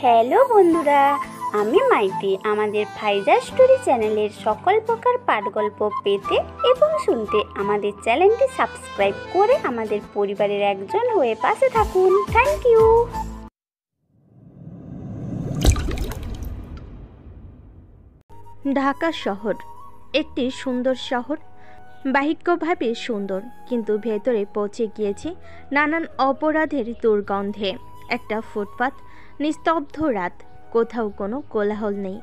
Hello বন্ধুরা, আমি মাইতি। আমাদের ফাইজা স্টোরি চ্যানেলের সকল প্রকার পাঠগল্প পেতে এবং শুনতে আমাদের চ্যানেলটি সাবস্ক্রাইব করে আমাদের পরিবারের একজন হয়ে পাশে থাকুন। Thank you. ঢাকা শহর একটি সুন্দর শহর, বাহ্যিকভাবে সুন্দর, কিন্তু ভেতরে পৌঁছে গিয়েছে নানান অপরাধের দুর্গন্ধে। একটা ফুটপাত, নিস্তব্ধ রাত, কোথাও কোনো কোলাহল নেই।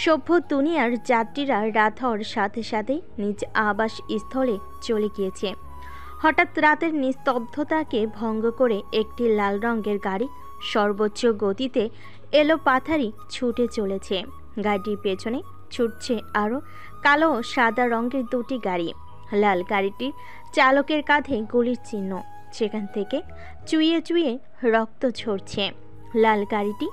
সভ্য দুনিয়ার যাত্রীরা রাত হওয়ার সাথে সাথেই নিজ আবাস স্থলে চলে গিয়েছে। হঠাৎ রাতের নিস্তব্ধতাকে ভঙ্গ করে একটি লাল রঙের গাড়ি সর্বোচ্চ গতিতে এলো পাথারি ছুটে চলেছে। গাড়িটির পেছনে ছুটছে আরও কালো ও সাদা রঙের দুটি গাড়ি। লাল গাড়িটির চালকের কাঁধে গুলির চিহ্ন, সেখান থেকে চুইয়ে চুইয়ে রক্ত ঝরছে। লাল গাড়িটি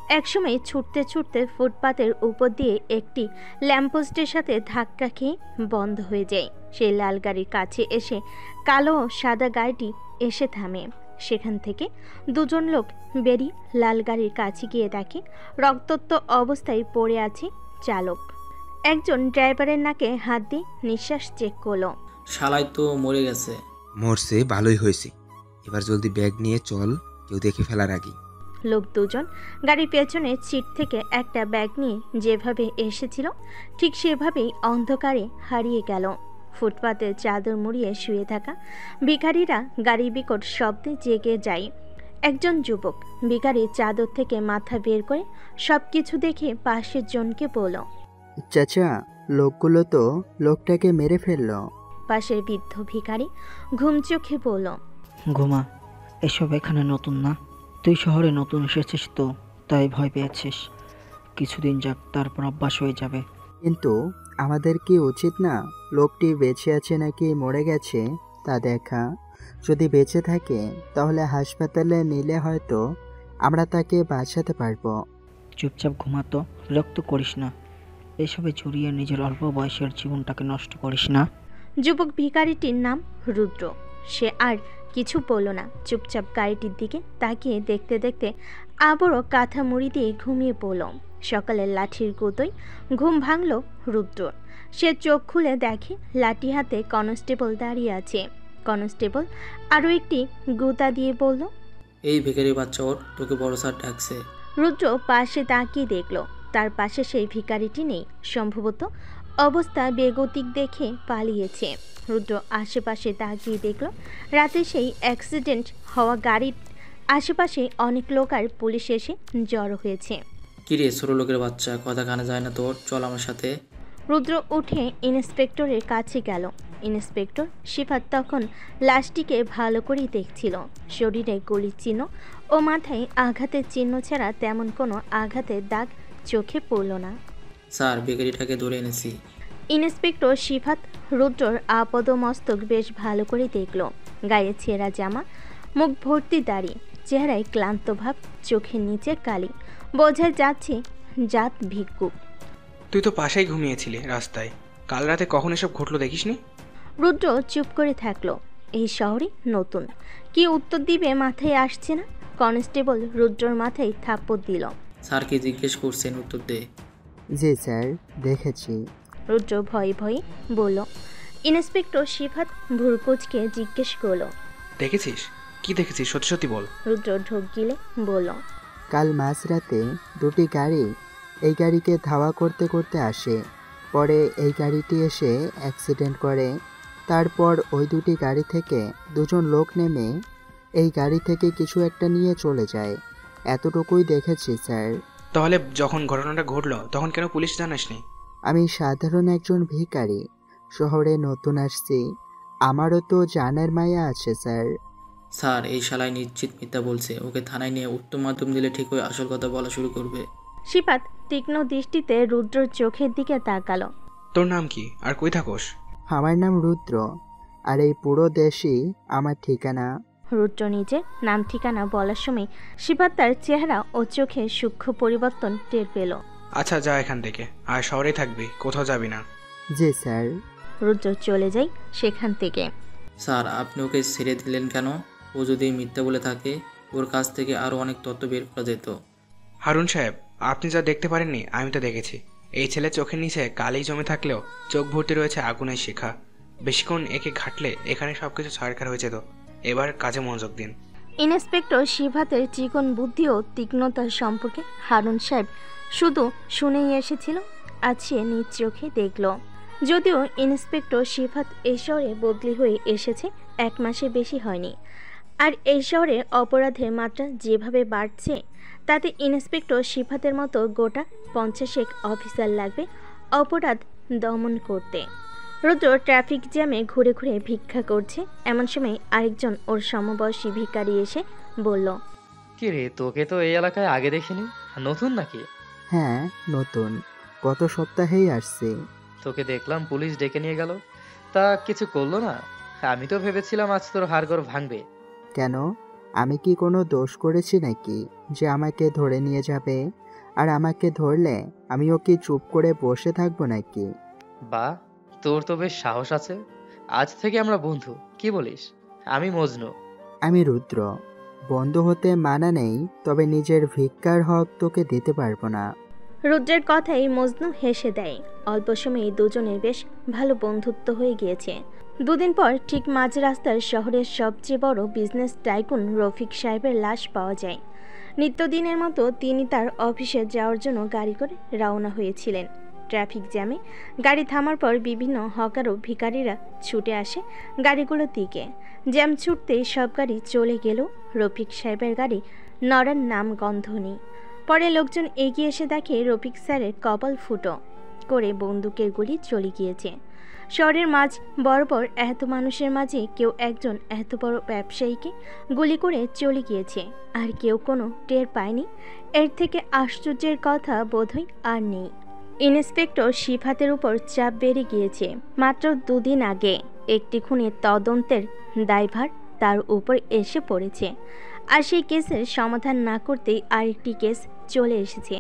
একসময় ছুটতে ছুটতে ফুটপাতের উপর দিয়ে একটি ল্যাম্পপোস্টের সাথে ধাক্কা খেয়ে বন্ধ হয়ে যায়। সেই লাল গাড়ির কাছে এসে কালো ও সাদা গাড়িটি এসে থামে। সেখান থেকে দুজন লোক বেরিয়ে লাল গাড়ির কাছে গিয়ে দেখে রক্তাক্ত অবস্থায় পড়ে আছে চালক। একজন ড্রাইভারের নাকে হাত দিয়ে নিঃশ্বাস চেক করলো। শালাই তো মরে গেছে। মরছে, ভালোই হয়েছে। এবার জলদি ব্যাগ নিয়ে চল, কেউ দেখে ফেলার আগে। লোক দুজন গাড়ির পেছনে সিট থেকে একটা ব্যাগ নিয়ে যেভাবে এসেছিল ঠিক সেভাবেই অন্ধকারে হারিয়ে গেল। ফুটপাতে চাদর মুড়িয়ে শুয়ে থাকা ভিখারিরা গাড়ির বিকট শব্দে জেগে যায়। একজন যুবক ভিখারির চাদর থেকে মাথা বের করে সব কিছু দেখে পাশের জনকে বলল, চাচা, লোকগুলো তো লোকটাকে মেরে ফেললো। পাশের বৃদ্ধ ভিখারি ঘুম চোখে বলল, ঘুমা, এসব এখানে নতুন না। তুই শহরে নতুন এসেছিস তো, তাই ভয় পেয়েছিস। কিছুদিন যাক, তারপর অভ্যাস হয়ে যাবে। কিন্তু আমাদের কি উচিত না লোকটি বেঁচে আছে নাকি মরে গেছে তা দেখা? যদি বেঁচে থাকে তাহলে হাসপাতালে নিলে হয়তো আমরা তাকে বাঁচাতে পারবো। চুপচাপ ঘুমাতো, বিরক্ত করিস না। এসবে জড়িয়ে নিজের অল্প বয়সের জীবনটাকে নষ্ট করিস না। যুবক ভিখারিটির নাম রুদ্র। সে আর কিছু বলল না, চুপচাপ গাড়িটির দিকে তাকিয়ে দেখতে দেখতে আবারও কাঁথা মুড়ি দিয়ে ঘুমিয়ে পড়ল। সকালের লাঠির গুঁতোয় ঘুম ভাঙল রুদ্র। সে চোখ খুলে দেখে লাঠি হাতে কনস্টেবল দাঁড়িয়ে আছে। কনস্টেবল আরও একটি গুঁতা দিয়ে বলল, এই ভিখারি বাচ্চা ওর, তোকে বড় স্যার ডাকছে। রুদ্র পাশে তাকিয়ে দেখল তার পাশে সেই ভিখারিটি নেই। সম্ভবত অবস্থা বেগতিক দেখে পালিয়েছে। রুদ্র আশেপাশে তাকিয়ে দেখল রাতে সেই অ্যাক্সিডেন্ট হওয়া গাড়ির আশেপাশে অনেক লোক আর পুলিশ এসে জড়ো হয়েছে। কিরে ছোট লোকের বাচ্চা, কথা কানে যায় না তোর? চল আমার সাথে। রুদ্র উঠে ইন্সপেক্টরের কাছে গেল। ইন্সপেক্টর সিফাত তখন লাশটিকে ভালো করেই দেখছিল। শরীরে গুলির চিহ্ন ও মাথায় আঘাতের চিহ্ন ছাড়া তেমন কোনো আঘাতের দাগ চোখে পড়ল না। স্যার, ভিখারিটাকে ধরে এনেছি। ইন্সপেক্টর সিফাত রুদ্রর আপদ মস্তক বেশ ভালো করে দেখল। গায়ে ছেঁড়া জামা, মুখ ভর্তি দাড়ি, চেহারায় ক্লান্ত ভাব, চোখের নিচে কালি। বোঝা যাচ্ছে জাত ভিক্ষুক। তুই তো পাশেই ঘুমিয়েছিলি রাস্তায়। কাল রাতে কখন এসব ঘটলো দেখিসনি? রুদ্র চুপ করে থাকলো। এই শহরে নতুন, কি উত্তর দিবে মাথায় আসছে না। কনস্টেবল রুদ্রর মাথায় থাপ্পড় দিল। স্যারকে জিজ্ঞেস করছেন, উত্তর দে। জি স্যার, দেখেছি। রুদ্র ভয়ে ভয়ে বলল। ইন্সপেক্টর সিফাত ভুরকুচকে জিজ্ঞেস করলো, দেখেছিস? কি দেখেছিস? সত্যি সত্যি বল। রুদ্র ঢোক গিলে বলল, কাল মাঝরাতে দুটি গাড়ি এই গাড়িকে ধাওয়া করতে করতে আসে। পরে এই গাড়িটি এসে অ্যাক্সিডেন্ট করে। তারপর ওই দুটি গাড়ি থেকে দুজন লোক নেমে এই গাড়ি থেকে কিছু একটা নিয়ে চলে যায়। এতটুকুই দেখেছি স্যার। তাহলে যখন ঘটনাটা ঘটলো তখন কেন পুলিশ জানাসনি? আমি সাধারণ একজন ভিখারি, শহরে নতুন আসছি, আমারও তো জানার মায়া আছে স্যার। স্যার, এই শালাই নিশ্চিত মিথ্যা বলছে। ওকে থানায় নিয়ে উত্তম মাধ্যম দিলে ঠিক ওই আসল কথা বলা শুরু করবে। সিফাত তীক্ষ্ণ দৃষ্টিতে রুদ্রর চোখের দিকে তাকালো। তোর নাম কি আর কই থাকোস? আমার নাম রুদ্র, আর এই পুরো দেশই আমার ঠিকানা। রুদ্র নিজের নাম ঠিকানা বলার সময় সিফাত তার চেহারা ও চোখে সূক্ষ্ম পরিবর্তন টের পেল। আচ্ছা, যা এখান থেকে, আর শহরেই থাকবি, কোথাও যাবি না। জি স্যার। রুদ্র চলে যায় সেখান থেকে। স্যার, আপনি ওকে ছেড়ে দিলেন কেন? ও যদি মিথ্যা বলে থাকে ওর কাছ থেকে আরও অনেক তথ্য বের করা যেত। হারুন সাহেব, আপনি যা দেখতে পারেননি আমি তো দেখেছি। এই ছেলে চোখের নিচে কালি জমে থাকলেও চোখ ভর্তি রয়েছে আগুনের শিখা। বেশিক্ষণ একে ঘাটলে এখানে সবকিছু ছাড়খাড় হয়ে যেত। এবার কাজে মনোযোগ দিন। ইন্সপেক্টর শিফাতের চিকন বুদ্ধি ও তীক্ষ্ণতার সম্পর্কে হারুন সাহেব শুধু শুনেই এসেছিল, আজ সে নিজ চোখে দেখল। যদিও ইন্সপেক্টর শিফাত এই শহরে বদলি হয়ে এসেছে 1 মাসে বেশি হয়নি, আর এই শহরে অপরাধের মাত্রা যেভাবে বাড়ছে তাতে ইন্সপেক্টর শিফাতের মতো গোটা 50 অফিসার লাগবে অপরাধ দমন করতে। রুদ্র ট্রাফিক জ্যামে ঘুরে ঘুরে ভিক্ষা করছে। এমন সময় আরেকজন ওর সমবয়সী ভিখারি এসে বলল, কি রে, তোকে তো এই এলাকায় আগে দেখিনি, নতুন নাকি? হ্যাঁ, নতুন, গত সপ্তাহেই আসছি। তোকে দেখলাম পুলিশ ডেকে নিয়ে গেল, তা কিছু করলো না? আমি তো ভেবেছিলাম আজ তোর হাড়গোড় ভাঙবে। কেন, আমি কি কোনো দোষ করেছি নাকি যে আমাকে ধরে নিয়ে যাবে? আর আমাকে ধরলে আমিও কি চুপ করে বসে থাকবো নাকি? বা, তোর তো বেশ সাহস আছে। আজ থেকে আমরা বন্ধু, কি বলিস? আমি মজনু। আমি রুদ্র। বন্ধু হতে মানা নেই, তবে নিজের ভিক্ষার হক তোকে দিতে পারবো না। রুদ্রের কথাই মজনু হেসে দেয়। অল্প সময়ে দুজনের বেশ ভালো বন্ধুত্ব হয়ে গিয়েছে। 2 দিন পর ঠিক মাঝ রাস্তার শহরের সবচেয়ে বড় বিজনেস টাইকুন রফিক সাহেবের লাশ পাওয়া যায়। নিত্যদিনের মতো তিনি তার অফিসে যাওয়ার জন্য গাড়ি করে রওনা হয়েছিলেন। ট্রাফিক জ্যামে গাড়ি থামার পর বিভিন্ন হকার ও ভিখারিরা ছুটে আসে গাড়িগুলোর দিকে। জ্যাম ছুটতেই সব গাড়ি চলে গেলেও রফিক সাহেবের গাড়ি নড়ার নাম গন্ধ নেই। পরে লোকজন এগিয়ে এসে দেখে রফিক স্যারের কপাল ফুটো করে বন্দুকের গুলি চলে গিয়েছে। শহরের মাঝ বরাবর এত মানুষের মাঝে কেউ একজন এত বড় ব্যবসায়ীকে গুলি করে চলে গিয়েছে, আর কেউ কোনো টের পায়নি। এর থেকে আশ্চর্যের কথা বোধহয় আর নেই। ইন্সপেক্টর শিফাতের উপর চাপ বেড়ে গিয়েছে। মাত্র 2 দিন আগে একটি খুনের তদন্তের দায়ভার তার উপর এসে পড়েছে, আর সেই কেসের সমাধান না করতেই আরেকটি কেস চলে এসেছে।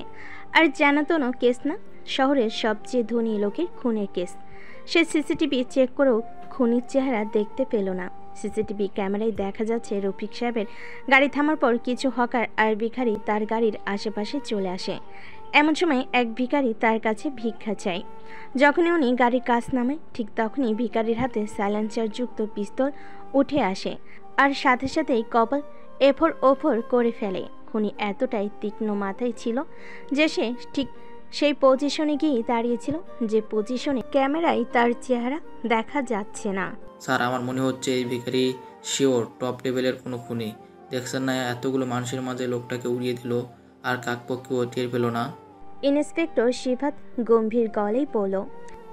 আর জানাতনো কেস না, শহরের সবচেয়ে ধনী লোকের খুনের কেস। সে সিসিটিভি চেক করেও খুনির চেহারা দেখতে পেল না। সিসিটিভি ক্যামেরায় দেখা যাচ্ছে রফিক সাহেবের গাড়ি থামার পর কিছু হকার আর ভিখারি তার গাড়ির আশেপাশে চলে আসে। এমন সময় এক ভিখারি তার কাছে ভিক্ষা চায়। যখনই উনি গাড়ির কাছ নামায় ঠিক তখনই ভিখারির হাতে সাইলেন্সার যুক্ত পিস্তল উঠে আসে, আর সাথে সাথেই কপাল এফর ওফর করে ফেলে। খুনি এতটাই তীক্ষ্ণ মাথায় ছিল যে সে ঠিক সেই পজিশনে গিয়ে দাঁড়িয়েছিল যে পজিশনে ক্যামেরায় তার চেহারা দেখা যাচ্ছে না। স্যার, আমার মনে হচ্ছে এই ভিখারি শিওর টপ লেভেলের কোনো খুনি। দেখছেন না, এতগুলো মানুষের মাঝে লোকটাকে উড়িয়ে দিল আর কাকপক্ষেও টের পেল না। ইন্সপেক্টর শিফাত গম্ভীর গলায় বলল,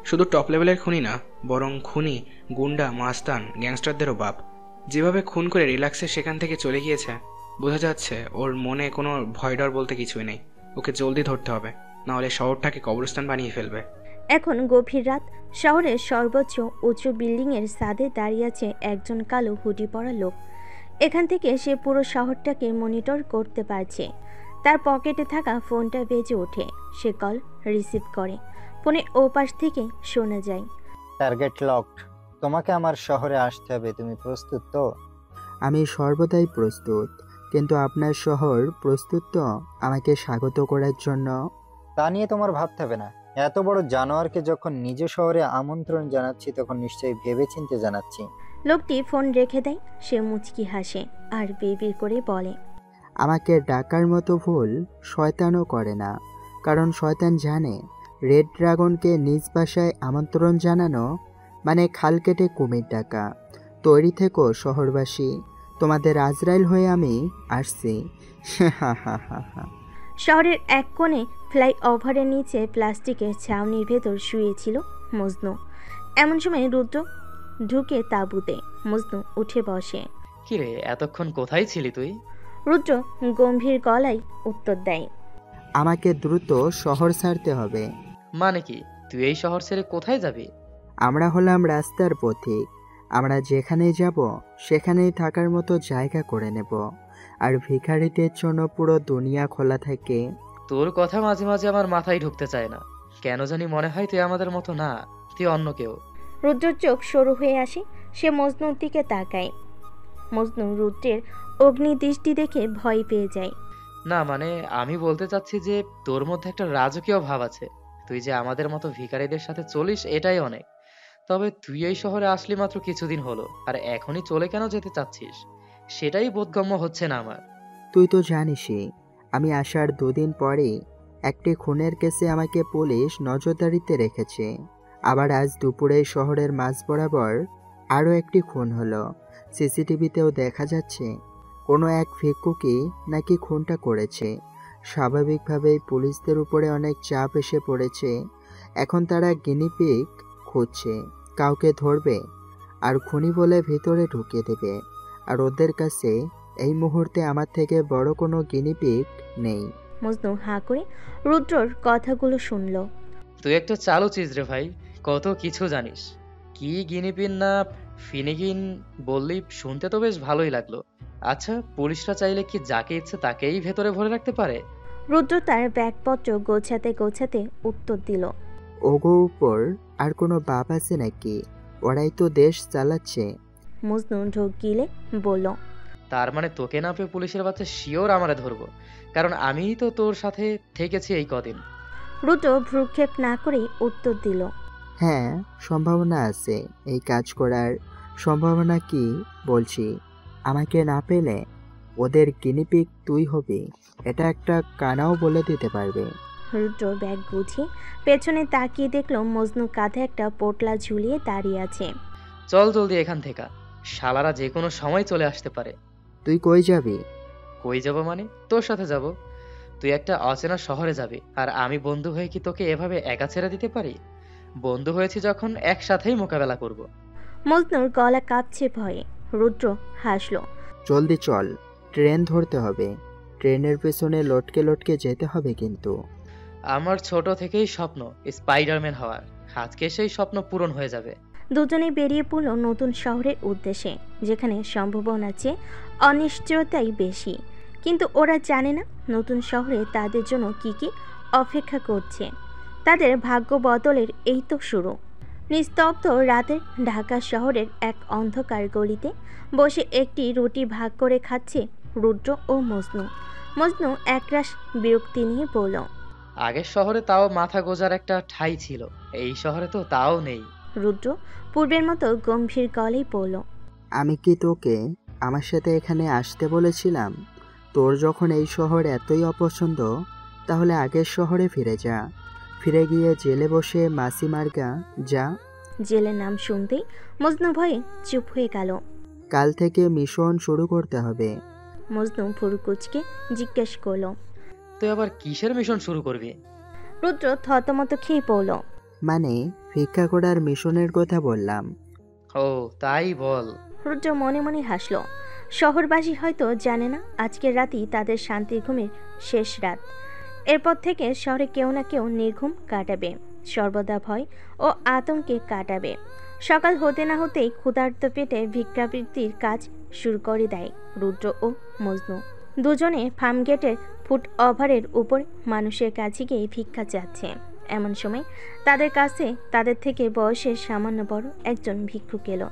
শুধু টপ লেভেলের খুনি না, বরং খুনি, গুন্ডা, মাস্তান, গ্যাংস্টারদেরও বাপ। যেভাবে খুন করে রিল্যাক্সে সেখান থেকে চলে গিয়েছে, বোঝা যাচ্ছে ওর মনে কোনো ভয় ডর বলতে কিছুই নেই। ওকে জলদি ধরতে হবে, নাহলে শহরটাকে কবরস্থান বানিয়ে ফেলবে। এখন গভীর রাত। শহরের সর্বোচ্চ উঁচু বিল্ডিংয়ের ছাদে দাঁড়িয়ে আছে একজন কালো হুডি পরা লোক। এখান থেকে সে পুরো শহরটাকে মনিটর করতে পারছে। তার পকেটে থাকা ফোনটা বেজে ওঠে। সে কল রিসিভ করে। ফোনের ওপাশ থেকে শোনা যায়, টার্গেট লকড। তোমাকে আমার শহরে আসতে হবে, তুমি প্রস্তুত তো? আমি সর্বদাই প্রস্তুত, কিন্তু আপনার শহর প্রস্তুত তো আমাকে স্বাগত করার জন্য? তা নিয়ে তোমার ভাবতে হবে না। এত বড় জানোয়ারকে যখন নিজ শহরে আমন্ত্রণ জানাচ্ছি, তখন নিশ্চয়ই ভেবেচিন্তে জানাচ্ছি। লোকটি ফোন রেখে দেয়। সে মুচকি হাসে আর বিড়বিড় করে বলে, আমাকে ডাকার মতো ভুল শয়তানও করে না, কারণ শয়তান জানে রেড ড্রাগনকে নিজ বাসায় আমন্ত্রণ জানানো মানে খাল কেটে কুমির ডাকা। তৈরি থেকো শহরবাসী, তোমাদের আজরাইল হয়ে আমি আসছি। শহরের এক কোণে ফ্লাইওভারের নিচে প্লাস্টিকের ছাউনির ভেতর শুয়েছিল মজনু। এমন সময় রুদ্র ঢুকে তাঁবুতে। মজনু উঠে বসে। কিরে, এতক্ষণ কোথায় ছিলি তুই? রুদ্র গম্ভীর গলায় উত্তর দেয়, আমাকে দ্রুত শহর ছাড়তে হবে। মানে কি, তুই এই শহর ছেড়ে কোথায় যাবি? আমরা হলাম রাস্তার পথিক। আমরা যেখানে যাব সেখানেই থাকার মতো জায়গা করে নেব, আর ভিখারিদের জন্য পুরো দুনিয়া খোলা থাকে। তোর কথা মাঝে মাঝে আমার মাথায় ঢুকতে চায় না। কেন জানি মনে হয় তুই আমাদের মতো না, তুই অন্য কেউ। রুদ্রর চোখ সরু হয়ে আসে। সে মজনুর দিকে তাকায়। মজনু রুদ্রের অগ্নিদৃষ্টি দেখে ভয় পেয়ে যায়। না মানে আমি বলতে চাচ্ছি যে তোর মধ্যে একটা রাজকীয় ভাব আছে। তুই যে আমাদের মতো ভিখারিদের সাথে চলিস এটাই অনেক। তবে তুই এই শহরে আসলি মাত্র কিছুদিন হলো, আর এখনই চলে কেন যেতে চাচ্ছিস সেটাই বোধগম্য হচ্ছে না আমার। তুই তো জানিসই আমি আসার 2 দিন পরেই একটি খুনের কেসে আমাকে পুলিশ নজরদারিতে রেখেছে। আবার আজ দুপুরে শহরের মাঝ বরাবর আরও একটি খুন হলো। সিসিটিভিতেও দেখা যাচ্ছে কোনো এক ভিক্ষুকই নাকি খুনটা করেছে। স্বাভাবিকভাবেই পুলিশদের উপরে অনেক চাপ এসে পড়েছে। এখন তারা গিনিপিগ খুঁজছে, কাউকে ধরবে আর খুনি বলে ভিতরে ঢুকিয়ে দেবে। আর ওদের কাছে এই মুহূর্তে আমার থেকে বড় কোনো গিনিপিগ নেই। মজনু হাঁ করে রুদ্রর কথাগুলো শুনল। তুই একটা চালু চিজ রে ভাই, কত কিছু জানিস। কি গিনিপিন না ফিনিগিন বললি শুনতে তো বেশ ভালোই লাগলো। আচ্ছা পুলিশরা চাইলে কি যাকে ইচ্ছে তাকেই ভেতরে ভরে রাখতে পারে? রুদ্র তার ব্যাগপত্র গোছাতে গোছাতে উত্তর দিল। ওগো উপর আর কোনো বাপ আছে নাকি? ওরাই তো দেশ চালাচ্ছে। মজনু ঢোক গিলে বলল, তার মানে তোকে না পেয়ে পুলিশের বাচ্চা শিওর আমারে ধরবো, কারণ আমিই তো তোর সাথে থেকেছি এই কদিন। রুদ্র ভ্রুক্ষেপ না করেই উত্তর দিল, হ্যাঁ সম্ভাবনা আছে। এই কাজ করার সম্ভাবনা কি বলছি। আমাকে না পেলে ওদের গিনিপিগ তুই হবি, এটা একটা কানাও বলে দিতে পারবে। রুদ্র ব্যাগ গুছিয়ে পেছনে তাকিয়ে দেখল মজনু কাঁধে একটা পোটলা ঝুলিয়ে দাঁড়িয়ে আছে। চল জলদি এখান থেকে, শালারা যে কোনো সময় চলে আসতে পারে। তুই কই যাবি? কই যাব মানে তোর সাথে যাব। তুই একটা অচেনা শহরে যাবি, আর আমি বন্ধু হয়ে কি তোকে এভাবে একা ছেড়ে দিতে পারি? বন্ধু হয়েছি যখন একসাথেই মোকাবেলা করব। মজনুর গলা কাঁপছে ভয়ে। রুদ্র হাসল। জলদি চল, ট্রেন ধরতে হবে। ট্রেনের পেছনে লটকে লটকে যেতে হবে কিন্তু। আমার ছোট থেকেই স্বপ্ন স্পাইডারম্যান হওয়ার, আজকে সেই স্বপ্ন পূরণ হয়ে যাবে। দুজনে বেরিয়ে পড়ল নতুন শহরের উদ্দেশ্যে, যেখানে সম্ভাবনার চেয়ে অনিশ্চয়তাই বেশি। কিন্তু ওরা জানে না নতুন শহরে তাদের জন্য কি কি অপেক্ষা করছে। তাদের ভাগ্য বদলের এই তো শুরু। নিস্তব্ধ রাতের ঢাকা শহরের এক অন্ধকার গলিতে বসে একটি রুটি ভাগ করে খাচ্ছে রুদ্র ও মজনু। মজনু একরাশ বিরক্তি নিয়ে বলল, আগের শহরে তাও মাথা গোজার একটা ঠাঁই ছিল, এই শহরে তো তাও নেই। রুদ্র পূর্বের মতো গম্ভীর গলায় বলল, আমি কি তোকে আমার সাথে এখানে আসতে বলেছিলাম? তোর যখন এই শহর এতই অপছন্দ, তাহলে আগের শহরে ফিরে যা। ফিরে গিয়ে জেলে বসে মাসি মার্গা যা। জেলের নাম শুনতেই মজনু ভয়ে চুপ হয়ে গেল। কাল থেকে মিশন শুরু করতে হবে। মজনু ভুরু কুঁচকে জিজ্ঞেস করল, তুই আবার কিসের মিশন শুরু করবি? রুদ্র থতমত খেয়ে পড়ল। মানে ভিক্ষা করার মিশনের কথা বললাম। ও তাই বল। রুদ্র মনে মনে হাসল। শহরবাসী হয়তো জানে না আজকের রাতই তাদের শান্তির ঘুমের শেষ রাত। এরপর থেকে শহরে কেউ না কেউ নির্ঘুম কাটাবে, সর্বদা ভয় ও আতঙ্কে কাটাবে। সকাল হতে না হতেই ক্ষুধার্ত পেটে ভিক্ষাবৃত্তির কাজ শুরু করে দেয় রুদ্র ও মজনু। দুজনে ফার্মগেটের ফুট ওভারের উপর মানুষের কাছে গিয়ে ভিক্ষা চাচ্ছে। এমন সময় তাদের কাছে তাদের থেকে বয়সের সামান্য বড় একজন ভিক্ষুক এলো।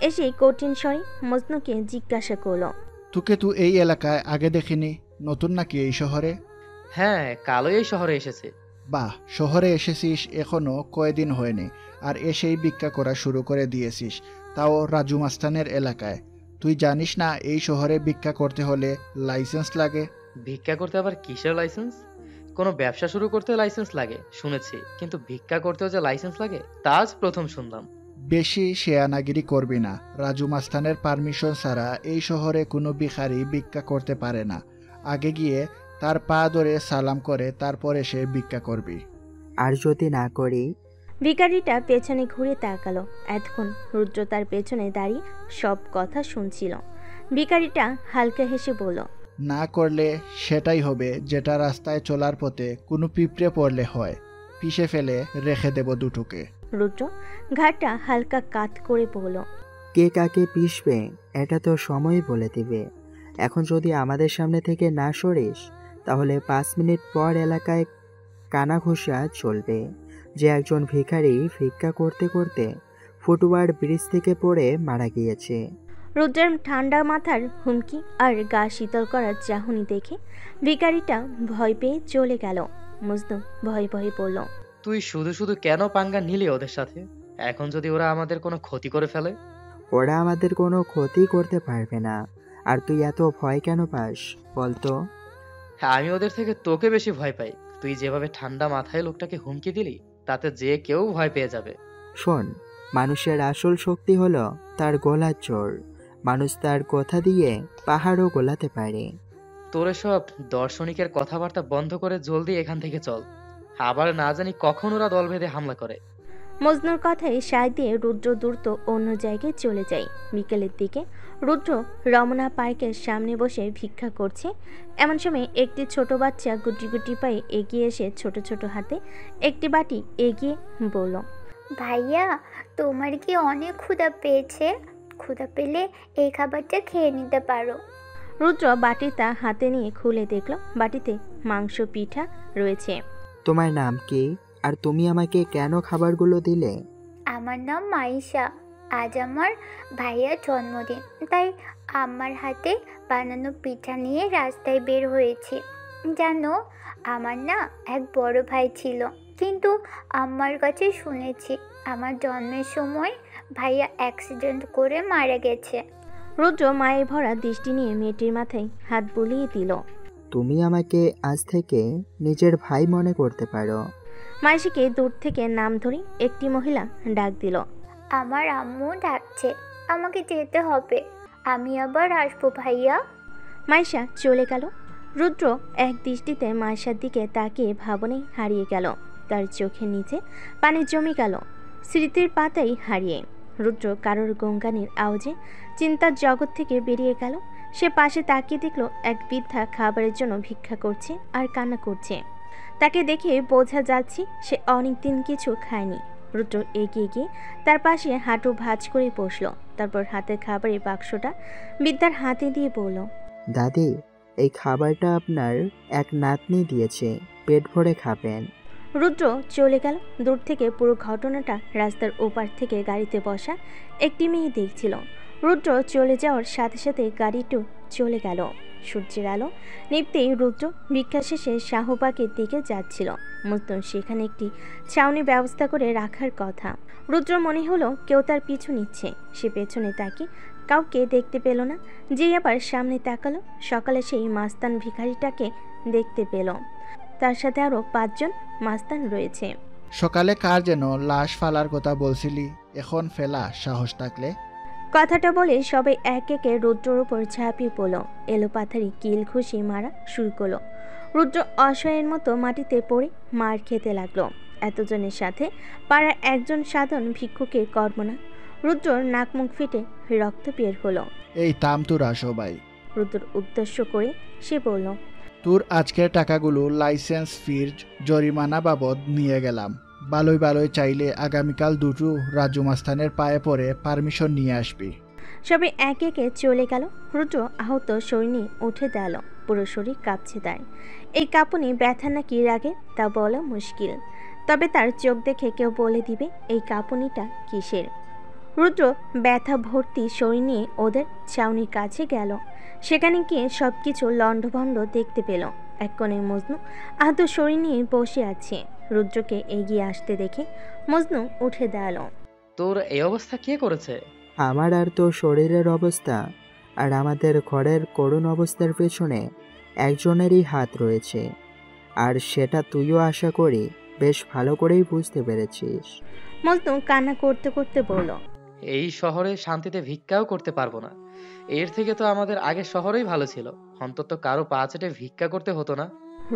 এসে কঠিন স্বরে মজনুকে জিজ্ঞাসা করলো, তোকে তো এই এলাকায় আগে দেখিনি, নতুন নাকি এই শহরে? হ্যাঁ কালই এই শহরে এসেছে। বাহ, শহরে এসেছিস এখনো কয়দিন হয়নি, আর এসেই ভিক্ষা করা শুরু করে দিয়েছিস, তাও রাজু মাস্তানের এলাকায়। তুই জানিস না এই শহরে ভিক্ষা করতে হলে লাইসেন্স লাগে? ভিক্ষা করতে আবার কিসের লাইসেন্স? কোনো ব্যবসা শুরু করতে লাইসেন্স লাগে শুনেছি, কিন্তু ভিক্ষা করতেও যে লাইসেন্স লাগে তা আজ প্রথম শুনলাম। বেশি শেয়ানাগিরি করবি না। রাজু মাস্তানের পারমিশন ছাড়া এই শহরে কোনো ভিখারি ভিক্ষা করতে পারে না। আগে গিয়ে তার পা ধরে সালাম করে তারপর এসে ভিক্ষা করবি। আর যদি না করি? ভিখারিটা পেছনে ঘুরে তাকালো। এতক্ষণ রুদ্র তার পেছনে দাঁড়িয়ে সব কথা শুনছিল। ভিখারিটা হালকা হেসে বলল, না করলে সেটাই হবে যেটা রাস্তায় চলার পথে কোনো পিঁপড়ে পড়লে হয়, পিষে ফেলে রেখে দেব দুটোকে। রুদ্র ঘাটটা হালকা কাত করে বলল, কে কাকে পিষবে এটা তো সময় বলে দিবে। এখন যদি আমাদের সামনে থেকে না সরিস, তাহলে 5 মিনিট পর এলাকায় কানাঘুষা চলবে যে একজন ভিখারি ভিক্ষা করতে করতে ফুটওভার ব্রিজ থেকে পড়ে মারা গিয়েছে। রুদ্রের ঠান্ডা মাথার হুমকি আর গা শীতল করার চাহনি দেখে ভিখারিটা ভয় পেয়ে চলে গেল। মজনু ভয়ে ভয়ে বলল, তুই শুধু শুধু কেন পাঙ্গা নিলি ওদের সাথে? এখন যদি ওরা আমাদের কোনো ক্ষতি করে ফেলে? ওরা আমাদের কোনো ক্ষতি করতে পারবে না। আর তুই এত ভয় কেন পাস বলতো? হ্যাঁ, আমি ওদের থেকে তোকে বেশি ভয় পাই। তুই যেভাবে ঠান্ডা মাথায় লোকটাকে হুমকি দিলি, তাতে যে কেউ ভয় পেয়ে যাবে। শোন, মানুষের আসল শক্তি হলো তার গলার জোর। মানুষ তার কথা দিয়ে পাহাড়ও গোলাতে পারে। তোর এসব দার্শনিকের কথাবার্তা বন্ধ করে জলদি এখান থেকে চল। আবার না জানি কখন ওরা দল বেঁধে হামলা করে। মজনুর কথায় সায় দিয়ে রুদ্র দ্রুত অন্য জায়গায় চলে যায়। বিকেলের দিকে রুদ্র রমনা পার্কের সামনে বসে ভিক্ষা করছে। এমন সময় একটি ছোট বাচ্চা গুটি গুটি পায়ে এগিয়ে এসে ছোট ছোট হাতে একটি বাটি এগিয়ে বলল, ভাইয়া, তোমার কি অনেক ক্ষুধা পেয়েছে? ক্ষুধা পেলে এই খাবারটা খেয়ে নিতে পারো। রুদ্র বাটিটা হাতে নিয়ে খুলে দেখল বাটিতে মাংস পিঠা রয়েছে। তোমার নাম কি? আর তুমি আমাকে কেন খাবারগুলো দিলে? আমার নাম মাইশা। আজ আমার ভাইয়ার জন্মদিন, তাই আমার হাতে বানানো পিঠা নিয়ে রাস্তায় বের হয়েছি। জানো, আমার না এক বড় ভাই ছিল, কিন্তু আমার কাছে শুনেছি আমার জন্মের সময় ভাইয়া অ্যাক্সিডেন্ট করে মারা গেছে। রুদ্র মায়ের ভরা দৃষ্টি নিয়ে মেয়েটির মাথায় হাত বুলিয়ে দিল। তুমি আমাকে আজ থেকে নিজের ভাই মনে করতে পারো। মাইশাকে দূর থেকে নাম ধরে একটি মহিলা ডাক দিল। আমার আম্মু ডাকছে, আমাকে যেতে হবে। আমি আবার আসবো ভাইয়া। মাইশা চলে গেল। রুদ্র এক দৃষ্টিতে মাইশার দিকে তাকিয়ে ভাবনায় হারিয়ে গেল। তার চোখের নিচে পানি জমে গেল, স্মৃতির পাতাই হারিয়ে। রুদ্র কারোর গঙ্গানির আওয়াজে চিন্তার জগৎ থেকে বেরিয়ে গেল। সে পাশে তাকিয়ে দেখল এক বৃদ্ধা খাবারের জন্য ভিক্ষা করছে আর কান্না করছে। তাকে দেখে বোঝা যাচ্ছে সে অনেকদিন কিছু খায়নি। রুদ্র এগিয়ে গিয়ে তার পাশে হাঁটু ভাঁজ করে বসলো। তারপর হাতের খাবারের বাক্সটা বৃদ্ধার হাতে দিয়ে বলল, দাদি, এই খাবারটা আপনার এক নাতনি দিয়েছে, পেট ভরে খাবেন। রুদ্র চলে গেল। দূর থেকে পুরো ঘটনাটা রাস্তার ওপার থেকে গাড়িতে বসা একটি মেয়ে দেখছিল। রুদ্র চলে যাওয়ার সাথে সাথে গাড়িটিও চলে গেল। সূর্যের আলো নিভতেই রুদ্র ভিক্ষা শেষে শাহবাগের দিকে যাচ্ছিল। মজনু সেখানে একটি ছাউনি ব্যবস্থা করে রাখার কথা। রুদ্র মনে হলো কেউ তার পিছু নিচ্ছে। সে পেছনে তাকিয়ে কাউকে দেখতে পেল না। যেই আবার সামনে তাকালো, সকালে সেই মাস্তান ভিখারিটাকে দেখতে পেল। তার সাথে আরও 5 জন মাস্তান রয়েছে। সকালে কার যেন লাশ ফালার কথা বলছিলি, এখন ফেলা সাহস থাকলে? কথাটা বলে সবাই এক একে রুদ্রর উপর ঝাঁপিয়ে পড়ল। এলোপাথারি কিল ঘুষি মারা শুরু করলো। রুদ্র অসহায়ের মতো মাটিতে পড়ে মার খেতে লাগলো। এতজনের সাথে পাড়ার একজন সাধারণ ভিক্ষুকের কর্ম না। রুদ্রর নাক মুখ ফেটে রক্ত বের হলো। এই থাম তোরা সবাই। রুদ্রর উদ্দেশ্য করে সে বলল, তোর আজকের টাকাগুলো লাইসেন্স ফির জরিমানা বাবদ নিয়ে গেলাম। ভালোই ভালোই চাইলে আগামীকাল দুটো রাজু মাস্তানের পায়ে পড়ে পারমিশন নিয়ে আসবি। সবাই এক একে চলে গেল। রুদ্র আহত শরীর নিয়ে উঠে দাঁড়ালো। পুরো শরীর কাঁপছে তার। এই কাঁপুনি ব্যথা নাকি রাগে তা বলা মুশকিল, তবে তার চোখ দেখে কেউ বলে দিবে এই কাঁপুনিটা কিসের। রুদ্র ব্যথা ভর্তি শরীর নিয়ে ওদের ছাউনির কাছে গেল। সেখানে গিয়ে সব কিছু লণ্ডভণ্ড দেখতে পেল। এক কোণে মজনু আহত শরীর নিয়ে বসে আছে। রুদ্রকে এগিয়ে আসতে দেখে মজনু উঠে দাঁড়ালো। তোর এই অবস্থা কে করেছে? আমার আর তোর শরীরের অবস্থা আর আমাদের ঘরের করুণ অবস্থার পেছনে একজনেরই হাত রয়েছে, আর সেটা তুইও আশা করি বেশ ভালো করেই বুঝতে পেরেছিস। মজনু কান্না করতে করতে বলল, এই শহরে শান্তিতে ভিক্ষাও করতে পারবো না। এর থেকে তো আমাদের আগের শহরেই ভালো ছিল, অন্তত কারো পা চেটে ভিক্ষা করতে হতো না।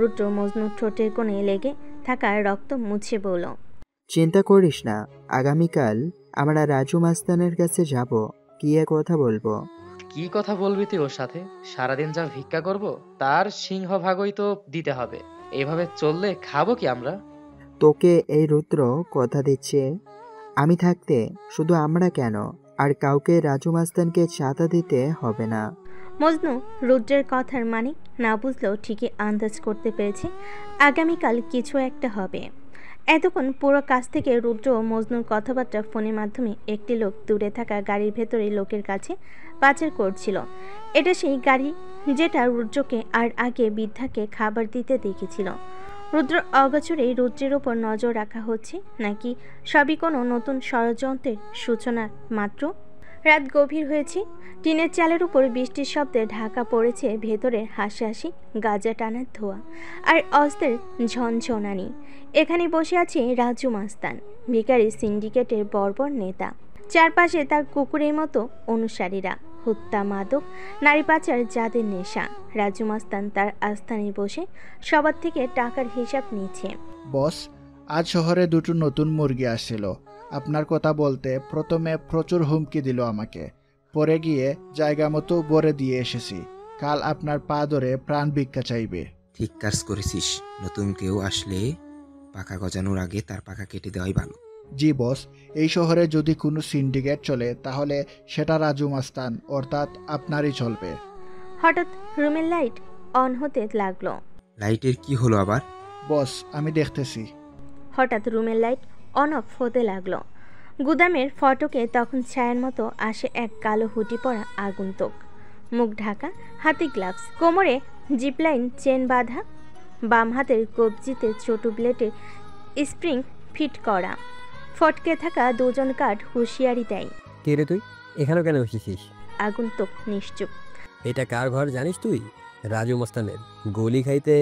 রুদ্র মজনুর ঠোঁটের কোণে লেগে থাকা রক্ত মুছে বলল, চিন্তা করিস না, আগামীকাল আমরা রাজু মাস্তানের কাছে যাব, গিয়ে কথা বলবো। কি কথা বলবি তুই ওর সাথে? সারাদিন যা ভিক্ষা করব তার সিংহভাগই তো দিতে হবে। এভাবে চললে খাবো কি আমরা? তোকে এই রুদ্র কথা দিচ্ছে, আমি থাকতে শুধু আমরা কেন, আর কাউকে রাজু মাস্তানকে চাঁদা দিতে হবে না। মজনু রুদ্রের কথার মানে না বুঝলেও ঠিকই আন্দাজ করতে পেরেছে আগামীকাল কিছু একটা হবে। এতক্ষণ পুরো কাছ থেকে রুদ্র ও মজনুর কথাবার্তা ফোনের মাধ্যমে একটি লোক দূরে থাকা গাড়ির ভেতরে লোকের কাছে পাচার করছিল। এটা সেই গাড়ি যেটা রুদ্রকে আর আগে বৃদ্ধাকে খাবার দিতে দেখেছিল। রুদ্র অগোচরেই রুদ্রের ওপর নজর রাখা হচ্ছে, নাকি সবই কোনো নতুন ষড়যন্ত্রের সূচনা মাত্র? রাত গভীর হয়েছে। টিনের চালের উপর বৃষ্টির শব্দে ঢাকা পড়েছে ভেতরে হাসি গাজা টানার ধোয়া আর অস্ত্রের ঝনঝনানি। এখানে বসে আছে রাজু মাস্তান, ভিখারি সিন্ডিকেটের বর্বর নেতা। চারপাশে তার কুকুরের মতো অনুসারীরা, হত্যা, মাদক, নারী পাচার যাদের নেশা। রাজু মাস্তান তার আস্থানে বসে সবার থেকে টাকার হিসাব নিচ্ছে। বস, আজ শহরে দুটো নতুন মুরগি আসছিল। আপনার কথা বলতে প্রথমে প্রচুর হুমকি দিল আমাকে, পরে গিয়ে জায়গা মতো বরে দিয়ে এসেছি। কাল আপনার পা ধরে প্রাণ ভিক্ষা চাইবে। ঠিক কাজ করেছিস। নতুন কেউ আসলে পাখা গজানোর আগে তার পাখা কেটে দেওয়াই ভালো। জি বস, এই শহরে যদি কোনো সিন্ডিকেট চলে তাহলে সেটা রাজু মাস্তান অর্থাৎ আপনারই চলবে। হঠাৎ রুমের লাইট অন হতে লাগলো। লাইটের কি হলো আবার? বস, আমি দেখতেছি। হঠাৎ রুমের লাইট অন অফ হতে লাগলো। গুদামের ফটকে তখন ছায়ার মতো আসে এক কালো হুডি পরা আগন্তুক, মুখ ঢাকা, হাতে গ্লাভস, কোমরে জিপলাইন চেন বাঁধা, বাম হাতের কবজিতে ছোট ব্লেডের স্প্রিং ফিট করা। ফটকে থাকা দুজন কাঠ হুঁশিয়ারি দেয়। কে রে তুই? এখানে কেন এসেছিস? আগন্তুক নিশ্চুপ। এটা কার ঘর জানিস তুই? রাজু মস্তানের। গলি খাইতে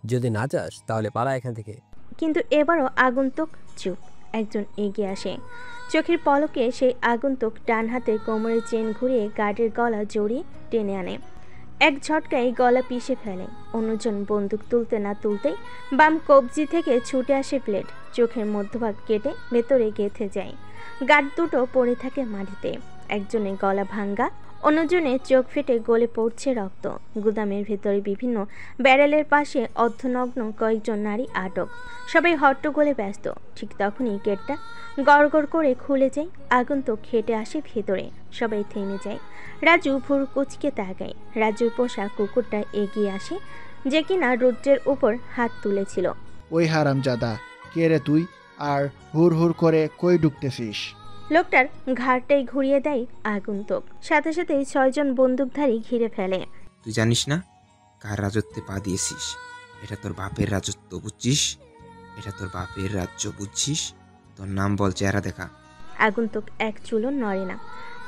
যদি না চাস তাহলে পালা এখান থেকে। কিন্তু এবারও আগন্তুক চুপ। একজন এগিয়ে আসে। চোখের পলকে সেই আগন্তুক ডান হাতে কোমরের চেন ঘুরিয়ে গার্ডের গলা জড়িয়ে টেনে আনে। এক ঝটকায় গলা পিষে ফেলে। অন্যজন বন্দুক তুলতে না তুলতেই বাম কবজি থেকে ছুটে আসে ব্লেড, চোখের মধ্যভাগ কেটে ভেতরে গেঁথে যায়। গার্ড দুটো পড়ে থাকে মাটিতে। একজনের গলা ভাঙ্গা, অন্যজনের চোখ ফেটে গলে পড়ছে রক্ত। গুদামের ভেতরে বিভিন্ন ব্যারেলের পাশে অর্ধনগ্ন কয়েকজন নারী আটক। সবাই হট্টগোলে ব্যস্ত। ঠিক তখনই গেটটা গড়গড় করে খুলে যায়। আগন্তুক হেঁটে আসে ভেতরে। সবাই থেমে যায়। রাজু ভুরু কুচকে তাকায়। রাজুর পোষা কুকুরটা এগিয়ে আসে, যে কিনা রুদ্রের উপর হাত তুলেছিল। ওই হারামজাদা, কে রে তুই? আর হুর হুর করে কই ঢুকতেছিস? লোকটার ঘাড়টাই ঘুরিয়ে দেয় আগন্তুক। সাথে সাথে 6 জন বন্দুকধারী ঘিরে ফেলে। তুই জানিস না কার রাজত্বে পা দিয়েছিস? এটা তোর বাপের রাজত্ব, বুঝছিস? এটা তোর বাপের রাজ্য, বুঝছিস? তোর নাম বল, চেহারা দেখা। আগন্তুক এক চুলও নড়ে না।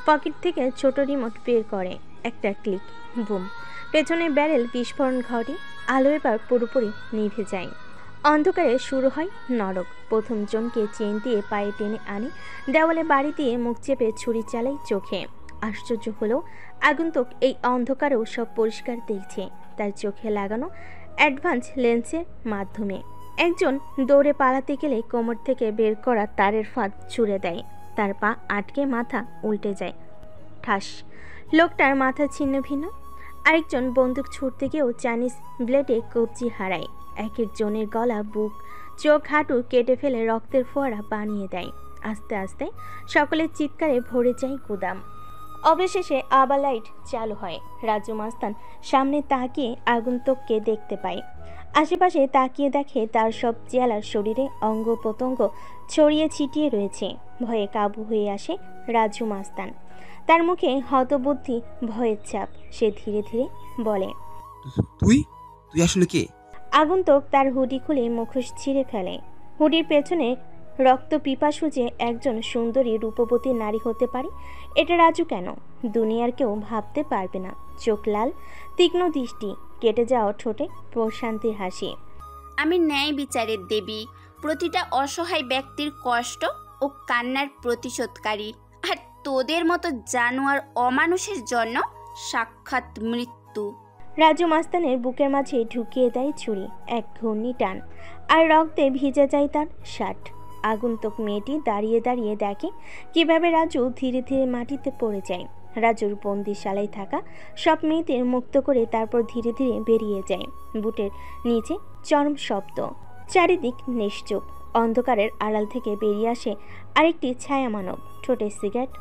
পকেট থেকে ছোট রিমোট বের করে। একটা ক্লিক, বুম, পেছনে ব্যারেল বিস্ফোরণ ঘটে। আলো এবার পুরোপুরি নিভে যায়। অন্ধকারে শুরু হয় নরক। প্রথম জনকে চেন দিয়ে পায়ে টেনে আনে, দেওয়ালে বাড়ি দিয়ে মুখ চেপে ছুরি চালায় চোখে। আশ্চর্য হলেও আগন্তুক এই অন্ধকারেও সব পরিষ্কার দেখছে, তার চোখে লাগানো অ্যাডভান্স লেন্সের মাধ্যমে। একজন দৌড়ে পালাতে গেলে কোমর থেকে বের করা তারের ফাঁদ ছুঁড়ে দেয়। তার পা আটকে মাথা উল্টে যায়। ঠাস, লোকটার মাথা ছিন্ন ভিন্ন। আরেকজন বন্দুক ছুটতে গিয়েও চাইনিজ ব্লেডে কবজি হারায়। এক একজনের গলা, বুক, চোখ, হাঁটু কেটে ফেলে রক্তের ফোয়ারা বানিয়ে দেয়। আস্তে আস্তে সকলের চিৎকারে ভরে যায় গুদাম। অবশেষে আবার লাইট চালু হয়। রাজু মাস্তান সামনে তাকিয়ে আগন্তুককে দেখতে পায়। আশেপাশে তাকিয়ে দেখে তার সব চেহারার শরীরে অঙ্গ প্রত্যঙ্গ ছড়িয়ে ছিটিয়ে রয়েছে। ভয়ে কাবু হয়ে আসে রাজু মাস্তান। তার মুখে হতবুদ্ধি, ভয়ের ছাপ। সে ধীরে ধীরে বলে, তুই তুই আসলে কে? আগন্তুক তার হুডি খুলে মুখোশ ছিঁড়ে ফেলে। হুডির পেছনে রক্ত পিপাসু যে একজন সুন্দরী রূপবতী নারী হতে পারে, এটা রাজু কেন দুনিয়ার কেউ ভাবতে পারবে না। চোখ লাল, তীক্ষ্ণ দৃষ্টি, কেটে যাওয়া ঠোঁটে প্রশান্তির হাসি। আমি ন্যায় বিচারের দেবী, প্রতিটা অসহায় ব্যক্তির কষ্ট ও কান্নার প্রতিশোধকারী। আর তোদের মতো জানোয়ার অমানুষের জন্য সাক্ষাৎ মৃত্যু। রাজু মাস্তানের বুকের মাঝে ঢুকিয়ে দেয় ছুরি। এক ঘূর্ণি টান, আর রক্তে ভিজে যায় তার শার্ট। আগন্তুক মেয়েটি দাঁড়িয়ে দাঁড়িয়ে দেখে কিভাবে রাজু ধীরে ধীরে মাটিতে পড়ে যায়। রাজুর বন্দিশালায় থাকা সব মেয়েদের মুক্ত করে তারপর ধীরে ধীরে বেরিয়ে যায়। বুটের নিচে চরম শব্দ। চারিদিক নিশ্চুপ। অন্ধকারের আড়াল থেকে বেরিয়ে আসে আরেকটি ছায়া মানব। ঠোঁটে সিগারেট,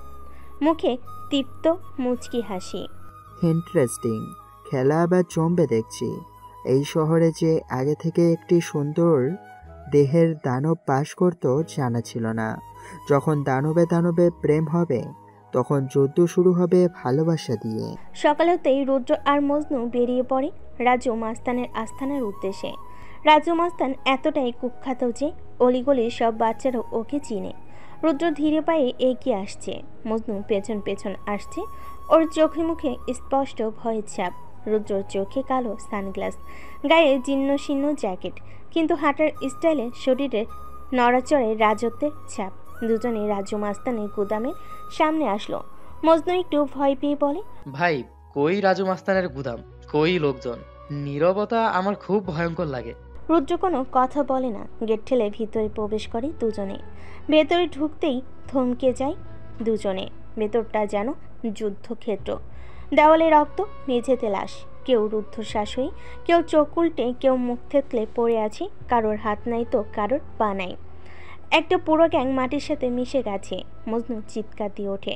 মুখে তৃপ্ত মুচকি হাসি। ইন্টারেস্টিং, খেলা আবার জমবে দেখছি। এই শহরে যে আগে থেকে একটি সুন্দর দেহের দানব বাস করত জানা ছিল না। যখন দানবে দানবে প্রেম হবে তখন যুদ্ধ শুরু হবে ভালোবাসা দিয়ে। সকাল হতেই রুদ্র আর মজনু বেরিয়ে পড়ে রাজু মাস্তানের আস্থানার উদ্দেশ্যে। রাজু মাস্তান এতটাই কুখ্যাত যে অলিগলি সব বাচ্চারা ওকে চিনে। রুদ্র ধীরে পায়ে এগিয়ে আসছে, মজনু পেছন পেছন আসছে। ওর চোখে মুখে স্পষ্ট ভয়ের ছাপ। রুদ্রর চোখে কালো সানগ্লাস, গায়ে জীর্ণ শীর্ণ জ্যাকেট, কিন্তু হাঁটার স্টাইলে শরীরের নড়াচড়ে রাজত্বের ছাপ। দুজনে রাজু মাস্তানের গুদামের সামনে আসলো। মজনু একটু ভয় পেয়ে বলে, ভাই, কই রাজু মাস্তানের গুদাম, কই লোকজন? নীরবতা আমার খুব ভয়ঙ্কর লাগে। রুদ্র কোনো কথা বলে না। গেট ঠেলে ভিতরে প্রবেশ করে দুজনে। ভেতরে ঢুকতেই থমকে যায় দুজনে। ভেতরটা যেন যুদ্ধক্ষেত্র। দেওয়ালে রক্ত, মেঝেতে লাশ। কেউ রুদ্ধশ্বাস হয়ে, কেউ চোখ উল্টে, কেউ মুখ থেতলে পড়ে আছে। কারোর হাত নাই তো কারোর পা নাই। একটা পুরো গ্যাং মাটির সাথে মিশে গেছে। মজনু চিৎকার দিয়ে ওঠে,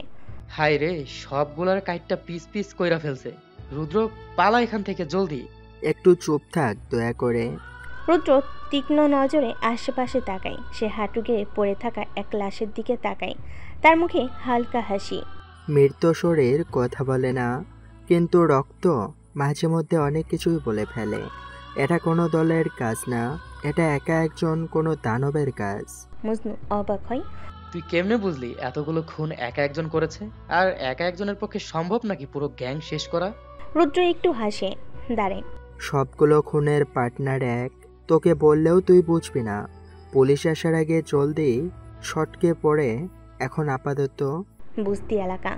হাই রে, সবগুলার কাইটটা পিস পিস কইরা ফেলছে। রুদ্র, পালা এখান থেকে জলদি। একটু চুপ থাক দয়া করে। রুদ্র তীক্ষ্ণ নজরে আশেপাশে তাকায়। সে হাঁটু গেয়ে পড়ে থাকা এক লাশের দিকে তাকায়। তার মুখে হালকা হাসি। মৃত শরীর কথা বলে না, কিন্তু রক্ত মাঝে মধ্যে অনেক কিছুই বলে ফেলে। এটা কোনো দলের কাজ না, এটা একা একজন কোনো দানবের কাজ। মজনু অবাক হয়। তুই কেমনে বুঝলি এতগুলো খুন একা একজন করেছে? আর একা একজনের পক্ষে সম্ভব নাকি পুরো গ্যাং শেষ করা? রুদ্র একটু হাসে, দাঁড়ায়। সবগুলো খুনের পার্টনার এক। তোকে বললেও তুই বুঝবি না। পুলিশ আসার আগে জলদি শটকে পড়ে। এখন আপাতত বস্তি এলাকা।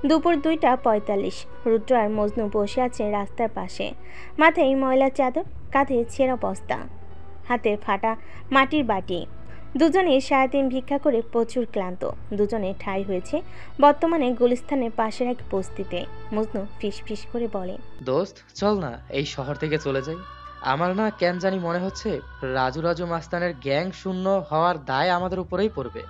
দুপুর 2:45। রুদ্র আর মজনু বসে আছে রাস্তার পাশে। মাথায় ময়লা চাদর, কাঁধে ছেঁড়া বস্তা, হাতে ফাটা মাটির বাটি। দুজনে সারাদিন ভিক্ষা করে প্রচুর ক্লান্ত। দুজনে ঠাঁই হয়েছে বর্তমানে গুলিস্তানের পাশের এক বস্তিতে। মজনু ফিস ফিস করে বলে, দোস্ত, চল না এই শহর থেকে চলে যাই। আমার না কেন জানি মনে হচ্ছে রাজু মাস্তানের গ্যাং শূন্য হওয়ার দায় আমাদের উপরেই পড়বে।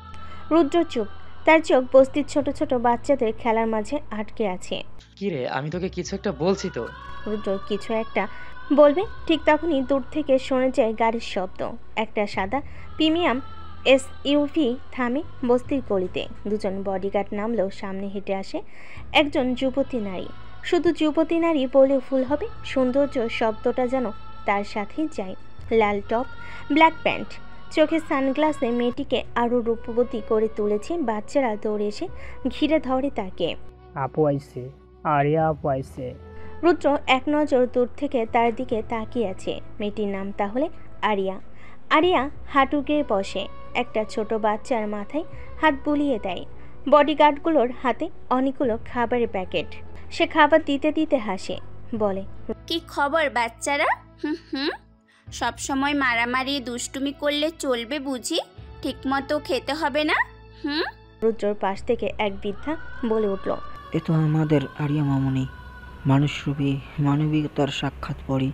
রুদ্র চুপ। তার চোখ বস্তির ছোট ছোট বাচ্চাদের খেলার মাঝে আটকে আছে। কিরে, আমি তোকে কিছু একটা বলছি তো। রুদ্র কিছু একটা বলবে, ঠিক তখনই দূর থেকে শোনা যায় গাড়ির শব্দ। একটা সাদা প্রিমিয়াম এসইউভি থামে বস্তির গলিতে। দুজন বডিগার্ড নামলেও সামনে হেঁটে আসে একজন যুবতী নারী। শুধু যুবতী নারী বলেও ভুল হবে, সৌন্দর্য শব্দটা যেন তার সাথেই যায়। লাল টপ, ব্ল্যাক প্যান্ট, চোখে সানগ্লাসে মেয়েটিকে আরও রূপবতী করে তুলেছে। বাচ্চারা দৌড়ে এসে ঘিরে ধরে তাকে। আপু আইছে, আরিয়া আপু আইছে। রুদ্র এক নজর দূর থেকে তার দিকে তাকিয়ে আছে। মেয়েটির নাম তাহলে আরিয়া। আরিয়া হাঁটু গেয়ে বসে, একটা ছোট বাচ্চার মাথায় হাত বুলিয়ে দেয়। বডিগার্ডগুলোর হাতে অনেকগুলো খাবারের প্যাকেট। সে খাবার দিতে দিতে হাসে, বলে, কি খবর বাচ্চারা? সব সময় মারামারি দুষ্টুমি করলে চলবে বুঝি? ঠিকমতো খেতে হবে না? রুদ্রর পাশ থেকে এক বৃদ্ধা বলে উঠল, এ তো আমাদের আরিয়া মামুনি, মানুষরূপী মানবিকতার সাক্ষাৎ পড়ি,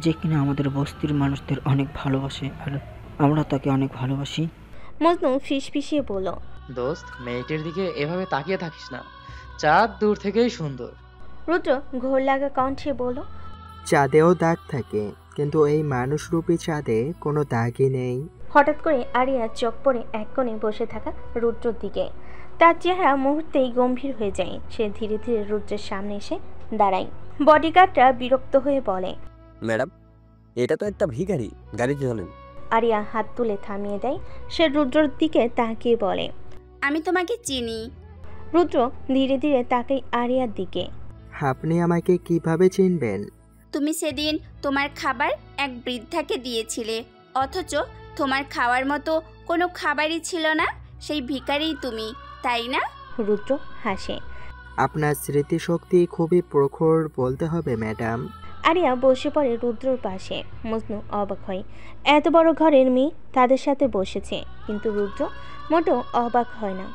যে কিনা আমাদের বস্তির মানুষদের অনেক ভালোবাসে আর আমরা তাকে অনেক ভালোবাসি। মজনু ফিসফিসিয়ে বলল, দোস্ত, মেয়েটির দিকে এভাবে তাকিয়ে থাকিস না, চাঁদ দূর থেকেই সুন্দর। রুদ্র ঘোর লাগা কণ্ঠে বলল, চাঁদেও দাগ থাকে, কিন্তু এই মানুষরূপী চাঁদে কোনো দাগই নেই। হঠাৎ করে আরিয়া চোখ পড়ে এক কোণে বসে থাকা রুদ্রর দিকে। তার চেহারা মুহূর্তেই গম্ভীর হয়ে যায়। সে ধীরে ধীরে রুদ্রের সামনে এসে দাঁড়ায়। বডিগার্ডরা বিরক্ত হয়ে বলে, ম্যাডাম, এটা তো একটা ভিখারি, গাড়িতে চলেন। আরিয়া হাত তুলে থামিয়ে দেয়। সে রুদ্রর দিকে তাকিয়ে বলে, আমি তোমাকে চিনি। রুদ্র ধীরে ধীরে তাকায় আরিয়ার দিকে। আপনি আমাকে কিভাবে চিনবেন? তুমি সেদিন তোমার খাবার এক বৃদ্ধাকে দিয়েছিলে, অথচ তোমার খাওয়ার মতো কোনো খাবারই ছিল না। সেই ভিখারিই তুমি, তাই না? রুদ্র হাসে। আপনার স্মৃতিশক্তি খুবই প্রখর বলতে হবে ম্যাডাম। আরিয়া বসে পড়ে রুদ্রর পাশে। মজনু অবাক হয়। এত বড় ঘরের মেয়ে তাদের সাথে বসেছে, কিন্তু রুদ্র মোটেও অবাক হয় না।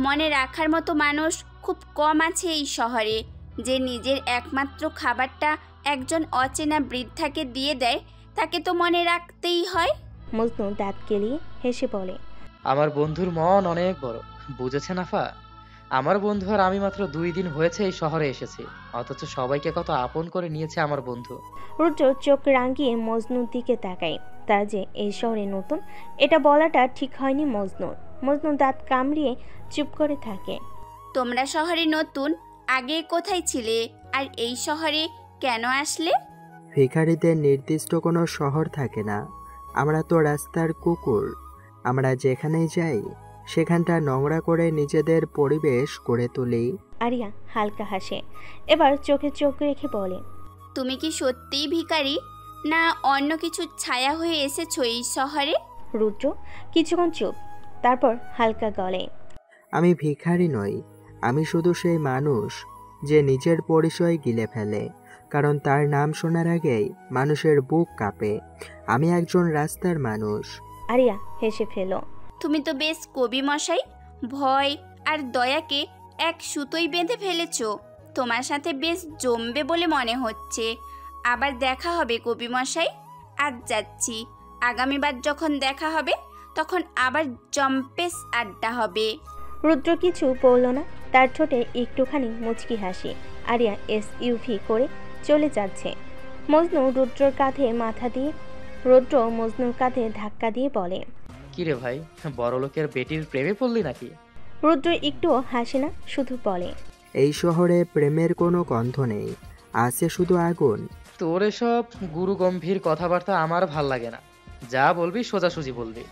মনে রাখার মতো মানুষ খুব কম আছে এই শহরে। যে নিজের একমাত্র খাবারটা একজন অচেনা বৃদ্ধাকে দিয়ে দেয়, তাকে তো মনে রাখতেই হয়। মজনু দাঁত কেলিয়ে হেসে বলে, আমার বন্ধুর মন অনেক বড়, বুঝেছে নাফা? আমার বন্ধু আর আমি মাত্র 2 দিন হয়েছে এই শহরে এসেছি, অথচ সবাইকে কত আপন করে নিয়েছে আমার বন্ধু। রুদ্র চোখ রাঙিয়ে মজনুর দিকে তাকায়। তারা যে এই শহরে নতুন এটা বলাটা ঠিক হয়নি মজনুর। মজনু দাঁত কামড়িয়ে চুপ করে থাকে। তোমরা শহরে নতুন, আগে কোথায় ছিলে আর এই শহরে কেন আসলে? ভিখারিদের নির্দিষ্ট কোনো শহর থাকে না, আমরা তো রাস্তার কুকুর। আমরা যেখানেই যাই সেখানটা নোংরা করে নিজেদের পরিবেশ করে তুলি। আরিয়া হালকা হাসে, এবার চোখে চোখ রেখে বলে, তুমি কি সত্যিই ভিখারি, না অন্য কিছু ছায়া হয়ে এসেছো এই শহরে? রুদ্র কিছুক্ষণ চুপ, তারপর হালকা গলে, আমি ভিখারি নই, আমি শুধু সেই মানুষ যে নিজের পরিচয় গিলে ফেলে, কারণ তার নাম শোনার আগেই মানুষের বুক কাঁপে। আমি একজন রাস্তার মানুষ। আরিয়া হেসে ফেল। তুমি তো বেশ কবি মশাই, ভয় আর দয়াকে এক সুতোই বেঁধে ফেলেছো। তোমার সাথে বেশ জমবে বলে মনে হচ্ছে। আবার দেখা হবে কবি মশাই, আজ যাচ্ছি। আগামীবার যখন দেখা হবে তখন আবার জম্পেস আড্ডা হবে। রুদ্র কিছু বলল না, তার ঠোঁটে একটুখানি মুচকি হাসি। আরিয়া SUV করে চলে যাচ্ছে। মজনু রুদ্রর কাঁধে মাথা দিয়ে, রুদ্র মজনুর কাঁধে ধাক্কা দিয়ে বলে, কিরে ভাই, বড়লোকের বেটির প্রেমে পড়লি নাকি? রুদ্র একটুও হাসে না, শুধু বলে, এই শহরে প্রেমের কোনো গন্ধ নেই, আছে শুধু আগুন। তোর এসব গুরু গম্ভীর কথাবার্তা আমার ভাল লাগে না। যা বলবি সোজাসুজি বলবি।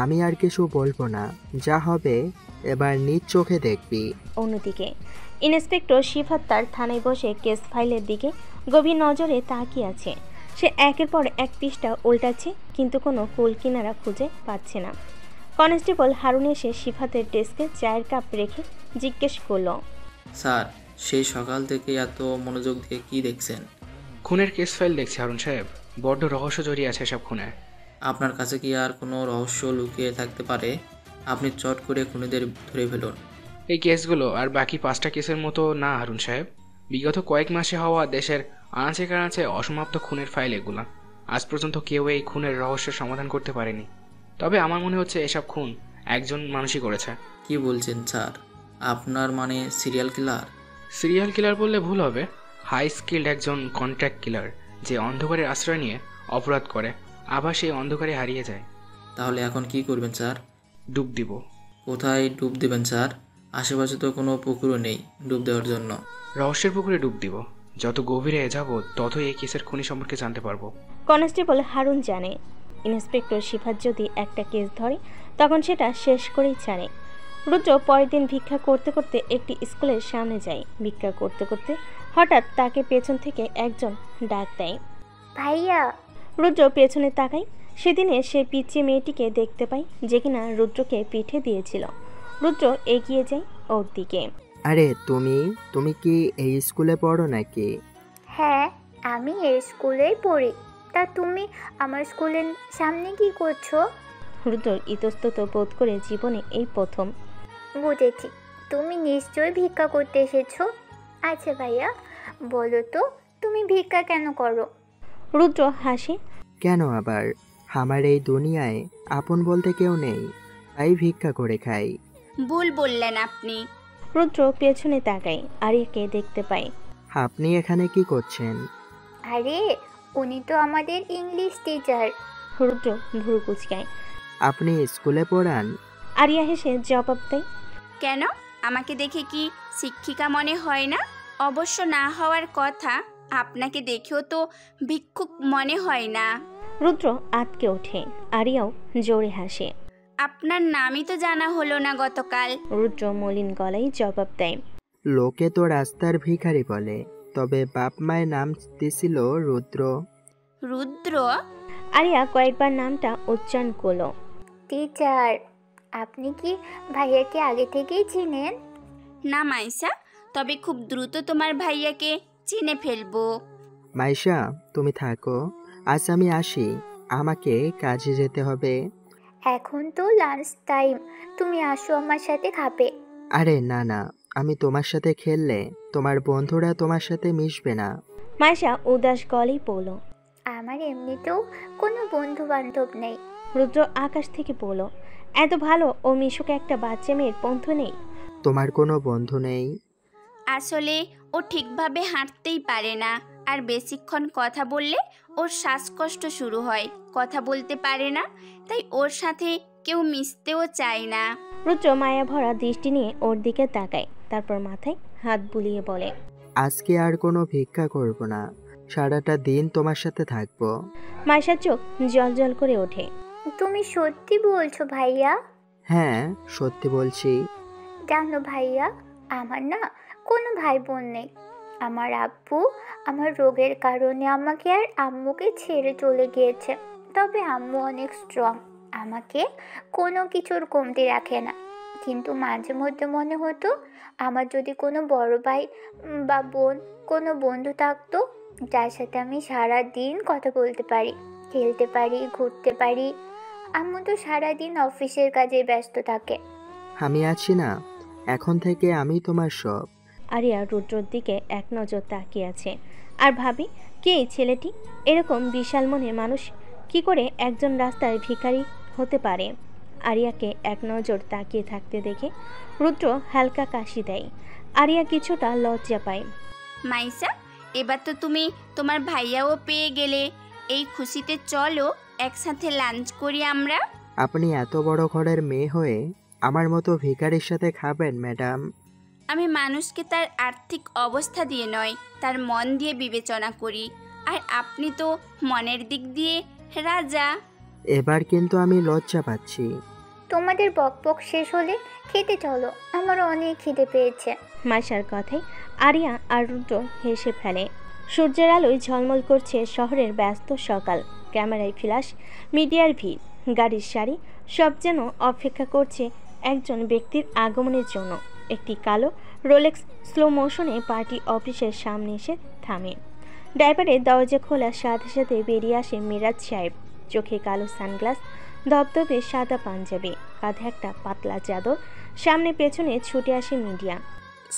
আমি আর কিছু বলবো না, যা হবে এবার নিজ চোখে দেখবি। অন্যদিকে ইন্সপেক্টর শিফাত তার থানায় বসে কেস ফাইলের দিকে গভীর নজরে তাকিয়ে আছে। সে একের পর এক পৃষ্ঠা উল্টাচ্ছে, কিন্তু কোনো কুল কিনারা খুঁজে পাচ্ছে না। কনস্টেবল হারুন এসে শিফাতের ডেস্কে চায়ের কাপ রেখে জিজ্ঞেস করলো, স্যার, সেই সকাল থেকে এত মনোযোগ দিয়ে কি দেখছেন? খুনের কেস ফাইল দেখছি হারুন সাহেব, বড্ড রহস্য জড়িয়ে আছে সব খুনে। আপনার কাছে কি আর কোনো রহস্য লুকিয়ে থাকতে পারে? আপনি চট করে খুনিদের ধরে ফেলুন। এই কেসগুলো আর বাকি 5টা কেসের মতো না হারুন সাহেব। বিগত কয়েক মাসে হওয়া দেশের আনাচে কানাচে অসমাপ্ত খুনের ফাইল এগুলা। আজ পর্যন্ত কেউ এই খুনের রহস্যের সমাধান করতে পারেনি। তবে আমার মনে হচ্ছে এসব খুন একজন মানুষই করেছে। কি বলছেন স্যার? আপনার মানে সিরিয়াল কিলার? সিরিয়াল কিলার বললে ভুল হবে। হাই স্কিল্ড একজন কন্ট্রাক্ট কিলার, যে অন্ধকারের আশ্রয় নিয়ে অপরাধ করে, আবার সেই অন্ধকারে হারিয়ে যায়। তাহলে এখন কি করবেন স্যার? ডুব দিব। কোথায় ডুব দেবেন স্যার? আশেপাশে তো কোনো পুকুরও নেই ডুব দেওয়ার জন্য। রহস্যের পুকুরে ডুব দিব। যত গভীরে যাব ততই এই কেসের খুনি সম্পর্কে জানতে পারবো। কনস্টেবল হারুন জানে ইন্সপেক্টর শিফাত যদি একটা কেস ধরে তখন সেটা শেষ করেই ছাড়ে। রুদ্র পরের দিন ভিক্ষা করতে করতে একটি স্কুলের সামনে যায়। ভিক্ষা করতে করতে হঠাৎ তাকে পেছন থেকে একজন ডাক দেয়, ভাইয়া। রুদ্র পেছনে তাকায়। সেদিনে সে পিচ্চি মেয়েটিকে দেখতে পায়, যে কিনা রুদ্রকে পিঠে দিয়েছিল। রুদ্র এগিয়ে যায় ওর দিকে। আরে তুমি কি এই স্কুলে পড়ো নাকি? হ্যাঁ, আমি এই স্কুলেই পড়ি। তা তুমি আমার স্কুলের সামনে কি করছো? রুদ্র ইতস্তত বোধ করে জীবনে এই প্রথম। বুঝেছি, তুমি নিশ্চয়ই ভিক্ষা করতে এসেছো। আচ্ছা ভাইয়া, বলো তো তুমি ভিক্ষা কেন করো? রুদ্র হাসে। কেন আবার? আমার এই দুনিয়ায় আপন বলতে কেউ নেই, তাই ভিক্ষা করে খাই। ভুল বললেন আপনি। রুদ্র পেছনে তাকায়, আরিয়াকে দেখতে পায়। আপনি এখানে কি করছেন? আরে উনি তো আমাদের ইংলিশ টিচার। রুদ্র ভুরু কুচকায়। আপনি স্কুলে পড়ান? আরিয়া হেসে জবাব দেয়, কেন? আমাকে দেখে কি শিক্ষিকা মনে হয় না? অবশ্য না হওয়ার কথা, আপনাকে দেখেও তো ভিক্ষুক মনে হয় না। রুদ্র আতকে ওঠে। আরিয়াও জোরে হাসে। আপনার নামই তো জানা হলো না গতকাল। রুদ্র মলিন গলায় জবাব দেয়, লোকে তো রাস্তার ভিখারি বলে, তবে বাপ মায়ের নাম দিছিল রুদ্র। রুদ্র? আরিয়া কয়েকবার নামটা উচ্চারণ করলো। টিচার, আপনি কি ভাইয়াকে আগে থেকেই চিনেন? না মাইশা, তবে খুব দ্রুত তোমার ভাইয়াকে চিনে ফেলবো। মাইশা, তুমি থাকো, আজ আমি আসি, আমাকে কাজে যেতে হবে। এখন তো লাঞ্চ টাইম, তুমি আসো আমার সাথে খাবে। আরে না না, আমি তোমার সাথে খেললে তোমার বন্ধুরা তোমার সাথে মিশবে না। মাইশা উদাস গলেই বলল, আমার এমনিতেও কোনো বন্ধু বান্ধব নেই। রুদ্র আকাশ থেকে বলল, এত ভালো ও মিশুকে একটা বাচ্চা মেয়ের বন্ধু নেই? তোমার কোনো বন্ধু নেই? আসলে ও ঠিকভাবে হাঁটতেই পারে না, আর বেশিক্ষণ কথা বললে ওর শ্বাসকষ্ট শুরু হয়, কথা বলতে পারে না, তাই ওর সাথে কেউ মিশতেও চায় না। রুদ্র মায়া ভরা দৃষ্টি নিয়ে ওর দিকে তাকায়, তারপর মাথায় হাত বুলিয়ে বলে, আজকে আর কোনো ভিক্ষা করব না, সারাটা দিন তোমার সাথে থাকবো। মাইশার চোখ জল জল করে ওঠে। তুমি সত্যি বলছো ভাইয়া? হ্যাঁ, সত্যি বলছি। জানো ভাইয়া, আমার না কোনো ভাই বোন নেই। আমার আব্বু আমার রোগের কারণে আমাকে আর আম্মুকে ছেড়ে চলে গিয়েছে। তবে আম্মু অনেক স্ট্রং, আমাকে কোনো কিছুর কমতি রাখে না। কিন্তু মাঝে মধ্যে মনে হতো আমার যদি কোনো বড় ভাই বা বোন, কোনো বন্ধু থাকতো যার সাথে আমি সারা দিন কথা বলতে পারি, খেলতে পারি, ঘুরতে পারি। আম্মু তো সারাদিন অফিসের কাজে ব্যস্ত থাকে। আমি আছি না, এখন থেকে আমি তোমার সব। আরিয়া রুদ্রর দিকে এক নজর তাকিয়ে আছে আর ভাবি, কে এই ছেলেটি? এরকম বিশাল মনের মানুষ কি করে একজন রাস্তার ভিখারি হতে পারে? আরিয়াকে এক নজর তাকিয়ে থাকতে দেখে রুদ্র হালকা কাশি দেয়। আরিয়া কিছুটা লজ্জা পায়। মাইসা, এবার তো তুমি তোমার ভাইয়াও পেয়ে গেলে, এই খুশিতে চলো একসাথে লাঞ্চ করি আমরা। আপনি এত বড় ঘরের মেয়ে হয়ে আমার মতো ভিখারির সাথে খাবেন ম্যাডাম? আমি মানুষকে তার আর্থিক অবস্থা দিয়ে নয়, তার মন দিয়ে বিবেচনা করি। আর আপনি তো মনের দিক দিয়ে রাজা। এবার কিন্তু আমি লজ্জা পাচ্ছি। তোমাদের বকবক শেষ হলে খেতে চলো, আমার অনেক খিদে পেয়েছে। মাইশার কথায় আরিয়া আর রুদ্র হেসে ফেলে। সূর্যের আলোয় ঝলমল করছে শহরের ব্যস্ত সকাল। ক্যামেরায় ফ্ল্যাশ, মিডিয়ার ভিড়, গাড়ির সারি, সব যেন অপেক্ষা করছে একজন ব্যক্তির আগমনের জন্য। একটি কালো রোলেক্স স্লো মোশনে পার্টি অফিসের সামনে এসে থামে। ড্রাইভারের দরজা খোলার সাথে সাথে বেরিয়ে আসে মিরাজ সাহেব। চোখে কালো সানগ্লাস, ধবধবে সাদা পাঞ্জাবি, কাঁধে একটা পাতলা চাদর, সামনে পেছনে ছুটে আসে মিডিয়া।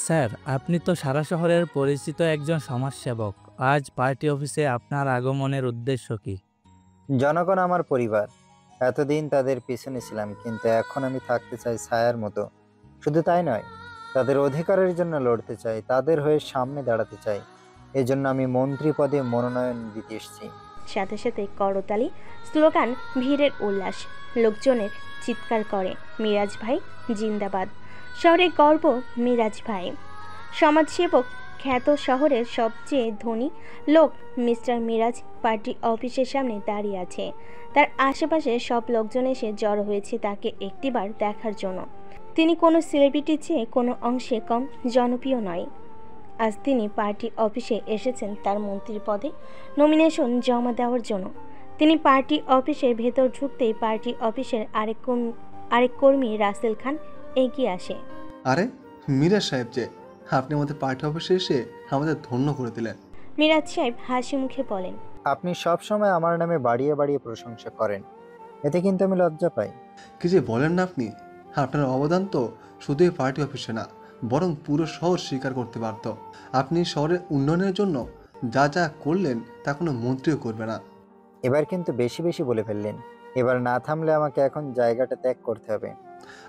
স্যার, আপনি তো সারা শহরের পরিচিত একজন সমাজসেবক। আজ পার্টি অফিসে আপনার আগমনের উদ্দেশ্য কি? জনগণ আমার পরিবার। এতদিন তাদের পিছনে ছিলাম, কিন্তু এখন আমি থাকতে চাই ছায়ার মতো। শুধু তাই নয়, তাদের অধিকারের জন্য লড়তে চাই, তাদের হয়ে সামনে দাঁড়াতে চাই। এজন্য আমি মন্ত্রী পদে মনোনয়ন দিতে এসেছি। সাথে সাথে করতালি, স্লোগান, ভিড়ের উল্লাস। লোকজনের চিৎকার করে, মিরাজ ভাই জিন্দাবাদ। শহরের গর্ব মিরাজ ভাই। সমাজসেবক, খ্যাত শহরের সবচেয়ে ধনী লোক মিস্টার মিরাজ পার্টি অফিসের সামনে দাঁড়িয়ে আছে। তার আশেপাশে সব লোকজন এসে জড়ো হয়েছে তাকে একটিবার দেখার জন্য। তিনি কোনো সেলিব্রিটির চেয়ে কোনো অংশে কম জনপ্রিয় নয়। আজ তিনি পার্টি অফিসে এসেছেন তার মন্ত্রীর পদে নমিনেশন জমা দেওয়ার জন্য। তিনি পার্টি অফিসের ভেতর ঢুকতেই পার্টি অফিসের আরেক কর্মী রাসেল খান এগিয়ে আসে। আরে মিরাজ সাহেব যে, আপনি আমাদের পার্টি অফিসে এসে আমাদের ধন্য করে দিলেন। মিরাজ সাহেব হাসি মুখে বলেন, আপনি সব সময় আমার নামে বাড়িয়ে বাড়িয়ে প্রশংসা করেন, এতে কিন্তু আমি লজ্জা পাই। কি যে বলেন না আপনি! আপনার অবদান তো শুধুই পার্টি অফিসে না, বরং পুরো শহর স্বীকার করতে পারত। আপনি শহরের উন্নয়নের জন্য যা যা করলেন তা কোনো মন্ত্রীও করবে না। এবার কিন্তু বেশি বেশি বলে ফেললেন। এবার না থামলে আমাকে এখন জায়গাটা ত্যাগ করতে হবে।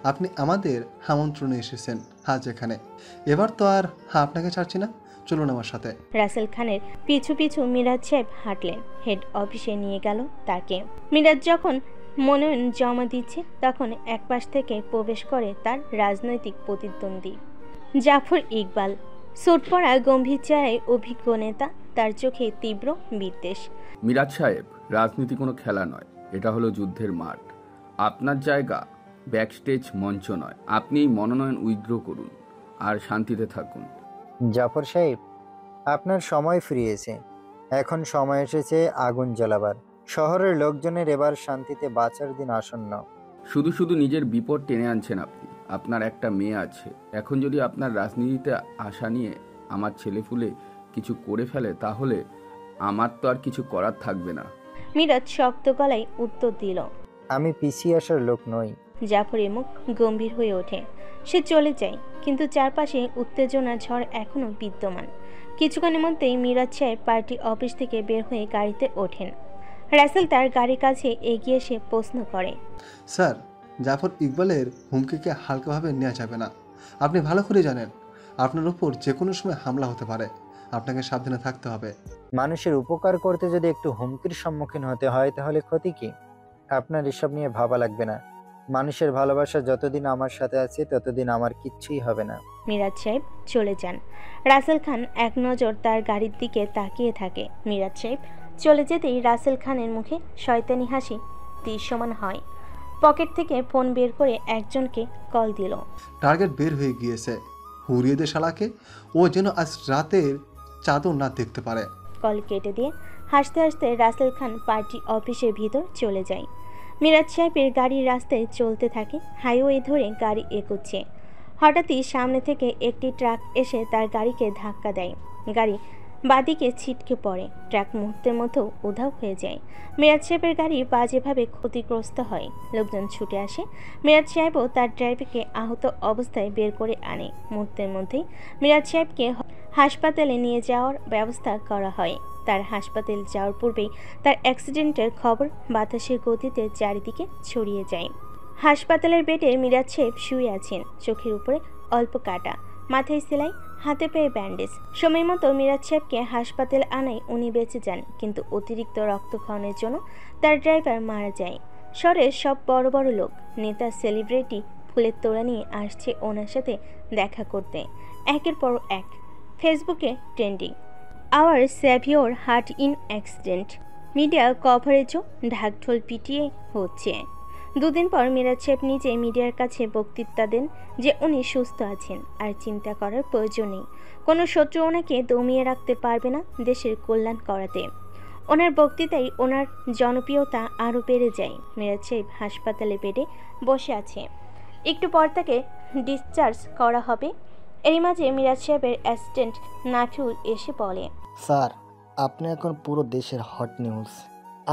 আপনি আমাদের আমন্ত্রণে এসেছেন আজ এখানে, এবার তো আর আপনাকে ছাড়ছি না, চলুন আমার সাথে। রাসেল খানের পিছু পিছু মিরাজ সাহেব হাঁটলেন। হেড অফিসে নিয়ে গেল তাকে। মিরাজ যখন মনোনয়ন জমা দিচ্ছে তখন একপাশ থেকে প্রবেশ করে তার রাজনৈতিক প্রতিদ্বন্দ্বী জাফর ইকবাল। স্যুট পরা গম্ভীর চেহারায় অভিজ্ঞ নেতা, তার চোখে তীব্র বিদ্বেষ। মিরাজ সাহেব, রাজনীতি কোনো খেলা নয়, এটা হলো যুদ্ধের মাঠ। আপনার জায়গা ব্যাকস্টেজ মঞ্চ নয়। আপনি মনোনয়ন উইথড্র করুন আর শান্তিতে থাকুন। জাফর সাহেব, আপনার সময় ফিরিয়েছে, এখন সময় এসেছে আগুন জ্বালাবার। শহরের লোকজনের এবার শান্তিতে বাঁচার দিন আসন্ন। শুধু শুধু নিজের বিপদ টেনে আনছেন আপনি। আপনার একটা মেয়ে আছে, এখন যদি আপনার রাজনীতিতে আশা নিয়ে আমার ছেলেপুলে কিছু করে ফেলে তাহলে আমার তো আর কিছু করার থাকবে না। মিরাজ শক্ত গলায় উত্তর দিল, আমি পিছিয়ে আসার লোক নই। জাফরের মুখ গম্ভীর হয়ে ওঠে। সে চলে যায়, কিন্তু চারপাশে উত্তেজনার ঝড় এখনো বিদ্যমান। কিছুক্ষণের মধ্যেই মিরাজ সাহেব পার্টি অফিস থেকে বের হয়ে গাড়িতে ওঠেন। রাসেল তার গাড়ির কাছে এগিয়ে এসে প্রশ্ন করে, স্যার, জাফর ইকবালের হুমকিকে হালকাভাবে নেওয়া যাবে না। আপনি ভালো করে জানেন আপনার উপর যে কোনো সময় হামলা হতে পারে। আপনাকে সাবধানে থাকতে হবে। মানুষের উপকার করতে যদি একটু হুমকির সম্মুখীন হতে হয় তাহলে ক্ষতি কি? আপনার এসব নিয়ে ভাবা লাগবে না। মানুষের ভালোবাসা যতদিন আমার সাথে আছে ততদিন আমার কিচ্ছুই হবে না। মিরাজ সাহেব চলে যান। রাসেল খান এক নজর তার গাড়ির দিকে তাকিয়ে থাকে। মিরাজ সাহেব চলে যেতেই রাসেল খানের মুখে শয়তানি হাসি দৃশ্যমান হয়। পকেট থেকে ফোন বের করে একজনকে কল দিল। টার্গেট বের হয়ে গিয়েছে, উড়িয়ে দে শালাকে, ও যেন আজ রাতের চাদর না দেখতে পারে। কল কেটে দিয়ে হাসতে হাসতে রাসেল খান পার্টি অফিসের ভিতর চলে যায়। মিরাজ সাহেবের গাড়ির রাস্তায় চলতে থাকে। হাইওয়ে ধরে গাড়ি এগোচ্ছে। হঠাৎই সামনে থেকে একটি ট্রাক এসে তার গাড়িকে ধাক্কা দেয়। গাড়ি বাদিকে ছিটকে পড়ে। ট্রাক মুহূর্তের মতো উধাও হয়ে যায়। মিরাজ সাহেবের গাড়ি বাজেভাবে ক্ষতিগ্রস্ত হয়। লোকজন ছুটে আসে। মিরাজ সাহেবও তার ড্রাইভারকে আহত অবস্থায় বের করে আনে। মুহূর্তের মধ্যেই মিরাজ সাহেবকে হাসপাতালে নিয়ে যাওয়ার ব্যবস্থা করা হয়। তার হাসপাতাল যাওয়ার পূর্বেই তার অ্যাক্সিডেন্টের খবর বাতাসের গতিতে চারিদিকে ছড়িয়ে যায়। হাসপাতালের বেডে মিরাজ সাহেব শুয়ে আছেন। চোখের উপরে অল্প কাটা, মাথায় সেলাই, হাতে পায়ে ব্যান্ডেজ। সময় মতো মিরাজ সাহেবকে হাসপাতালে আনায় উনি বেঁচে যান, কিন্তু অতিরিক্ত রক্তক্ষরণের জন্য তার ড্রাইভার মারা যায়। শহরের সব বড় বড় লোক, নেতা, সেলিব্রিটি ফুলের তোড়া নিয়ে আসছে ওনার সাথে দেখা করতে। একের পর এক ফেসবুকে trending, our saviour hurt in accident. Media কভারেজও ঢাকঢোল পিটিয়ে হচ্ছে। দুদিন পর মিরাজ সাহেব নিজে মিডিয়ার কাছে বক্তৃতা দেন যে উনি সুস্থ আছেন আর চিন্তা করার প্রয়োজন নেই। কোনো শত্রু ওনাকে দমিয়ে রাখতে পারবে না দেশের কল্যাণ করাতে। ওনার বক্তৃতায় ওনার জনপ্রিয়তা আরও বেড়ে যায়। মিরাজ সাহেব হাসপাতালে বেডে বসে আছে। একটু পর তাকে ডিসচার্জ করা হবে। এরই মাঝে মিরাজ সাহেবের অ্যাসিস্ট্যান্ট নাফিউল এসে বলে, স্যার, আপনি এখন পুরো দেশের হট নিউজ।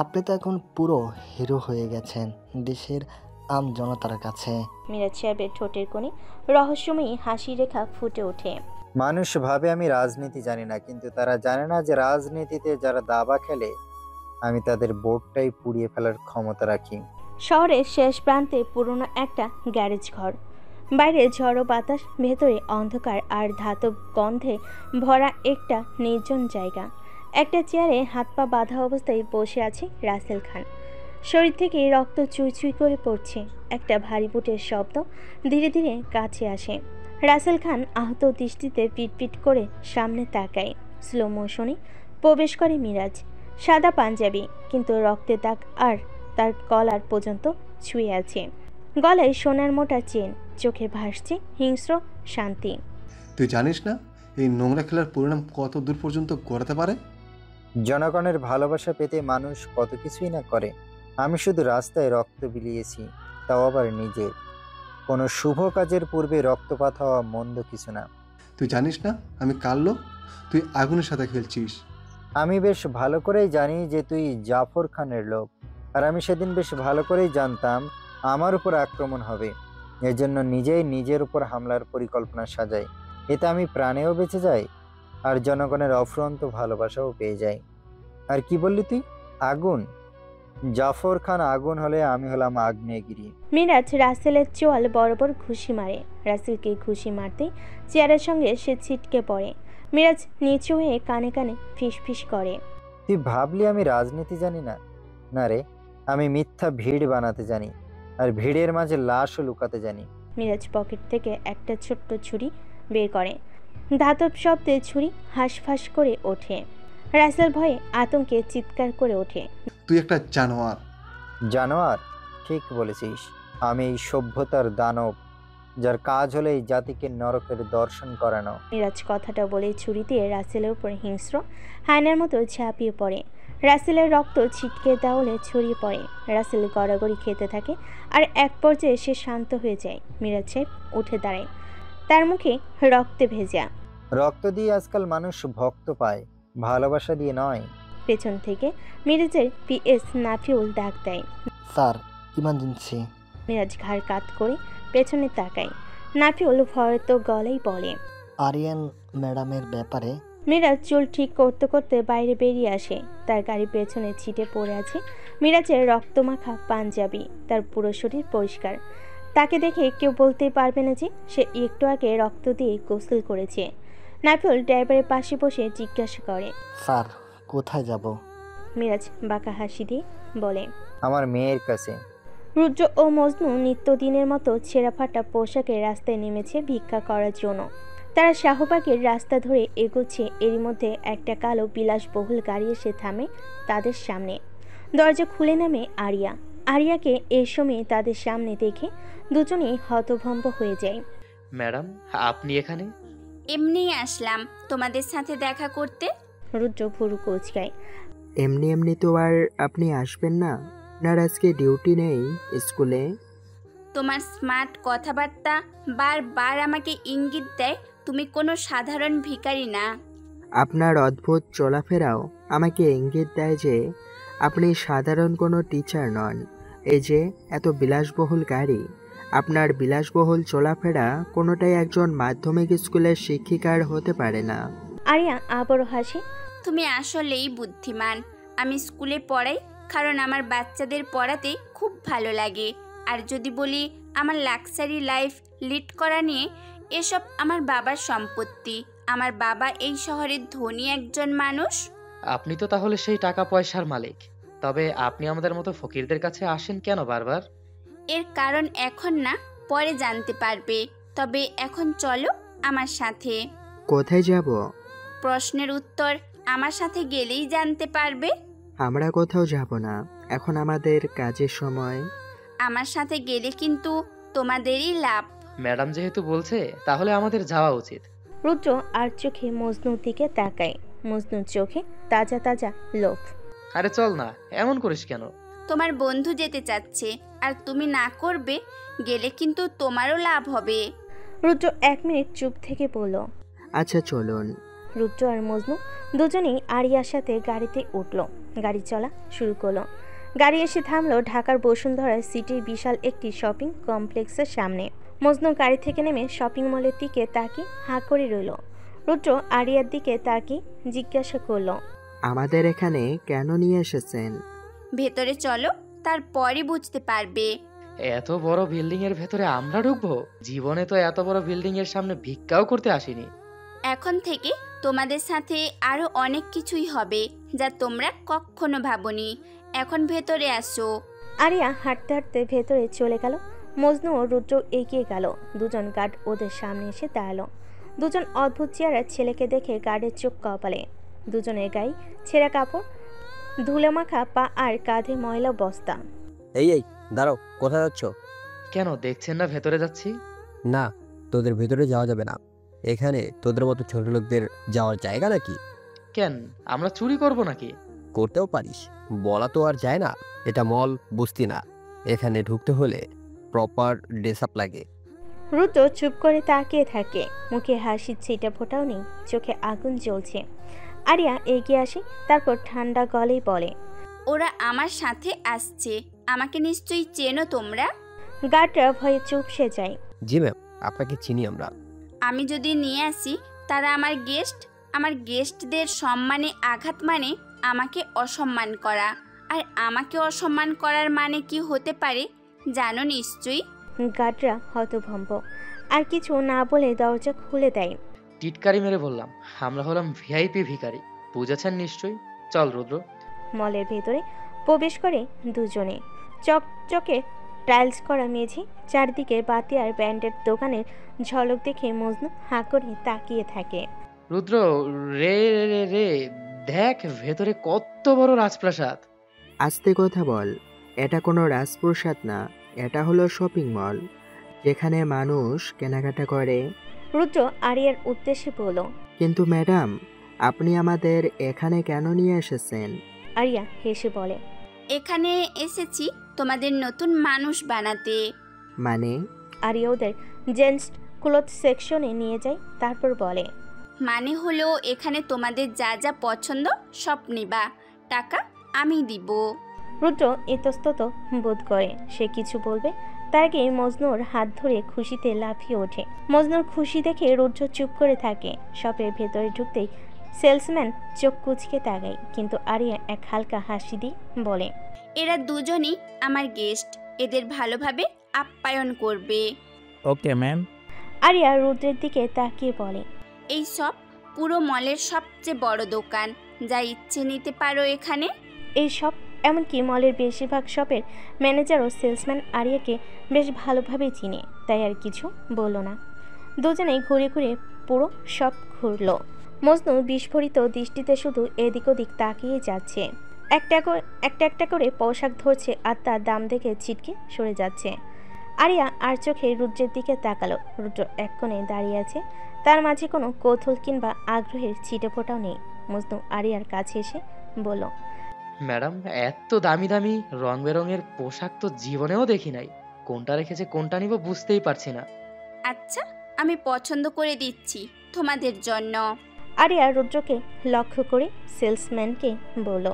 আপনি তো এখন পুরো হিরো হয়ে গেছেন দেশের আম জনতার কাছে। মিরাজ সাহেবের ঠোঁটের কোণে রহস্যময়ী হাসি রেখা ফুটে ওঠে। মানুষ ভাবে আমি রাজনীতি জানি না, কিন্তু তারা জানে না যে রাজনীতিতে যারা দাবা খেলে আমি তাদের বোর্ডটাই পুড়িয়ে ফেলার ক্ষমতা রাখি। শহরের শেষ প্রান্তে পুরনো একটা গ্যারেজ ঘর। বাইরে ঝড়ো বাতাস, ভেতরে অন্ধকার আর ধাতব গন্ধে ভরা একটা নির্জন জায়গা। একটা চেয়ারে হাত পা বাঁধা অবস্থায় বসে আছে রাসেল খান। শরীর থেকে রক্ত চুইচুই করে পড়ছে। একটা ভারী বুটের শব্দ ধীরে ধীরে কাছে আসে। রাসেল খান আহত দৃষ্টিতে পিটপিট করে সামনে তাকায়। স্লো মোশনে প্রবেশ করে মিরাজ। সাদা পাঞ্জাবি, কিন্তু রক্তের দাগ আর তার কলার পর্যন্ত ছুঁয়ে আছে। গলায় সোনার মোটা চেন, চোখে ভাসছে হিংস্র শান্তি। তুই জানিস না এই নোংরা খেলার পরিণাম কত দূর পর্যন্ত গড়াতে পারে? জনগণের ভালোবাসা পেতে মানুষ কত কিছুই না করে। আমি শুধু রাস্তায় রক্ত বিলিয়েছি, তাও আবার নিজের। কোনো শুভ কাজের পূর্বে রক্তপাত হওয়া মন্দ কিছু না। তুই জানিস না আমি কার লোক? তুই আগুনের সাথে খেলছিস। আমি বেশ ভালো করেই জানি যে তুই জাফর খানের লোক, আর আমি সেদিন বেশ ভালো করেই জানতাম আমার উপর আক্রমণ হবে। এজন্য নিজেই নিজের উপর হামলার পরিকল্পনা সাজাই। এতে আমি প্রাণেও বেঁচে যাই আর জনগণের অফুরন্ত ভালোবাসাও পেয়ে যাই। আর কি বললি তুই? আগুন? জাফর খান আগুন হলে আমি হলাম আগ্নেয়গিরি। মিরাজ রাসেলের চোয়াল বরাবর ঘুষি মারে। রাসেলকে ঘুষি মারতে চেয়ারের সঙ্গে সে ছিটকে পড়ে। মিরাজ নিচু হয়ে কানে কানে ফিসফিস করে, তুই ভাবলি আমি রাজনীতি জানি না? না রে, আমি মিথ্যা ভিড় বানাতে জানি, আর ভিড়ের মাঝে লাশও লুকাতে জানি। মিরাজ পকেট থেকে একটা ছোট্ট ছুরি বের করে। ধাতব শব্দে ছুরি হাঁসফাঁস করে ওঠে। রাসেল ভয়ে আতঙ্কে চিৎকার করে ওঠে, তুই একটা জানোয়ার। জানোয়ার? ঠিক বলেছিস। আমি এই সভ্যতার দানব, যার কাজ হলো এই জাতিকে নরকের দর্শন করানো। মিরাজ কথাটা বলে ছুরি দিয়ে রাসেলের উপর হিংস্র হায়নার মতো ঝাঁপিয়ে পড়ে। রাসেলের রক্ত ছিটকে দেওয়ালে ছড়িয়ে পড়ে। রাসেল গড়াগড়ি খেতে থাকে, আর এক পর্যায়ে সে শান্ত হয়ে যায়। মিরাজ সাহেব উঠে দাঁড়ায়, তার মুখে রক্তে ভেজা। রক্ত দিয়ে আজকাল মানুষ ভক্ত পায়, ভালোবাসা দিয়ে নয়। পেছন থেকে মিরাজের পিএস নাফিউল ডাক দেয়, স্যার, ইমার্জেন্সি। মিরাজ ঘাড় কাত করে পেছনে তাকায়। নাফিউল ভয়ত গলায় বলে, আরিয়ান ম্যাডামের ব্যাপারে। মিরাজ চুল ঠিক করতে করতে বাইরে বেরিয়ে আসে। তার গাড়ির পেছনে ছিটে পড়ে আছে মিরাজের রক্তমাখা পাঞ্জাবি। তার পুরো শরীর পরিষ্কার। তাকে দেখে কেউ বলতেই পারবে না যে সে একটু আগে রক্ত দিয়ে গোসল করেছে। নাইফুল ড্রাইভারের পাশে বসে জিজ্ঞাসা করে। স্যার কোথায় যাব? মিরাজ বাঁকা হাসি দিয়ে বলে, আমার মেয়ের কাছে। রুদ্র ও মজনু নিত্যদিনের মতো ছেঁড়াফাটা পোশাকে রাস্তায় নেমেছে ভিক্ষা করার জন্য। তারা শাহবাগের রাস্তা ধরে এগোচ্ছে। এরই মধ্যে একটা কালো বিলাসবহুল গাড়ি এসে থামে তাদের সামনে। দরজা খুলে নামে আরিয়া। আরিয়াকে এই সময় তাদের সামনে দেখে দুজনেই হতভম্ব হয়ে যায়। ম্যাডাম, আপনি এখানে? এমনি আসলাম তোমাদের সাথে দেখা করতে। রুদ্র ভুরু কোঁচকায়। এমনি এমনি তো আর আপনি আসবেন না? আপনার আজকে ডিউটি নেই স্কুলে? তোমার স্মার্ট কথাবার্তা বারবার আমাকে ইঙ্গিত দেয় তুমি কোনো সাধারণ ভিখারি না। আপনার অদ্ভুত চলাফেরাও আমাকে ইঙ্গিত দেয় যে আপনি সাধারণ কোনো টিচার নন। এই যে এত বিলাসবহুল গাড়ি, আপনার বিলাসবহুল চলাফেরা কোনোটাই একজন মাধ্যমিক স্কুলের শিক্ষিকার হতে পারে না। আরিয়া আবারও হাসে। তুমি আসলেই বুদ্ধিমান। আমি স্কুলে পড়াই কারণ আমার বাচ্চাদের পড়াতে খুব ভালো লাগে। আর যদি বলি আমার লাক্সারি লাইফ লিড করা নিয়ে, এসব আমার বাবার সম্পত্তি। আমার বাবা এই শহরের ধনী একজন মানুষ। আপনি তো তাহলে সেই টাকা পয়সার মালিক। তবে আপনি আমাদের মতো ফকিরদের কাছে আসেন কেন বারবার? এর কারণ এখন না, পরে জানতে পারবে। তবে এখন চলো আমার সাথে। কোথায় যাব? প্রশ্নের উত্তর আমার সাথে গেলেই জানতে পারবে। আমরা কোথাও যাব না, এখন আমাদের কাজের সময়। আমার সাথে গেলে কিন্তু তোমাদেরই লাভ। ম্যাডাম যেহেতু বলছে তাহলে আমাদের যাওয়া উচিত। রুদ্র আর চোখে মজনুর দিকে তাকায়। মজনুর চোখে তাজা তাজা লোভ। আরে চল না, এমন করিস কেন? তোমার বন্ধু যেতে চাচ্ছে আর তুমি না করবে, গেলে কিন্তু তোমারও লাভ হবে। রুদ্র 1 মিনিট চুপ থেকে বলল, আচ্ছা চলুন। রুদ্র আর মজনু দুজনেই আরিয়ার সাথে গাড়িতে উঠল। গাড়ি চলা শুরু করলো। গাড়ি এসে থামলো ঢাকার বসুন্ধরা সিটির বিশাল একটি শপিং কমপ্লেক্সের সামনে। মজনু গাড়ি থেকে নেমে শপিং মলের দিকে তাকিয়ে হাঁ করে রইল। রুদ্র আরিয়ার দিকে তাকিয়ে জিজ্ঞাসা করলো, আমাদের এখানে কেন নিয়ে এসেছেন? ভেতরে চলো, তারপরই বুঝতে পারবে। এত বড় বিল্ডিং এর ভেতরে আমরা ঢুকবো? জীবনে তো এত বড় বিল্ডিং এর সামনে ভিক্ষাও করতে আসিনি। এখন থেকে তোমাদের সাথে আরো অনেক কিছুই হবে যা তোমরা কখনো ভাবনি। এখন ভেতরে আসো। আরিয়া হাঁটতে হাঁটতে ভেতরে চলে গেল। মজনু ও রুদ্র এগিয়ে গেল। দুজন গার্ড ওদের সামনে এসে দাঁড়ালো। দুজন অদ্ভুত চেহারার ছেলেকে দেখে গার্ডের চোখ কপালে। দুজনের গায়ে ছেঁড়া কাপড়, ধুলো মাখা পা আর কাঁধে ময়লা বস্তা। এই দাঁড়াও, কোথায় যাচ্ছ? কেন দেখছেন না ভেতরে যাচ্ছি? না, তোদের ভেতরে যাওয়া যাবে না। এখানে তোদের মতো ছোট লোকদের যাওয়ার জায়গা নাকি? কেন, আমরা চুরি করব নাকি? করতেও পারিস, বলা তো আর যায় না। এটা মল, বুঝতি না? এখানে ঢুকতে হলে প্রপার ড্রেস আপ লাগে। রুদ্র চুপ করে তাকিয়ে থাকে। মুখে হাসির ছিটা ফোটাও নেই, চোখে আগুন জ্বলছে। আরিয়া এগিয়ে আসে, তারপর ঠান্ডা গলেই বলে, ওরা আমার সাথে আসছে। আমাকে নিশ্চয়ই চেনো তোমরা। গার্ডরা ভয়ে চুপসে যায়। জি ম্যাম, আপনাকে চিনি আমরা। আমি যদি নিয়ে আসি তারা আমার গেস্ট। আমার গেস্টদের সম্মানে আঘাত মানে আমাকে অসম্মান করা। আর আমাকে অসম্মান করার মানে কি হতে পারে জানো নিশ্চয়ই। গার্ডরা হতভম্ব, আর কিছু না বলে দরজা খুলে দেয়। টিটকারি মেরে বললাম, আমরা হলাম ভিআইপি ভিখারি, বুঝেছেন নিশ্চয়ই। চল রুদ্র। মলের ভেতরে প্রবেশ করে দুজনে। চকচকে টাইলস করা মেঝে, চারদিকে বাতি আর ব্যান্ডের দোকানের ঝলক দেখে মজনু হাঁ করে তাকিয়ে থাকে। রুদ্র, রে রে রে দেখ ভেতরে কত বড় রাজপ্রাসাদ। আস্তে কথা বল, এটা কোনো রাজপ্রাসাদ না, এটা হলো শপিং মল, যেখানে মানুষ কেনাকাটা করে। রুদ্র আরিয়ার উদ্দেশ্যে বলল, কিন্তু ম্যাডাম, আপনি আমাদের এখানে কেন নিয়ে এসেছেন? আরিয়া হেসে বলে, এখানে এসেছি তোমাদের নতুন মানুষ বানাতে। মানে? আরিয়া ওদের জেন্টস ক্লথ সেকশনে নিয়ে যায়, তারপর বলে, মানে হলো এখানে তোমাদের যা যা পছন্দ সব নিবা, টাকা আমি দিব। রুদ্র ইতস্তত বোধ করে, সে কিছু বলবে তার আগে মজনুর হাত ধরে খুশিতে লাফিয়ে ওঠে। মজনুর খুশি দেখে রুদ্র চুপ করে থাকে। শপের ভেতরে ঢুকতেই সেলসম্যান চোখ কুচকে তাকায়, কিন্তু আরিয়া এক হালকা হাসি দিয়ে বলে, এরা দুজনই আমার গেস্ট, এদের ভালোভাবে আপ্যায়ন করবে। Okay ma'am. আরিয়া রুদ্রের দিকে তাকিয়ে বলে, এই সব পুরো মলের সবচেয়ে বড় দোকান, যা ইচ্ছে নিতে পারো এখানে। এই সব, এমনকি মলের বেশিরভাগ শপের ম্যানেজার ও সেলসম্যান আরিয়াকে বেশ ভালোভাবেই চিনে, তাই আর কিছু বলল না। দুজনেই ঘুরে ঘুরে পুরো শপ ঘুরল। মজনু বিস্ফোরিত দৃষ্টিতে শুধু এদিক ওদিক তাকিয়ে যাচ্ছে। একটা করে পোশাক ধরছে আর তার দাম দেখে ছিটকে সরে যাচ্ছে। আরিয়া আর চোখে রুদ্রের দিকে তাকালো। রুদ্র এক কোণে দাঁড়িয়ে আছে, তার মাঝে কোনো কৌতূহল কিংবা আগ্রহের ছিটেফোঁটাও নেই। মজনু আরিয়ার কাছে এসে বলল, ম্যাডাম, এত দামি দামি রং বেরঙের পোশাক তো জীবনেও দেখি নাই। কোনটা রেখেছে কোনটা নিব বুঝতেই পারছি না। আচ্ছা, আমি পছন্দ করে দিচ্ছি তোমাদের জন্য। আরিয়া রুদ্রকে লক্ষ্য করে সেলসম্যানকে বলল,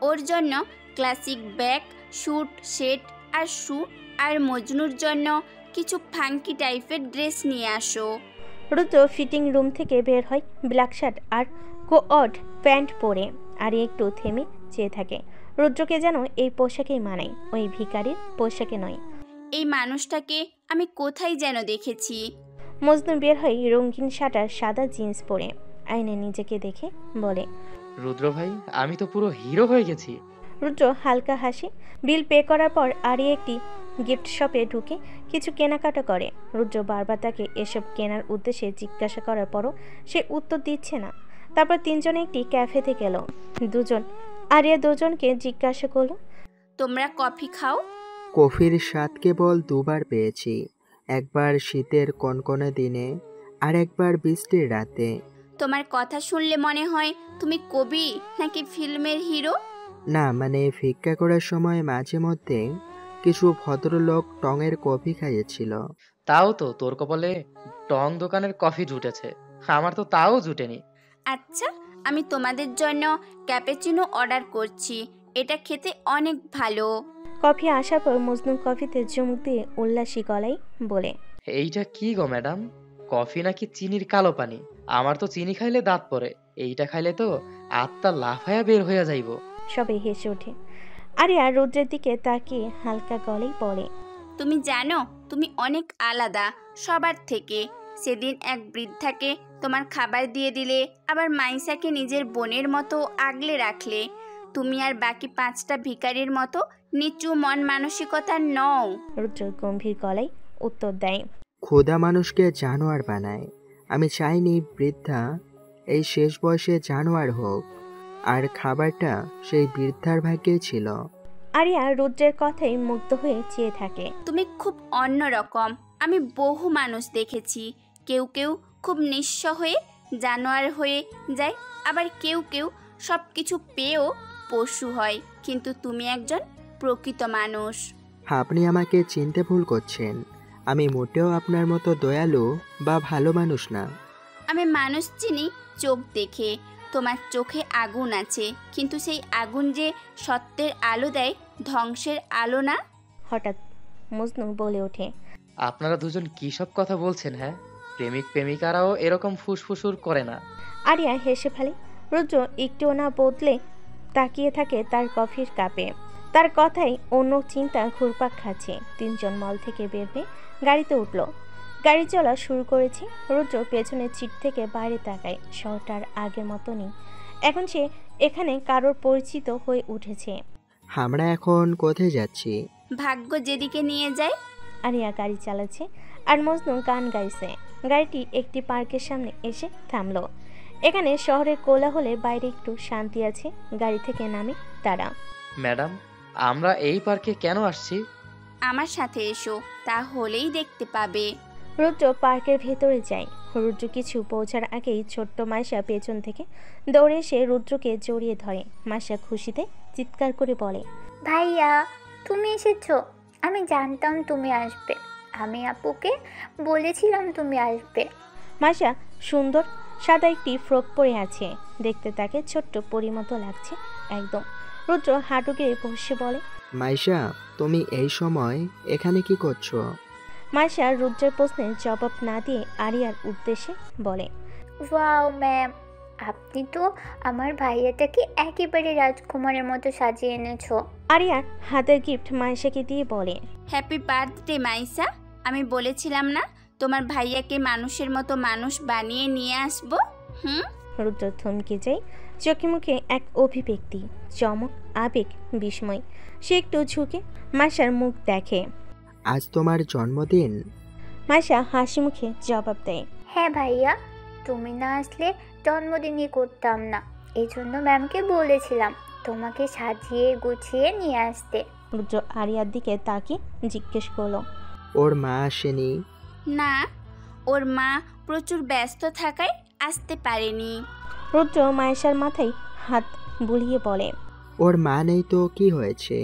ওর জন্য ক্লাসিক ব্যাগ, স্যুট, সেট আর শু, আর মজনুর জন্য কিছু ফাঙ্কি টাইপের ড্রেস নিয়ে আসো। রুদ্র ফিটিং রুম থেকে বের হয় ব্ল্যাক শার্ট আর কোঅড প্যান্ট পরে। আরিয়া একটু থেমে চেয়ে থাকে। রুদ্রকে যেন এই পোশাকেই মানায়, ওই ভিখারির পোশাকে নয়। এই মানুষটাকে আমি কোথায় যেন দেখেছি। মজনু বের হয় রঙিন শার্ট আর সাদা জিন্স পরে। আয়নে নিজেকে দেখে বলে, রুদ্র ভাই, আমি তো পুরো হিরো হয়ে গেছি। রুদ্র হালকা হাসি। বিল পে করার পর আরিয়া একটি গিফট শপে ঢুকে কিছু কেনাকাটা করে। রুদ্র বারবার তাকে এসব কেনার উদ্দেশ্যে জিজ্ঞাসা করার পরও সে উত্তর দিচ্ছে না। তারপর তিনজনে একটি ক্যাফেতে গেল। আরিয়া দুজনকে জিজ্ঞাসা করলো, তোমরা কফি খাও? কফির স্বাদ কেবল দুবার পেয়েছি, একবার শীতের কনকনে দিনে আর একবার বৃষ্টির রাতে। তোমার কথা শুনলে মনে হয় তুমি কবি নাকি ফিল্মের হিরো। না, মানে ভিক্ষা করার সময় মাঝে মধ্যে কিছু ভদ্রলোক টঙের কফি খাইয়েছিল। তাও তো তোর কপালে টং দোকানের কফি জুটেছে, আমার তো তাও জুটেনি। আচ্ছা, আমি তোমাদের জন্য ক্যাপুচিনো অর্ডার করছি, এটা খেতে অনেক ভালো। কফি আসার পর মজনু কফিতে চুমুক দিয়ে উল্লাসী গলায় বলে, এইটা কি গো ম্যাডাম, কফি নাকি চিনির কালো পানি? আমার তো চিনি খাইলে দাঁত পড়ে, এইটা খাইলে তো আত্মা লাফায়া বের হইয়া যাইব। সবাই হেসে ওঠে। আরিয়া রুদ্রের দিকে তাকিয়ে হালকা গলায় বলে, তুমি জানো তুমি অনেক আলাদা সবার থেকে। সেদিন এক বৃদ্ধাকে তোমার খাবার দিয়ে দিলে, আবার মাইসাকে নিজের বোনের মতো আগলে রাখলে। তুমি আর বাকি 5টা ভিখারির মতো নিচু মন মানসিকতার নও। রুদ্র গম্ভীর গলায় উত্তর দেয়, খোদা মানুষকে জানোয়ার বানায়। আমি চাইনি বৃদ্ধা এই শেষ বয়সে জানোয়ার হোক, আর খাবারটা সেই বৃদ্ধার ভাগ্যে ছিল। আরিয়া রুদ্রের কথাই মুগ্ধ হয়ে চেয়ে থাকে। তুমি খুব অন্যরকম। আমি বহু মানুষ দেখেছি, কেউ কেউ খুব নিঃস্ব হয়ে জানোয়ার হয়ে যায়, আবার কেউ কেউ সব কিছু পেয়েও পশু হয়, কিন্তু তুমি একজন প্রকৃত মানুষ। আপনি আমাকে চিনতে ভুল করছেন। আমি মোটেও আপনার মতো দয়ালু বা ভালো মানুষ না। আমি মানুষ চিনি চোখ দেখে। তোমার চোখে আগুন আছে, কিন্তু সেই আগুন যে সত্যের আলো দেয়, ধ্বংসের আলো না। হঠাৎ মজনু বলে ওঠে, আপনারা দুজন কি সব কথা বলছেন? হ্যাঁ, প্রেমিক প্রেমিকারাও এরকম ফুসফুসুর করে না। আরিয়া হেসে ফেলে। রুদ্র একটুও না বদলে তাকিয়ে থাকে তার কফির কাপে। তার কথাই অন্য চিন্তা ঘুরপাক খাচ্ছে। তিনজন মল থেকে বের হয়ে গাড়িতে উঠল। গাড়ি চলা শুরু করেছে। রুদ্র পেছনের সিট থেকে বাইরে তাকায়। শহরটার আগের মতো নেই। এখন সে এখানে কারোর পরিচিত হয়ে উঠেছে। আমরা এখন কোথায় যাচ্ছি? ভাগ্য যেদিকে নিয়ে যায়। আরিয়া গাড়ি চালাচ্ছে আর মজনু গান গাইছে। গাড়িটি একটি পার্কের সামনে এসে থামলো। এখানে শহরের কোলাহলে বাইরে একটু শান্তি আছে। গাড়ি থেকে নামে তারা। ম্যাডাম, আমরা এই পার্কে কেন আসছি? আমার সাথে এসো, তাহলেই দেখতে পাবে। রুদ্র পার্কের ভেতরে যায়। রুদ্র কিছু পৌঁছার আগেই ছোট্ট মাইশা পেছন থেকে দৌড়ে এসে রুদ্রকে জড়িয়ে ধরে। মাইশা খুশিতে চিৎকার করে বলে, ভাইয়া তুমি এসেছো। আমি জানতাম তুমি আসবে, আমি আপুকে বলেছিলাম তুমি আসবে। মাইশা সুন্দর সাদা একটি ফ্রক পরে আছে। দেখতে তাকে ছোট্ট পরীর মতো লাগছে একদম। রুদ্র হাঁটু গেড়ে বসে বলে, মাইশা, তুমি এই সময় এখানে কি করছো? মাইশা রুদ্রের প্রশ্নের জবাব না দিয়ে আরিয়ার উদ্দেশ্যে বলে, ওয়াও ম্যাম, আপনি তো আমার ভাইয়াটাকে একেবারে রাজকুমারের মতো সাজিয়ে এনেছো। আরিয়ার হাতের গিফট মাইশাকে দিয়ে বলে, হ্যাপি বার্থডে মাইশা। আমি বলেছিলাম না তোমার ভাইয়াকে মানুষের মতো মানুষ বানিয়ে নিয়ে আসবো। রুদ্র থমকে যায়, চোখে মুখে এক অভিব্যক্তি, চমক, আবেগ, বিস্ময়। সে একটু ঝুঁকে মাইশার মুখ দেখে। আজ তোমার জন্মদিন? মাইশা হাসি মুখে জবাব দেয়, হ্যাঁ ভাইয়া, তুমি না আসলে জন্মদিনই করতাম না। এই জন্য ম্যামকে বলেছিলাম তোমাকে সাজিয়ে গুছিয়ে নিয়ে আসতে। রুদ্র আরিয়ার দিকে তাকিয়ে জিজ্ঞেস করলো, ওর মা আসেনি? না, ওর মা প্রচুর ব্যস্ত থাকায় আসতে পারেনি। রুদ্র মায়েশার মাথায় হাত বুলিয়ে বলে, ওর মা নেই তো কি হয়েছে,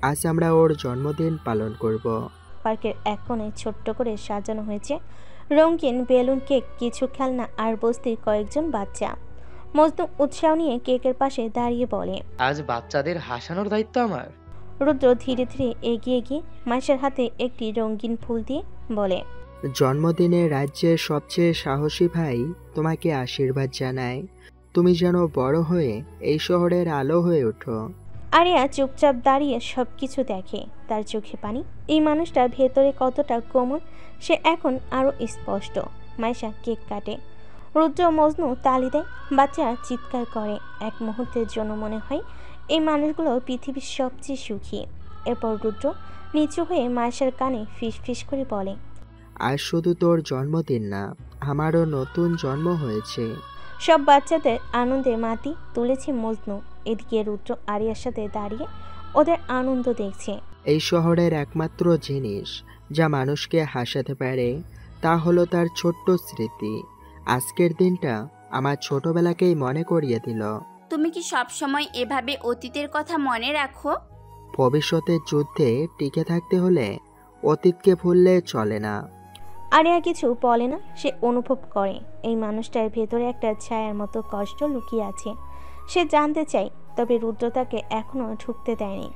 আজ আমরা ওর জন্মদিন পালন করব। পার্কের এক কোণে ছোট্ট করে সাজানো হয়েছে রঙিন বেলুন, কেক, কিছু খেলনা আর বস্তির কয়েকজন বাচ্চা। মজনু উৎসাহ নিয়ে কেকের পাশে দাঁড়িয়ে বলে, আজ বাচ্চাদের হাসানোর দায়িত্ব আমার। রুদ্র ধীরে ধীরে এগিয়ে গিয়ে মায়েশার হাতে একটি রঙিন ফুল দিয়ে বলে, জন্মদিনে রাজ্যের সবচেয়ে সাহসী ভাই তোমাকে আশীর্বাদ জানায়। তুমি যেন বড় হয়ে এই শহরের আলো হয়ে ওঠো। আরিয়া চুপচাপ দাঁড়িয়ে সবকিছু দেখে, তার চোখে পানি। এই মানুষটা ভেতরে কতটা কোমল সে এখন আরো স্পষ্ট। মাইশা কেক কাটে, রুদ্র মজনু তালি দেয়, বাচ্চারা চিৎকার করে। এক মুহূর্তের জন্য মনে হয় এই মানুষগুলো পৃথিবীর সবচেয়ে সুখী। এরপর রুদ্র নিচু হয়ে মাইশার কানে ফিস ফিস করে বলে, আজ শুধু তোর জন্মদিন না, আমারও নতুন জন্ম হয়েছে। সব বাচ্চাদের আনন্দে মাতি তুলেছে মজনু। এদিকে রুদ্র আরিয়ার সাথে দাঁড়িয়ে ওদের আনন্দ দেখছে। এই শহরের একমাত্র জিনিস যা মানুষকে হাসাতে পারে তা হলো তার ছোট্ট স্মৃতি। আজকের দিনটা আমার ছোটবেলাকেই মনে করিয়ে দিল। তুমি কি সব সময় এভাবে অতীতের কথা মনে রাখো? ভবিষ্যতের যুদ্ধে টিকে থাকতে হলে অতীতকে ভুললে চলে না। আরিয়া কিছু বলে না, সে অনুভব করে এই মানুষটার ভেতরে একটা ছায়ার মতো কষ্ট লুকিয়ে আছে। সে জানতে চায়, তবে রুদ্র তাকে এখনো ঢুকতে দেয়নি।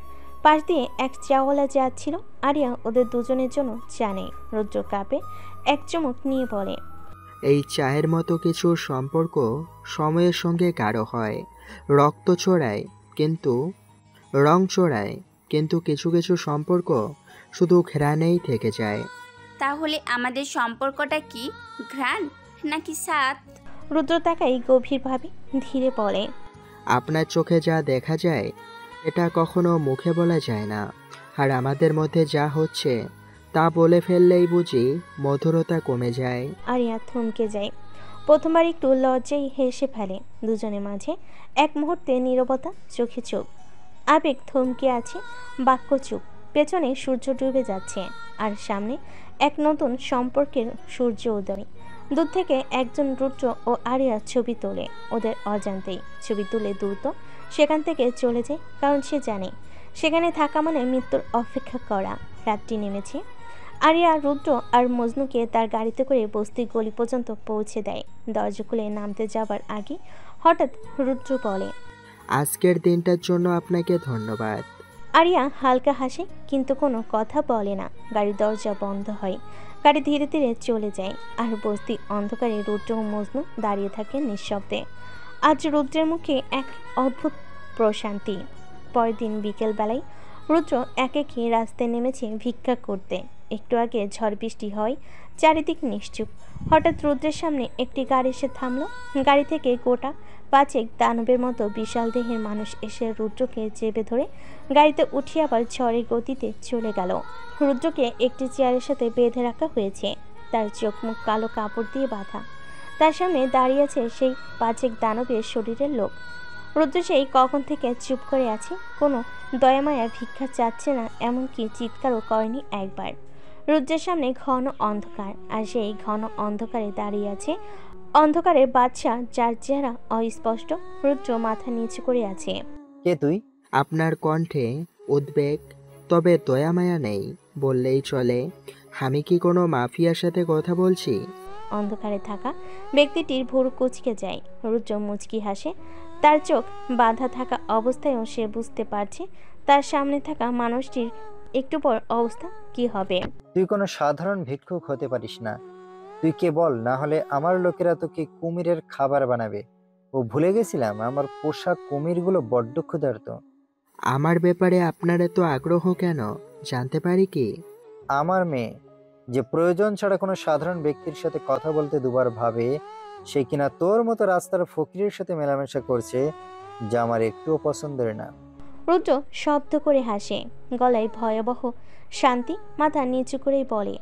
পাশ দিয়ে এক চাওয়ালা যাচ্ছিল, আরিয়া ওদের দুজনের জন্য জানে। রুদ্র কাপে এক চুমুক নিয়ে বলে, এই চায়ের মতো কিছু সম্পর্ক সময়ের সঙ্গে গাঢ় হয়, রক্ত চড়ায় কিন্তু রং চড়ায়, কিন্তু কিছু কিছু সম্পর্ক শুধু ঘ্রাণেই থেকে যায়। তাহলে আমাদের সম্পর্কটা কি ঘ্রাণ নাকি স্বাদ? রুদ্র তাকাই গভীরভাবে, ধীরে বলে, আপনার চোখে যা দেখা যায় এটা কখনো মুখে বলা যায় না, আর আমাদের মধ্যে যা হচ্ছে তা বলে ফেললেই বুঝি মধুরতা কমে যায়। আরিয়া থমকে যায়, প্রথমবার একটু লজ্জায় হেসে ফেলে। দুজনের মাঝে এক মুহূর্তে নীরবতা, চোখে চোখ, আবেগ থমকে আছে, বাক্য চুপ। পেছনে সূর্য ডুবে যাচ্ছে আর সামনে এক নতুন সম্পর্কের সূর্য উদয়। দূর থেকে একজন রুদ্র ও আরিয়ার ছবি তোলে, ওদের অজান্তেই ছবি তুলে দ্রুত সেখান থেকে চলে যায়, কারণ সে জানে সেখানে থাকা মানে মৃত্যুর অপেক্ষা করা। রাত্রি নেমেছে। আরিয়া রুদ্র আর মজনুকে তার গাড়িতে করে বস্তির গলি পর্যন্ত পৌঁছে দেয়। দরজা খুলে নামতে যাবার আগে হঠাৎ রুদ্র বলে, আজকের দিনটার জন্য আপনাকে ধন্যবাদ। আরিয়া হালকা হাসে, কিন্তু কোনো কথা বলে না। গাড়ির দরজা বন্ধ হয়, গাড়ি ধীরে ধীরে চলে যায়, আর বস্তি অন্ধকারে রুদ্র ও মজনু দাঁড়িয়ে থাকে নিঃশব্দে। আজ রুদ্রের মুখে এক অদ্ভুত প্রশান্তি। পরের দিন বিকেলবেলায় রুদ্র একাকী রাস্তায় নেমেছে ভিক্ষা করতে। একটু আগে ঝড় বৃষ্টি হয়, চারিদিক নিশ্চুপ। হঠাৎ রুদ্রের সামনে একটি গাড়ি এসে থামলো। গাড়ি থেকে গোটা পাঁচেক দানবের মতো বিশাল দেহের মানুষ এসে রুদ্রকে চেপে ধরে গাড়িতে উঠিয়ে আবার ঝড়ের গতিতে চলে গেল। রুদ্রকে একটি চেয়ারের সাথে বেঁধে রাখা হয়েছে, তার চোখ মুখ কালো কাপড় দিয়ে বাঁধা। তার সামনে দাঁড়িয়ে আছে সেই পাঁচেক দানবের শরীরের লোক। রুদ্র সেই কখন থেকে চুপ করে আছে, কোনো দয়ামায়া ভিক্ষা চাচ্ছে না, এমনকি চিৎকারও করেনি একবার। রুদ্রের সামনে ঘন অন্ধকার, আর সেই ঘন অন্ধকারে দাঁড়িয়ে আছে অন্ধকারের বাদশা, যার চেহারা অস্পষ্ট। রুদ্র মাথা নিচু করে আছে। কে তুই? আপনার কণ্ঠে উদ্বেগ, তবে দয়ামায়া নেই বললেই চলে। আমি কি কোনো মাফিয়ার সাথে কথা বলছি? অন্ধকারে থাকা ব্যক্তিটির ভুরু কুঁচকে যায়। রুদ্র মুচকি হাসে, তার চোখ বাঁধা থাকা অবস্থায়ও সে বুঝতে পারছে তার সামনে থাকা মানুষটির একটু পর অবস্থা কি হবে। তুই কোনো সাধারণ ভিক্ষুক হতে পারিস না। তুই কে বল, না হলে আমার লোকেরা তোকে কুমিরের খাবার বানাবে। ও ভুলে গেছিলাম আমার পোষা কুমিরগুলো বড্ড ক্ষুধার্ত। আমার ব্যাপারে আপনার এত আগ্রহ কেন, জানতে পারি কি? আমার মেয়ে যে প্রয়োজন ছাড়া কোনো সাধারণ ব্যক্তির সাথে কথা বলতে দুবার ভাবে, সে কিনা তোর মতো রাস্তার ফকিরের সাথে মেলামেশা করছে, যা আমার একটুও পছন্দের না। রুদ্র শব্দ করে হাসে, গলায় ভয়াবহ শান্তি, মাথা নিচু করেই বলে,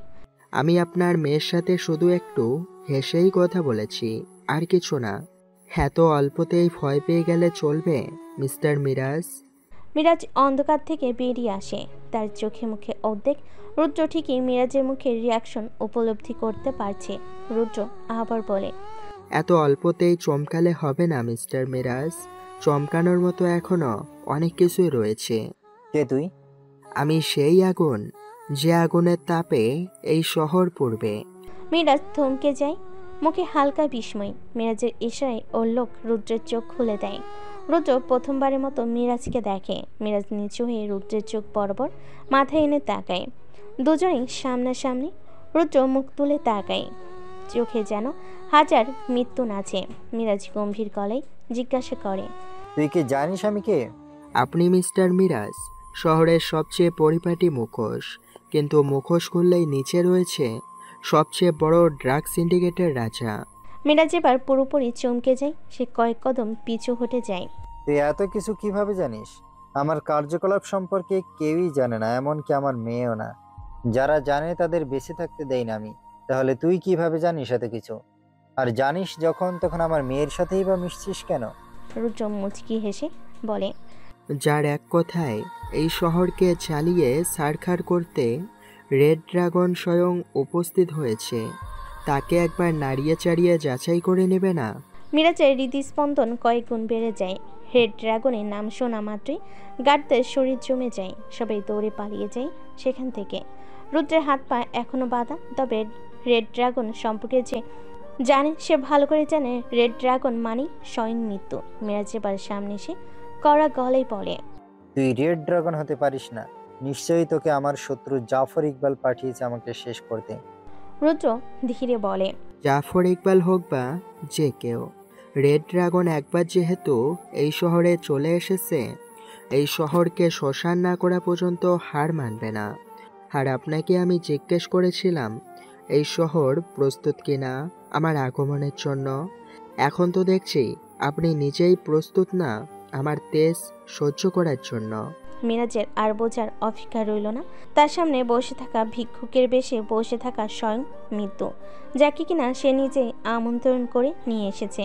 আমি আপনার মেয়ের সাথে শুধু একটু হেসেই কথা বলেছি, আর কিছু না। এত অল্পতেই ভয় পেয়ে গেলে চলবে মিস্টার মিরাজ? মিরাজ অন্ধকার থেকে বেরিয়ে আসে, তার চোখে মুখে উদ্বেগ। রুদ্র ঠিকই মিরাজের মুখের রিয়াকশন উপলব্ধি করতে পারছে। রুদ্র আবার বলে, এত অল্পতেই চমকালে হবে না মিস্টার মিরাজ, চমকানোর মতো এখনো অনেক কিছুই রয়েছে। কে তুই? আমি সেই আগুন, যে আগুনের তাপে এই শহর পড়বে। মিরাজ থমকে যায়, মুখে হালকা বিস্ময়। মিরাজের ইশারায় ওর লোক রুদ্রের চোখ খুলে দেয়। রুদ্র প্রথমবারের মতো মিরাজকে দেখে। মিরাজ নিচু হয়ে রুদ্রের চোখ বরাবর মাথা এনে তাকায়। দুজনেই সামনাসামনি। রুদ্র মুখ তুলে তাকায়, চোখে যেন হাজার মৃত্যু নাচে। মিরাজ গম্ভীর গলায় জিজ্ঞাসা করে, তুই কি জানিস আমি কে? আপনি মিস্টার মিরাজ, শহরের সবচেয়ে পরিপাটি মুখোশ, কিন্তু মুখোশ খুললেই নিচে রয়েছে সবচেয়ে বড় ড্রাগ সিন্ডিকেটের রাজা। মিরাজ এবার পুরোপুরি চমকে যায়। সে কয়েক কদম পিছু হটে যায়। তুই এত কিছু কিভাবে জানিস? আমার কার্যকলাপ সম্পর্কে কেউই জানে না, এমনকি আমার মেয়েও না। যারা জানে তাদের বেঁচে থাকতে দেই না আমি। তাহলে তুই কিভাবে জানিস এত কিছু? আর জানিস যখন, তখন আমার মেয়ের সাথেই বা মিশছিস কেন? রুদ্র মুচকি হেসে বলে, যার এক কথায় এই শহরকে চালিয়ে ছারখার করতে রেড ড্রাগন স্বয়ং উপস্থিত হয়েছে, তাকে একবার নাড়িয়ে চাড়িয়ে যাচাই করে নেবে না? মিরাজের হৃদস্পন্দন কয়েক গুণ বেড়ে যায়। রেড ড্রাগনের নাম শোনা মাত্রই গার্ডদের শরীর জমে যায়। সবাই দৌড়ে পালিয়ে যায় সেখান থেকে। রুদ্রের হাত পা এখনো বাঁধা, তবে রেড ড্রাগন সম্পর্কে যে জানে সে ভালো করে জানে রেড ড্রাগন মানে স্বয়ং মৃত্যু। মিরাজ এবার সামনে এসে কড়া গলায় বলে, তুই রেড ড্রাগন হতে পারিস না। নিশ্চয়ই তোকে আমার শত্রু জাফর ইকবাল পাঠিয়েছে আমাকে শেষ করতে। রুদ্র ধীরে বলে, জাফর ইকবাল হোক বা যে কেউ, রেড ড্রাগন একবার যেহেতু এই শহরে চলে এসেছে, এই শহরকে শ্মশান না করা পর্যন্ত হার মানবে না। আর আপনাকে আমি জিজ্ঞেস করেছিলাম এই শহর প্রস্তুত কিনা আমার আগমনের জন্য। এখন তো দেখছি আপনি নিজেই প্রস্তুত না আমার তেজ সহ্য করার জন্য। মিরাজের আর বোঝার অপেক্ষা রইল না। তার সামনে বসে থাকা ভিক্ষুকের বেশে বসে থাকা স্বয়ং মৃত্যু, যাকে কিনা সে নিজেই আমন্ত্রণ করে নিয়ে এসেছে।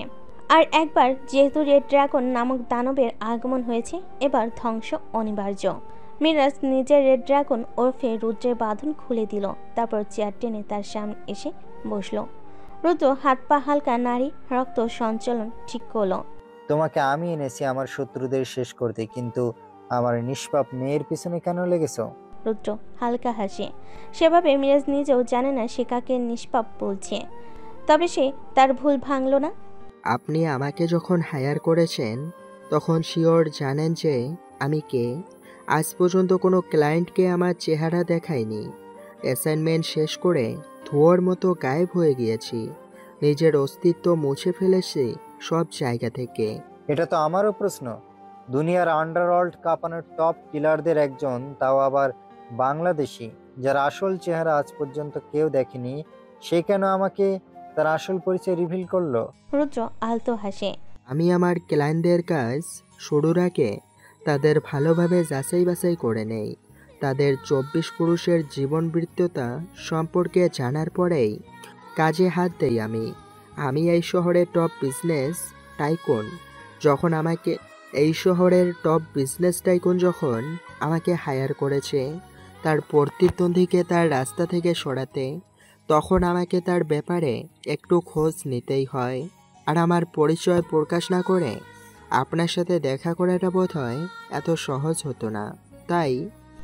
আর একবার যেহেতু রেড ড্রাগন নামক দানবের আগমন হয়েছে, এবার ধ্বংস অনিবার্য। মিরাজ নিজের রেড ড্রাগন ওরফে রুদ্রের বাঁধন খুলে দিল, তারপর চেয়ার টেনে তার সামনে এসে বসলো। রুদ্র হাত পা হালকা নাড়ি, রক্ত সঞ্চালন ঠিক করলো। তোমাকে আমি এনেছি আমার শত্রুদের শেষ করতে, কিন্তু আমার নিষ্পাপ মেয়ের পিছনে কেন লেগেছো? রুদ্র হালকা হাসে। সেভাবে মিরাজ নিজেও জানে না সে কাকে নিষ্পাপ বলছে, তবে সে তার ভুল ভাঙল না। আপনি আমাকে যখন হায়ার করেছেন তখন শিওর জানেন যে আমি কে। আজ পর্যন্ত কোনো ক্লায়েন্টকে আমার চেহারা দেখাইনি। অ্যাসাইনমেন্ট শেষ করে ধোঁয়ার মতো গায়েব হয়ে গিয়েছি। নিজের অস্তিত্ব মুছে ফেলেছি সব জায়গা থেকে। এটা তো আমারও প্রশ্ন। দুনিয়ার আন্ডারওয়ার্ল্ড কাঁপানোর টপ কিলারদের একজন, তাও আবার বাংলাদেশি, যার আসল চেহারা আজ পর্যন্ত কেউ দেখেনি, সে কেন আমাকে তার আসল পরিচয় রিভিল করলো? রুদ্র আলতো হাসে। আমি আমার ক্লায়েন্টদের কাজ শুরুর আগে তাদের ভালোভাবে যাচাই বাছাই করে নেই। তাদের 24 পুরুষের জীবন বৃত্ততা সম্পর্কে জানার পরেই কাজে হাত দেই আমি এই শহরের টপ বিজনেস টাইকুন যখন আমাকে হায়ার করেছে তার প্রতিদ্বন্দ্বীকে তার রাস্তা থেকে সরাতে, তখন আমাকে তার ব্যাপারে একটু খোঁজ নিতেই হয়। আর আমার পরিচয় প্রকাশ না করে আপনার সাথে দেখা করাটা বোধ হয় এত সহজ হতো না, তাই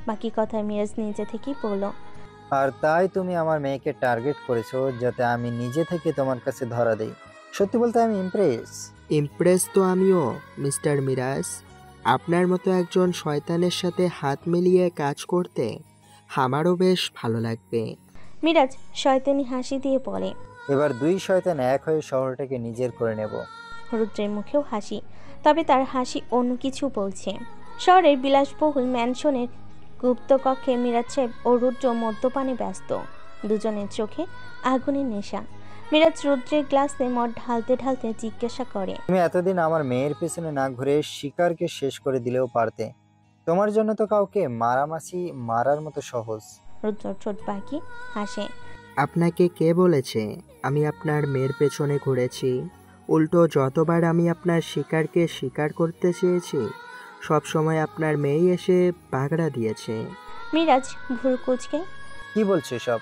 বাকি কথা মিরাজ নিজে থেকেই বলল। আর তাই তুমি আমার মেয়েকে টার্গেট করেছো যাতে আমি নিজে থেকে তোমার কাছে ধরা দেই। সত্যি বলতে আমি ইমপ্রেস তো আমিও মিস্টার মিরাজ। আপনার মতো একজন শয়তানের সাথে হাত মিলিয়ে কাজ করতে আমারও বেশ ভালো লাগবে। মিরাজ শয়তানি হাসি দিয়ে বলে, এবার দুই শয়তান এক হয়ে শহরটাকে নিজের করে নেব। রুদ্রের মুখেও হাসি, তবে তার হাসি অন্য কিছু বলছে। শহরের বিলাসবহুল ম্যানশনের গুপ্ত কক্ষে মিরাজ সাহেব ও রুদ্র মদ্যপানে ব্যস্ত। দুজনের চোখে আগুনের নেশা। মিরাজ রুদ্রের গ্লাসে মদ ঢালতে ঢালতে জিজ্ঞাসা করে, তুমি এতদিন আমার মেয়ের পেছনে না ঘুরে শিকারকে শেষ করে দিলেও পারতে। তোমার জন্য তো কাউকে মারামাছি মারার মতো সহজ। রুদ্র ঠোঁট বাঁকিয়ে হাসে। আপনাকে কে বলেছে আমি আপনার মেয়ের পেছনে ঘুরেছি? উল্টো যতবার আমি আপনার শিকারকে শিকার করতে চেয়েছি সব সময় আপনার মেয়ে এসে পাগড়া দিয়েছে। মিরাজ ভুরু কুঁচকে, কি বলছো সব?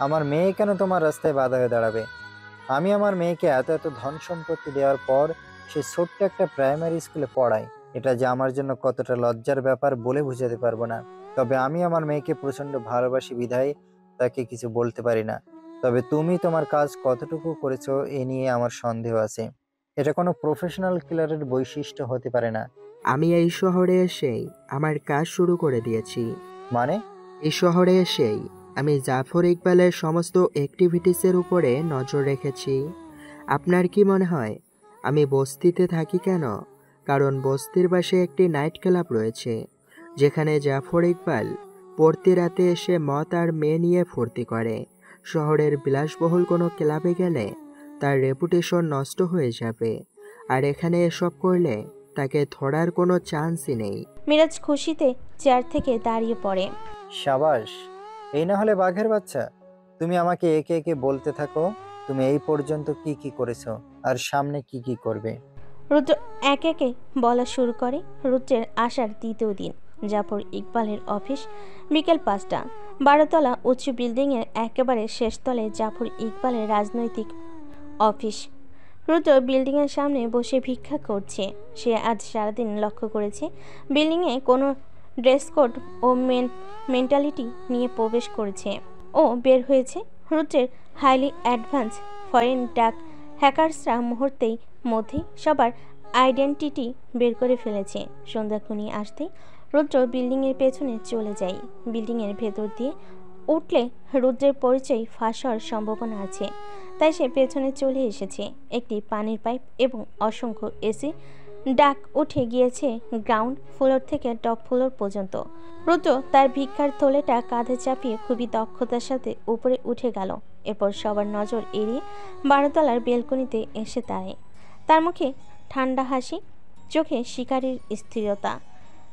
আমার মেয়ে কেন তোমার রাস্তায় বাধা হয়ে দাঁড়াবে? আমি আমার মেয়েকে এত এত ধন সম্পত্তি দেওয়ার পর সে ছোট্ট একটা প্রাইমারি স্কুলে পড়ায়, এটা যে আমার জন্য কতটা লজ্জার ব্যাপার বলে বোঝাতে পারবো না। তবে আমি আমার মেয়েকে প্রচণ্ড ভালোবাসি বিধায় তাকে কিছু বলতে পারি না। তবে তুমি তোমার কাজ কতটুকু করেছো এ নিয়ে আমার সন্দেহ আছে। এটা কোনো প্রফেশনাল কিলারের বৈশিষ্ট্য হতে পারে না। আমি এই শহরে এসেই আমার কাজ শুরু করে দিয়েছি। মানে? এই শহরে এসেই আমি জাফর ইকবালের সমস্ত অ্যাক্টিভিটিসের উপরে নজর রেখেছি। আপনার কি মনে হয় আমি বস্তিতে থাকি কেন? কারণ বস্তির পাশে একটি নাইট ক্লাব রয়েছে যেখানে জাফর ইকবাল প্রতি রাতে এসে মদ আর মেয়ে নিয়ে ফুর্তি করে। শহরের বিলাসবহুল কোনো ক্লাবে গেলে তার রেপুটেশন নষ্ট হয়ে যাবে, আর এখানে এসব করলে তাকে ধরার কোনো চান্সই নেই। মিরাজ খুশিতে চেয়ার থেকে দাঁড়িয়ে পড়ে। সাবাস, এই না হলে বাঘের বাচ্চা। তুমি আমাকে একে একে বলতে থাকো তুমি এই পর্যন্ত কি কি করেছো আর সামনে কি কি করবে। রুদ্র একে একে বলা শুরু করে। রুদ্রের আসার দ্বিতীয় দিন। জাফর ইকবালের অফিস, বিকেল 5টা। 12তলা উঁচু বিল্ডিংয়ের একেবারে শেষতলায় জাফর ইকবালের রাজনৈতিক অফিস। রুদ্র বিল্ডিংয়ের সামনে বসে ভিক্ষা করছে। সে আজ সারাদিন লক্ষ্য করেছে বিল্ডিংয়ে কোনো ড্রেস কোড ও মেন্টালিটি নিয়ে প্রবেশ করেছে ও বের হয়েছে। রুদ্রের হাইলি অ্যাডভান্স ফরেন ডাক হ্যাকার্সরা মুহূর্তেই মধ্যেই সবার আইডেন্টিটি বের করে ফেলেছে। সন্ধ্যা ঘনিয়ে আসতেই রুদ্র বিল্ডিংয়ের পেছনে চলে যায়। বিল্ডিংয়ের ভেতর দিয়ে উঠলে রুদ্রের পরিচয় ফাঁস হওয়ার সম্ভাবনা আছে, তাই সে পেছনে চলে এসেছে। একটি পানির পাইপ এবং অসংখ্য এসি ডাক উঠে গিয়েছে গ্রাউন্ড ফ্লোর থেকে টপ ফ্লোর পর্যন্ত। রুদ্র তার ভিক্ষার থলেটা কাঁধে চাপিয়ে খুবই দক্ষতার সাথে উপরে উঠে গেল। এরপর সবার নজর এড়িয়ে 12তলার বেলকনিতে এসে দাঁড়ায়। তার মুখে ঠান্ডা হাসি, চোখে শিকারীর স্থিরতা,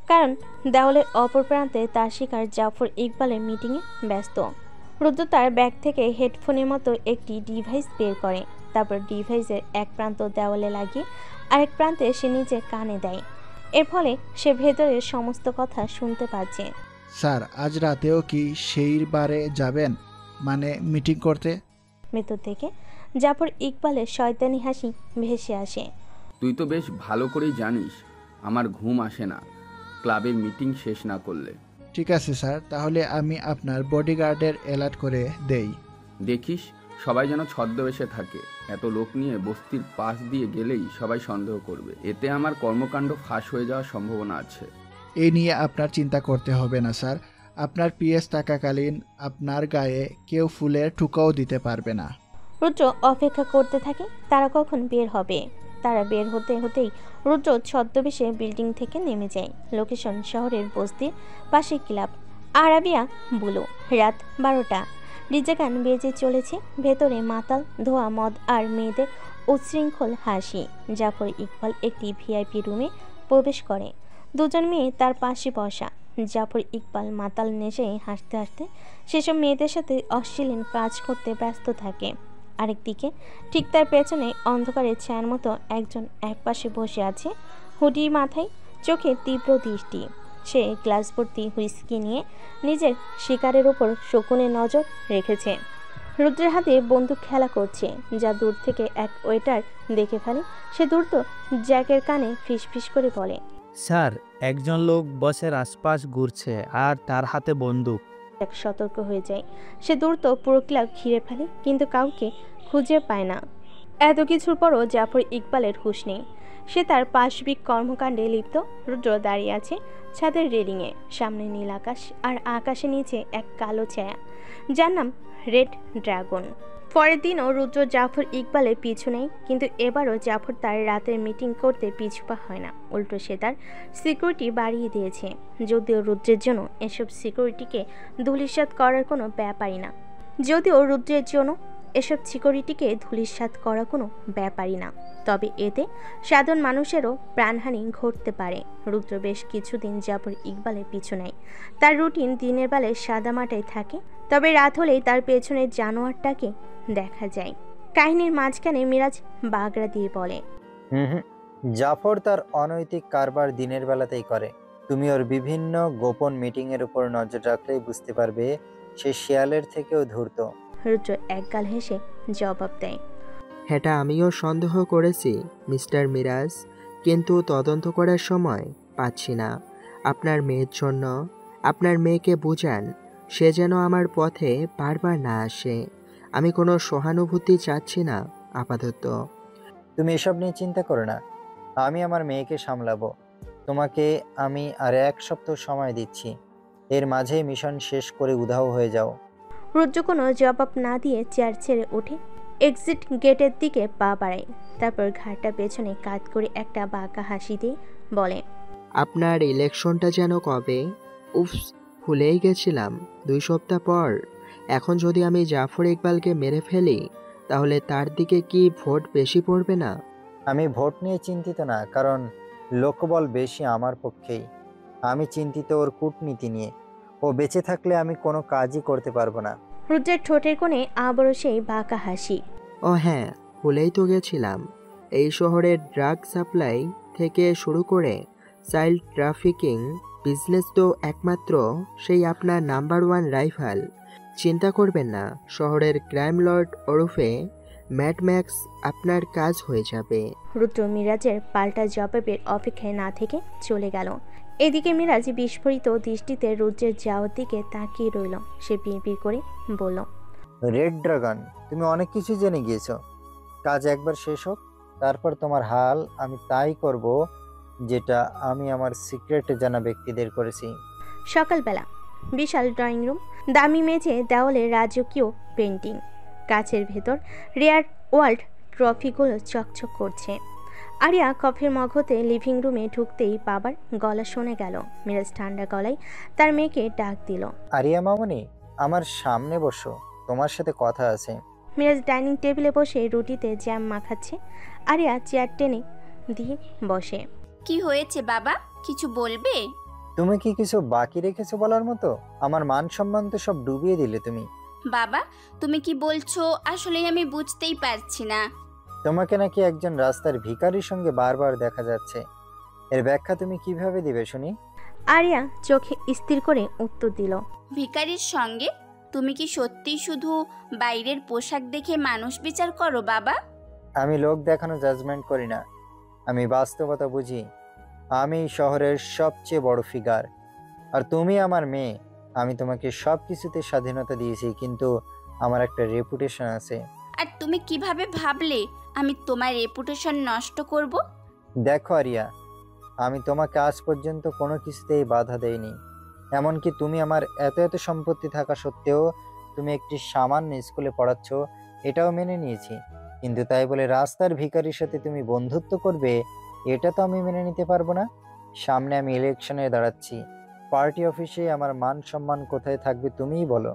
কারণ দেওয়ালের অপর প্রান্তে তার শিকার জাফর ইকবালের মিটিংয়ে ব্যস্ত। রুদ্র তার ব্যাগ থেকে হেডফোনের মতো একটি ডিভাইস বের করে। তারপর ডিভাইসের এক প্রান্ত দেওয়ালে লাগিয়ে আরেক প্রান্তে সে নিজে কানে দেয়। এর ফলে সে ভেতরের সমস্ত কথা শুনতে পাচ্ছে। স্যার, আজ রাতেও কি সেই বারে যাবেন, মানে মিটিং করতে? ভেতর থেকে জাফর ইকবালের শয়তানি হাসি ভেসে আসে। তুই তো বেশ ভালো করেই জানিস আমার ঘুম আসে না ক্লাবের মিটিং শেষ না করলে। ঠিক আছে স্যার, তাহলে আমি আপনার বডিগার্ডের অ্যালার্ট করে দেই। দেখিস সবাই যেন ছদ্মবেশে থাকে। এত লোক নিয়ে বস্তির পাশ দিয়ে গেলেই সবাই সন্দেহ করবে, এতে আমার কর্মকাণ্ড ফাঁস হয়ে যাওয়ার সম্ভাবনা আছে। এই নিয়ে আপনার চিন্তা করতে হবে না স্যার। আপনার পিএস থাকাকালীন আপনার গায়ে কেউ ফুলের ঠুকাও দিতে পারবে না। রুদ্র অপেক্ষা করতে থাকে তারা কখন বের হবে। তারা বের হতে হতেই রুদ্র ছদ্মবেশে বিল্ডিং থেকে নেমে যায়। লোকেশন শহরের বস্তির পাশে ক্লাব আরাবিয়া বুলু। রাত 12টা। ডিজে গান বেজে চলেছে। ভেতরে মাতাল ধোয়া মদ আর মেয়েদের উচ্ছৃঙ্খল হাসি। জাফর ইকবাল একটি ভিআইপি রুমে প্রবেশ করে। দুজন মেয়ে তার পাশে বসা। জাফর ইকবাল মাতাল নেশে হাসতে হাসতে সেসব মেয়েদের সাথে অশ্লীল কাজ করতে ব্যস্ত থাকে। আরেকদিকে ঠিক তার পেছনে অন্ধকারে ছায়ার মতো একজন একপাশে বসে আছে, হুডি মাথায়, চোখে তীব্র দৃষ্টি। সে গ্লাস ভর্তি হুইস্কি নিয়ে নিজের শিকারের ওপর শকুনে নজর রেখেছে। রুদ্রের হাতে বন্দুক খেলা করছে, যা দূর থেকে এক ওয়েটার দেখে ফেলে। সে দ্রুত জ্যাকের কানে ফিসফিস করে বলে, স্যার, একজন লোক বসের আশপাশ ঘুরছে আর তার হাতে বন্দুক। এক সতর্ক হয়ে যায়। সে দ্রুত পুরো ক্লাব ঘিরে ফেলে, কিন্তু কাউকে খুঁজে পায় না। এত কিছুর পরও জাফর ইকবালের হুঁশ নেই। সে তার পাশবিক কর্মকাণ্ডে লিপ্ত। রুদ্র দাঁড়িয়ে আছে ছাদের রেলিংয়ে। সামনে নীল আকাশ আর আকাশের নিচে এক কালো ছায়া, যার নাম রেড ড্রাগন। পরের দিনও রুদ্র জাফর ইকবালের পিছু নেই, কিন্তু এবারও জাফর তার রাতের মিটিং করতে পিছুপা হয় না। উল্টো সে তার সিকিউরিটি বাড়িয়ে দিয়েছে, যদিও রুদ্রের জন্য এসব সিকিউরিটিকে ধূলিসাৎ করার কোনো ব্যাপারই না। যদিও রুদ্রের জন্য এসব সিকিউরিটিকে ধূলিসাৎ করা কোনো ব্যাপারই না, তবে এতে সাধারণ মানুষেরও প্রাণহানি ঘটতে পারে। রুদ্র বেশ কিছুদিন জাফর ইকবালের পিছু নেয়। তার রুটিন দিনের বেলায় সাদামাটায় থাকে, তবে রাত হলেই তার পেছনের জানোয়ারটাকে দেখা যায়। কাহিনীর মাঝখানে মিরাজ বাগড়া দিয়ে বলে, জাফর তার অনৈতিক কারবার দিনের বেলাতেই করে। তুমি ওর বিভিন্ন গোপন মিটিংয়ের উপর নজর রাখলেই বুঝতে পারবে সে শিয়ালের থেকেও ধূর্ত। রুদ্র একগাল হেসে জবাব দেয়, এটা আমিও সন্দেহ করেছি মিস্টার মিরাজ, কিন্তু তদন্ত করার সময় পাচ্ছি না। আপনার মেয়ের জন্য আপনার মেয়েকে বুঝান সে যেন আমার পথে বারবার না আসে। আমি কোনো সহানুভূতি চাচ্ছি না আপাতত। তুমি এসব নিয়ে চিন্তা করো না, আমি আমার মেয়েকে সামলাবো। তোমাকে আমি আর 1 সপ্তাহ সময় দিচ্ছি, এর মাঝেই মিশন শেষ করে উধাও হয়ে যাও। রুদ্র কোনো জবাব না দিয়ে চেয়ার ছেড়ে উঠে এক্সিট গেটের দিকে পা বাড়ায়। তারপর ঘাটটা পেছনে কাত করে একটা বাঁকা হাসি দিয়ে বলে, আপনার ইলেকশনটা যেন কবে? উফস, ভুলেই গেছিলাম। 2 সপ্তাহ পর। এখন যদি আমি জাফর ইকবালকে মেরে ফেলি তাহলে তার দিকে কি ভোট বেশি পড়বে না? আমি ভোট নিয়ে চিন্তিত না, কারণ লোকবল বেশি আমার পক্ষেই। আমি চিন্তিত ওর কূটনীতি নিয়ে। ও বেঁচে থাকলে আমি কোনো কাজই করতে পারবো না। রুদ্রের ঠোঁটের কোণে আবারও সেই বাঁকা হাসি। ও হ্যাঁ, ভুলেই তো গেছিলাম। এই শহরের ড্রাগ সাপ্লাই থেকে শুরু করে চাইল্ড ট্রাফিকিং বিজনেস তো একমাত্র সেই আপনার নাম্বার 1 রাইভাল। চিন্তা করবেন না, শহরের ক্রাইম লর্ড ওরফে ম্যাড ম্যাক্স আপনার কাজ হয়ে যাবে। রুদ্র মিরাজের পাল্টা জবাবের অপেক্ষায় না থেকে চলে গেল। এদিকে মিরাজ বিস্ফোরিত দৃষ্টিতে রুদ্রের যাওয়ার দিকে তাকিয়ে রইল। সে বিড়বিড় করে বলল, রেড ড্রাগন, তুমি অনেক কিছু জেনে গিয়েছো। কাজ একবার শেষ হোক, তারপর তোমার হাল আমি তাই করব যেটা আমি আমার সিক্রেটে জানা ব্যক্তিদের করেছি। সকালবেলা বিশাল ড্রয়িং রুম, দামি মেঝে, দেওয়ালে রাজকীয় পেন্টিং, কাচের ভেতর রেয়ার ওয়ার্ল্ড ট্রফিগুলো চকচক করছে। আরিয়া কফির মগ হতে লিভিং রুমে ঢুকতেই বাবার গলা শুনে গেল। মিরাজ ঠান্ডা গলায় তার মেয়েকে ডাক দিল, আরিয়া মামনি, আমার সামনে বসো, তোমার সাথে কথা আছে। মিরাজ ডাইনিং টেবিলে বসে রুটিতে জ্যাম মাখাচ্ছে। আরিয়া চেয়ার টেনে দিয়ে বসে। কি হয়েছে বাবা, কিছু বলবে? তুমি কি কিছু বাকি রেখেছো বলার মতো? আমার মান সম্মান তো সব ডুবিয়ে দিলে তুমি। বাবা, তুমি কি বলছো আসলে আমি বুঝতেই পারছি না। তোমাকে নাকি একজন রাস্তার ভিখারির সঙ্গে বারবার দেখা যাচ্ছে, এর ব্যাখ্যা তুমি কিভাবে দিবে শুনি? আরিয়া চোখে স্থির করে উত্তর দিল, ভিখারির সঙ্গে? তুমি কি সত্যি শুধু বাইরের পোশাক দেখে মানুষ বিচার করো বাবা? আমি লোক দেখানো জাজমেন্ট করি না, আমি বাস্তবতা বুঝি। আমি শহরের সবচেয়ে বড় ফিগার, আর তুমি আমার মেয়ে। আমি তোমাকে সব কিছুতে স্বাধীনতা দিয়েছি, কিন্তু আমার একটা রেপুটেশন আছে। আর তুমি কিভাবে ভাবলে আমি তোমার রেপুটেশন নষ্ট করব? দেখো আরিয়া, আমি তোমাকে আজ পর্যন্ত কোনো কিছুতেই বাধা দেইনি। এমনকি তুমি আমার এত এত সম্পত্তি থাকা সত্ত্বেও তুমি একটি সামান্য স্কুলে পড়াচ্ছ, এটাও মেনে নিয়েছি। কিন্তু তাই বলে রাস্তার ভিখারির সাথে তুমি বন্ধুত্ব করবে, এটা তো আমি মেনে নিতে পারবো না। সামনে আমি ইলেকশনে দাঁড়াচ্ছি, পার্টি অফিসে আমার মান সম্মান কোথায় থাকবে তুমিই বলো।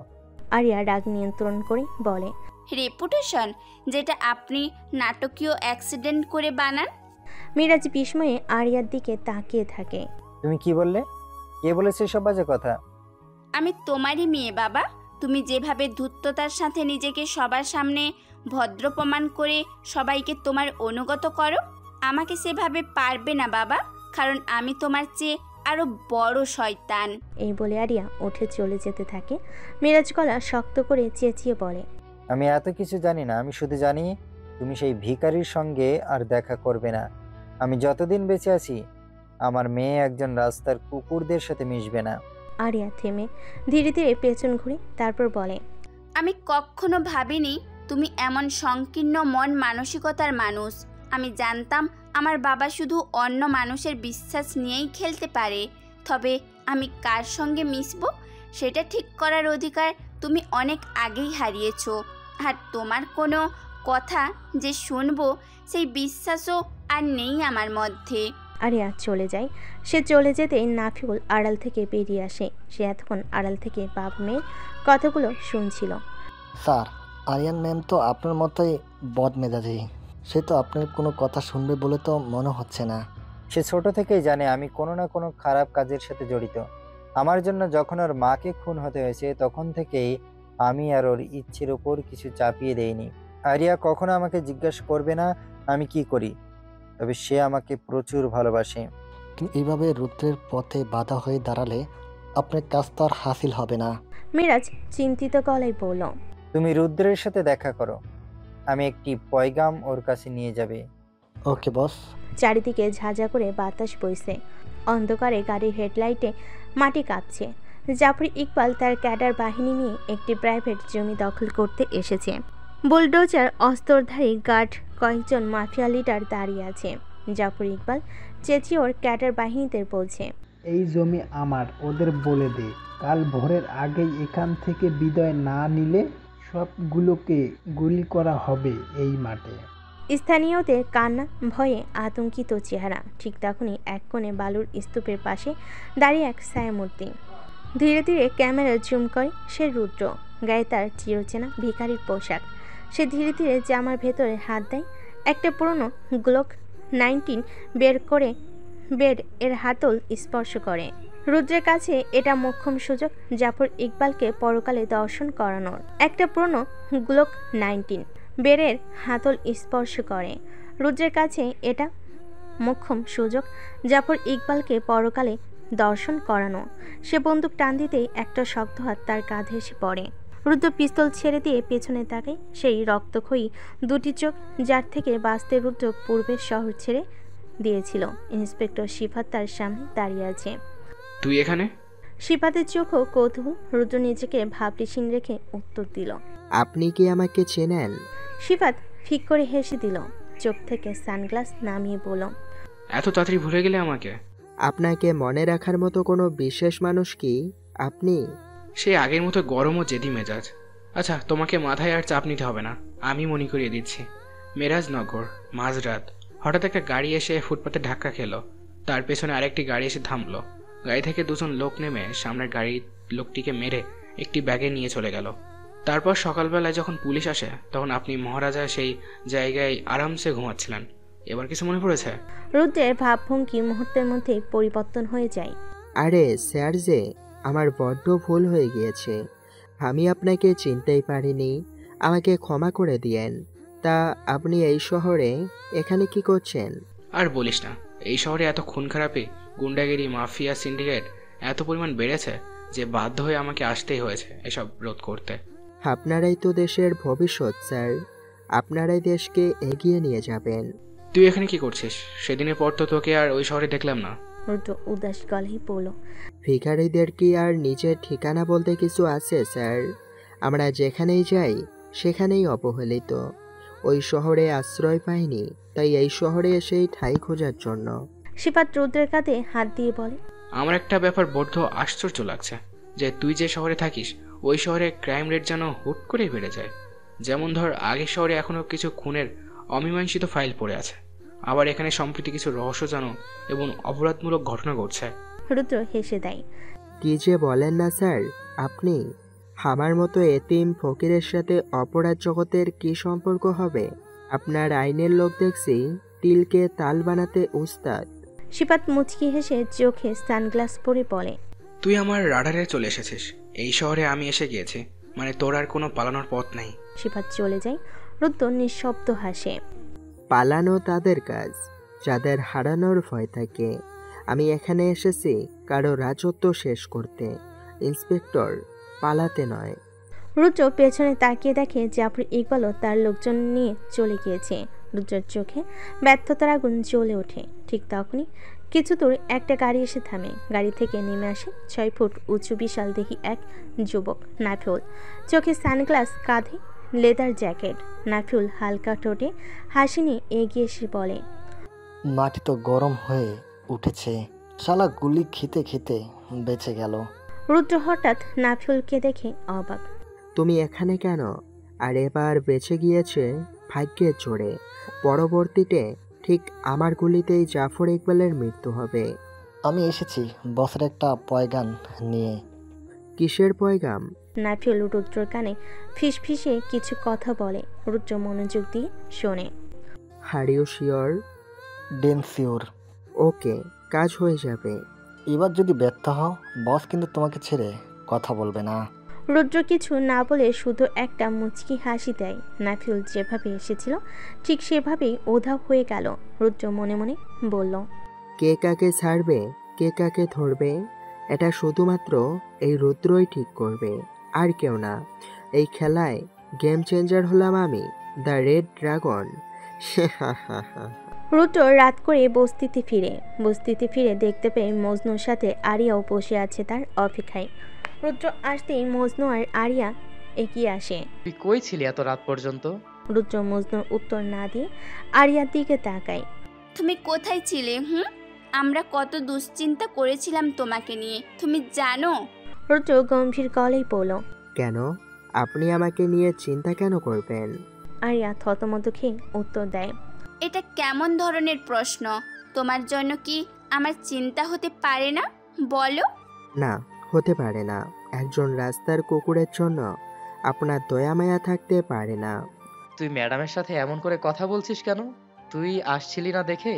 আরিয়া রাগ নিয়ন্ত্রণ করে বলে, রেপুটেশন যেটা আপনি নাটকীয় অ্যাক্সিডেন্ট করে বানান। মিরাজ বিস্ময়ে আরিয়ার দিকে তাকিয়ে থাকে। তুমি কি বললে? কে বলেছে সব বাজে কথা? আমি তোমারই মেয়ে বাবা। তুমি যেভাবে ধূর্ততার সাথে নিজেকে সবার সামনে ভদ্র প্রমাণ করে সবাইকে তোমার অনুগত করো, আমাকে সেভাবে পারবে না বাবা, কারণ আমি তোমার চেয়ে আরো বড় শয়তান। এই বলে আরিয়া উঠে চলে যেতে থাকে। মিরাজ গলা শক্ত করে চেঁচিয়ে বলে, আমি এত কিছু জানি না, আমি শুধু জানি তুমি সেই ভিখারির সঙ্গে আর দেখা করবে না। আমি যতদিন বেঁচে আছি আমার মেয়ে একজন রাস্তার কুকুরদের সাথে মিশবে না। আরিয়া থেমে ধীরে ধীরে পেছন ঘুরে তারপর বলে, আমি কখনো ভাবিনি তুমি এমন সংকীর্ণ মন মানসিকতার মানুষ। আমি জানতাম আমার বাবা শুধু অন্য মানুষের বিশ্বাস নিয়েই খেলতে পারে, তবে আমি কার সঙ্গে মিশবো সেটা ঠিক করার অধিকার তুমি অনেক আগেই হারিয়েছো। আর তোমার কোনো কথা যে শুনবো সেই বিশ্বাসও আর নেই আমার মধ্যে। আরিয়া চলে যায়। সে চলে যেতেই নাফিউল আড়াল থেকে বেরিয়ে আসে। সে এতক্ষণ আড়াল থেকে বাপ মেয়ের কথাগুলো শুনছিল। স্যার, আরিয়ান ম্যাম তো আপনার মতোই বদমেজাজি। সে তো আপনার কোনো কথা শুনবে বলে তো মনে হচ্ছে না। সে ছোট থেকেই জানে আমি কোনো না কোনো খারাপ কাজের সাথে জড়িত। আমার জন্য যখন ওর মাকে খুন হতে হয়েছে তখন থেকেই আমি আর ওর ইচ্ছের উপর কিছু চাপিয়ে দেইনি। আরিয়া কখনো আমাকে জিজ্ঞাসা করবে না আমি কি করি, তবে সে আমাকে প্রচুর ভালোবাসে। কিন্তু এইভাবে রুদ্রের পথে বাধা হয়ে দাঁড়ালে আপনার কাজ তো আর হাসিল হবে না। মিরাজ চিন্তিত গলায় বলল, তুমি রুদ্রের সাথে দেখা করো, আমি একটি পয়গাম ওর কাছে নিয়ে যাবে। ওকে বস। চারিদিকে ঝাঁঝা করে বাতাস বইছে, অন্ধকারে গাড়ির হেডলাইটে মাটি কাঁপছে। জাফর ইকবাল তার ক্যাডার বাহিনী নিয়ে একটি প্রাইভেট জমি দখল করতে এসেছে। বুলডোজার অস্ত্রধারী গার্ড, কয়েকজন মাফিয়া লিডার দাঁড়িয়ে আছে। জাফর ইকবাল চেঁচিয়ে ওর ক্যাডার বাহিনীদের বলছে, এই জমি আমার, ওদের বলে দে কাল ভোরের আগেই এখান থেকে বিদায় না নিলে সবগুলোকে গুলি করা হবে এই মাঠে। স্থানীয়দের কান্না, ভয়ে আতঙ্কিত চেহারা। ঠিক তখনই এক কোণে বালুর স্তূপের পাশে দাঁড়িয়ে এক ছায়ামূর্তি। ধীরে ধীরে ক্যামেরা জুম করে সে রুদ্র। গায়ে তার চিরচেনা ভিখারির পোশাক। সে ধীরে ধীরে জামার ভেতরে হাত দেয়, একটা পুরনো গ্লোক 19 বের করে এর হাতল স্পর্শ করে। রুদ্রের কাছে এটা মোক্ষম সুযোগ জাফর ইকবালকে পরকালে দর্শন করানোর। একটা পুরনো গ্লোক 19 বেরের হাতল স্পর্শ করে। রুদ্রের কাছে এটা মোক্ষম সুযোগ জাফর ইকবালকে পরকালে দর্শন করানো। সে বন্দুক টান দিতেই একটা শক্ত হাত তার কাঁধে এসে পড়ে। রুদ্র পিস্তল ছেড়ে দিয়ে পেছনে তাকায়। সেই রক্তক্ষয়ী দুটি চোখ, যার থেকে বাঁচতে রুদ্র পূর্বের শহর ছেড়ে দিয়েছিল। ইন্সপেক্টর শিফাত তার সামনে দাঁড়িয়ে আছে। তুই এখানে? শিফাতের চোখও কৌতূহল। রুদ্র নিজেকে ভাবলেশীন রেখে উত্তর দিল, আপনি কি আমাকে চেনেন? শিফাত ফিক করে হেসে দিল, চোখ থেকে সানগ্লাস নামিয়ে বলল, এত তাড়াতাড়ি ভুলে গেলে আমাকে? আপনাকে মনে রাখার মতো কোনো বিশেষ মানুষ কি আপনি? সে আগের মতো গরম ও জেদি মেজাজ। আচ্ছা, তোমাকে মাথায় আর চাপ নিতে হবে না, আমি মনে করিয়ে দিচ্ছি। মেরাজনগর, মাঝরাত, হঠাৎ একটা গাড়ি এসে ফুটপাতে ধাক্কা খেলো। তার পেছনে আরেকটি গাড়ি এসে থামলো। গাড়ি থেকে দুজন লোক নেমে সামনের গাড়ির লোকটিকে মেরে একটি ব্যাগে নিয়ে চলে গেল। তারপর সকালবেলায় যখন পুলিশ আসে তখন আপনি মহারাজা সেই জায়গায় আরামসে ঘুমাচ্ছিলেন। এবার কিছু মনে পড়েছে? রুদ্রের ভাবভঙ্গি মুহূর্তের মধ্যেই পরিবর্তন হয়ে যায়। আরে স্যার, যে আমার বড্ড ভুল হয়ে গিয়েছে, আমি আপনাকে চিনতেই পারিনি, আমাকে ক্ষমা করে দিয়েন। তা আপনি এই শহরে এখানে কি করছেন? আর বলিস না, এই শহরে এত খুন খারাপি, গুন্ডাগিরি, মাফিয়া সিন্ডিকেট এত পরিমাণ বেড়েছে যে বাধ্য হয়ে আমাকে আসতেই হয়েছে এসব রোধ করতে। আপনারাই তো দেশের ভবিষ্যৎ স্যার, আপনারাই দেশকে এগিয়ে নিয়ে যাবেন। তুই এখানে কি করছিস? সেদিনের পর তো তোকে আর ওই শহরে দেখলাম না। রুদ্র উদাস গলায় বলল, ভিখারিদের কি আর নিজের ঠিকানা বলতে কিছু আছে স্যার? আমরা যেখানেই যাই সেখানেই অবহেলিত। ওই শহরে আশ্রয় পাইনি, তাই এই শহরে এসেই ঠাঁই খোঁজার জন্য। শিফাত রুদ্রের কাঁধে হাত দিয়ে বলে, আমার একটা ব্যাপার বড্ড আশ্চর্য লাগছে যে তুই যে শহরে থাকিস ওই শহরে ক্রাইম রেট যেন হুট করে বেড়ে যায়। যেমন ধর, আগের শহরে এখনো কিছু খুনের অমীমাংসিত ফাইল পড়ে আছে, আবার এখানে সম্প্রতি কিছু রহস্যজনক এবং অপরাধমূলক ঘটনা ঘটছে। রুদ্র হেসে দেয়, কি যে বলেন না স্যার আপনি? আমার মতো এতিম ফকিরের সাথে অপরাধ জগতের কি সম্পর্ক হবে? আপনার আইনের লোক দেখছি তিলকে তাল বানাতে উস্তাদ। শিফাত মুচকি হেসে চোখে সানগ্লাস পরে বলে, তুই আমার রাডারে চলে এসেছিস। এই শহরে আমি এসে গিয়েছি, মানে তোর আর কোনো পালানোর পথ নেই। শিফাত চলে যায়। রুদ্র নিঃশব্দ হাসে। পালানো তাদের কাজ যাদের হারানোর ভয় থাকে। আমি এখানে এসেছি কারো রাজত্ব শেষ করতে, ইন্সপেক্টর, পালাতে নয়। রুদ্র পেছনে তাকিয়ে দেখে জাফর ইকবালও তার লোকজন নিয়ে চলে গিয়েছে। রুদ্রের চোখে ব্যর্থতার আগুন জ্বলে ওঠে। ঠিক তখনই কিছু দূর একটা গাড়ি এসে থামে। গাড়ি থেকে নেমে আসে 6 ফুট উঁচু বিশাল দেহি এক যুবক, নাফিউল। চোখে সানগ্লাস, কাঁধে লেদার জ্যাকেট। নাফিউল হালকা ঠোঁটে হাসি নিয়ে এগিয়ে এসে বলে, মাটি তো গরম হয়ে উঠেছে, শালা গুলি খেতে খেতে বেঁচে গেল। রুদ্র হঠাৎ নাফিউলকে দেখে অবাক। তুমি এখানে কেন? আর এবার বেঁচে গিয়েছে ভাগ্যের জোরে। পরবর্তীতে ঠিক আমার গুলিতেই জাফর ইকবালের মৃত্যু হবে। আমি এসেছি বসের একটা পয়গান নিয়ে। কিসের পয়গাম? নাফিউল রুদ্রর কানে ফিসফিসে কিছু কথা বলে। রুদ্র মনোযোগ দিয়ে শোনে। Are you sure? Damn sure. Okay, কাজ হয়ে যাবে। এবার যদি ব্যর্থ হও, বস কিন্তু তোমাকে ছেড়ে কথা বলবে না। রুদ্র কিছু না বলে শুধু একটা মুচকি হাসি দেয়। নাফিউল যেভাবে এসেছিল ঠিক সেভাবেই উধাও হয়ে গেল। রুদ্র মনে মনে বলল, কে কাকে ছাড়বে, কে কাকে ধরবে, এটা শুধুমাত্র এই রুদ্রই ঠিক করবে, আর কেউ না। এই খেলায় গেম চেঞ্জার হলাম আমি, দ্য রেড ড্রাগন। রুদ্র রাত করে বস্তিতে ফিরে দেখতে পেয়ে মজনুর সাথে আরিয়াও বসে আছে তার অপেক্ষায়। রুদ্র আসতেই মজনু আর আরিয়া এগিয়ে আসে। তুই কই ছিলি এত রাত পর্যন্ত? রুদ্র মজনুর উত্তর না দিয়ে আরিয়ার দিকে তাকায়। তুমি কোথায় ছিলে? আমরা কত দুশ্চিন্তা করেছিলাম তোমাকে নিয়ে, তুমি জানো? রুদ্র গম্ভীর গলায় বলল, কেন? আপনি আমাকে নিয়ে চিন্তা কেন করবেন? আরিয়া থতমত খেয়ে উত্তর দেয়, এটা কেমন ধরনের প্রশ্ন? তোমার জন্য কি আমার চিন্তা হতে পারে না? বলো। না, হতে পারে না। একজন রাস্তার কুকুরের জন্য আপনার দয়া মায়া থাকতে পারে না। তুই ম্যাডামের সাথে এমন করে কথা বলছিস কেন? তুই আসছিলি না দেখে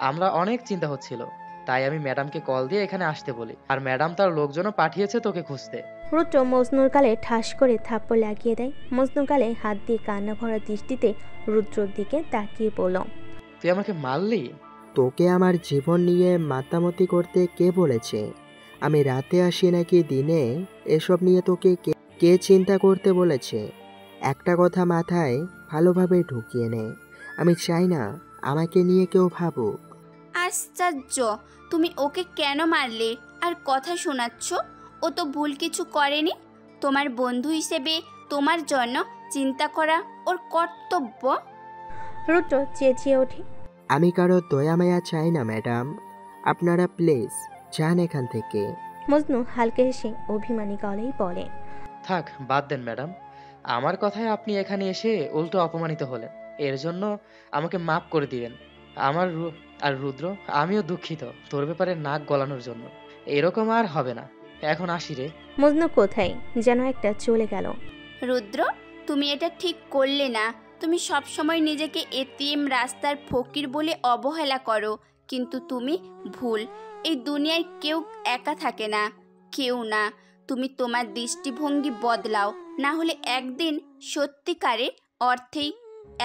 আমরা অনেক চিন্তা হচ্ছিল, তাই আমি ম্যাডামকে কল দিয়ে এখানে আসতে বলি, আর ম্যাডাম তার লোকজনও পাঠিয়েছে তোকে খুঁজতে। রুদ্র মজনুর গালে ঠাস করে থাপ্পড় লাগিয়ে দেয়। মজনুর গালে হাত দিয়ে কান্না ভরা দৃষ্টিতে রুদ্রর দিকে তাকিয়ে বলল, তুই আমাকে মারলি? তোকে আমার জীবন নিয়ে মাতামতি করতে কে বলেছে? আমি রাতে আসি নাকি দিনে, এসব নিয়ে তোকে কে চিন্তা করতে বলেছে? একটা কথা মাথায় ভালোভাবে ঢুকিয়ে নে, আমি চাই না আমাকে নিয়ে কেউ ভাবুক। আশ্চর্য, তুমি ওকে কেন মারলে আর কথা শোনাচ্ছ? ও তো ভুল কিছু করেনি। তোমার বন্ধু হিসেবে তোমার জন্য চিন্তা করা ওর কর্তব্য। রুদ্র চেঁচিয়ে ওঠে, আমি কারো দয়া মায়া চাই না ম্যাডাম, আপনারা প্লিজ যান এখান থেকে। মজনু হালকা হেসে অভিমানী গলায় বলে, থাক, বাদ দেন ম্যাডাম। আমার কথায় আপনি এখানে এসে উল্টো অপমানিত হলেন, এর জন্য আমাকে মাফ করে দিবেন। আর রুদ্র, আমিও দুঃখিত তোর ব্যাপারে নাক গলানোর জন্য। এরকম আর হবে না, এখন আসি রে। মজনু কোথায় যেন একটা চলে গেল। রুদ্র, তুমি এটা ঠিক করলে না। তুমি সবসময় নিজেকে এতিম রাস্তার ফকির বলে অবহেলা করো, কিন্তু তুমি ভুল। এই দুনিয়ায় কেউ একা থাকে না, কেউ না। তুমি তোমার দৃষ্টিভঙ্গি বদলাও, না হলে একদিন সত্যিকারের অর্থেই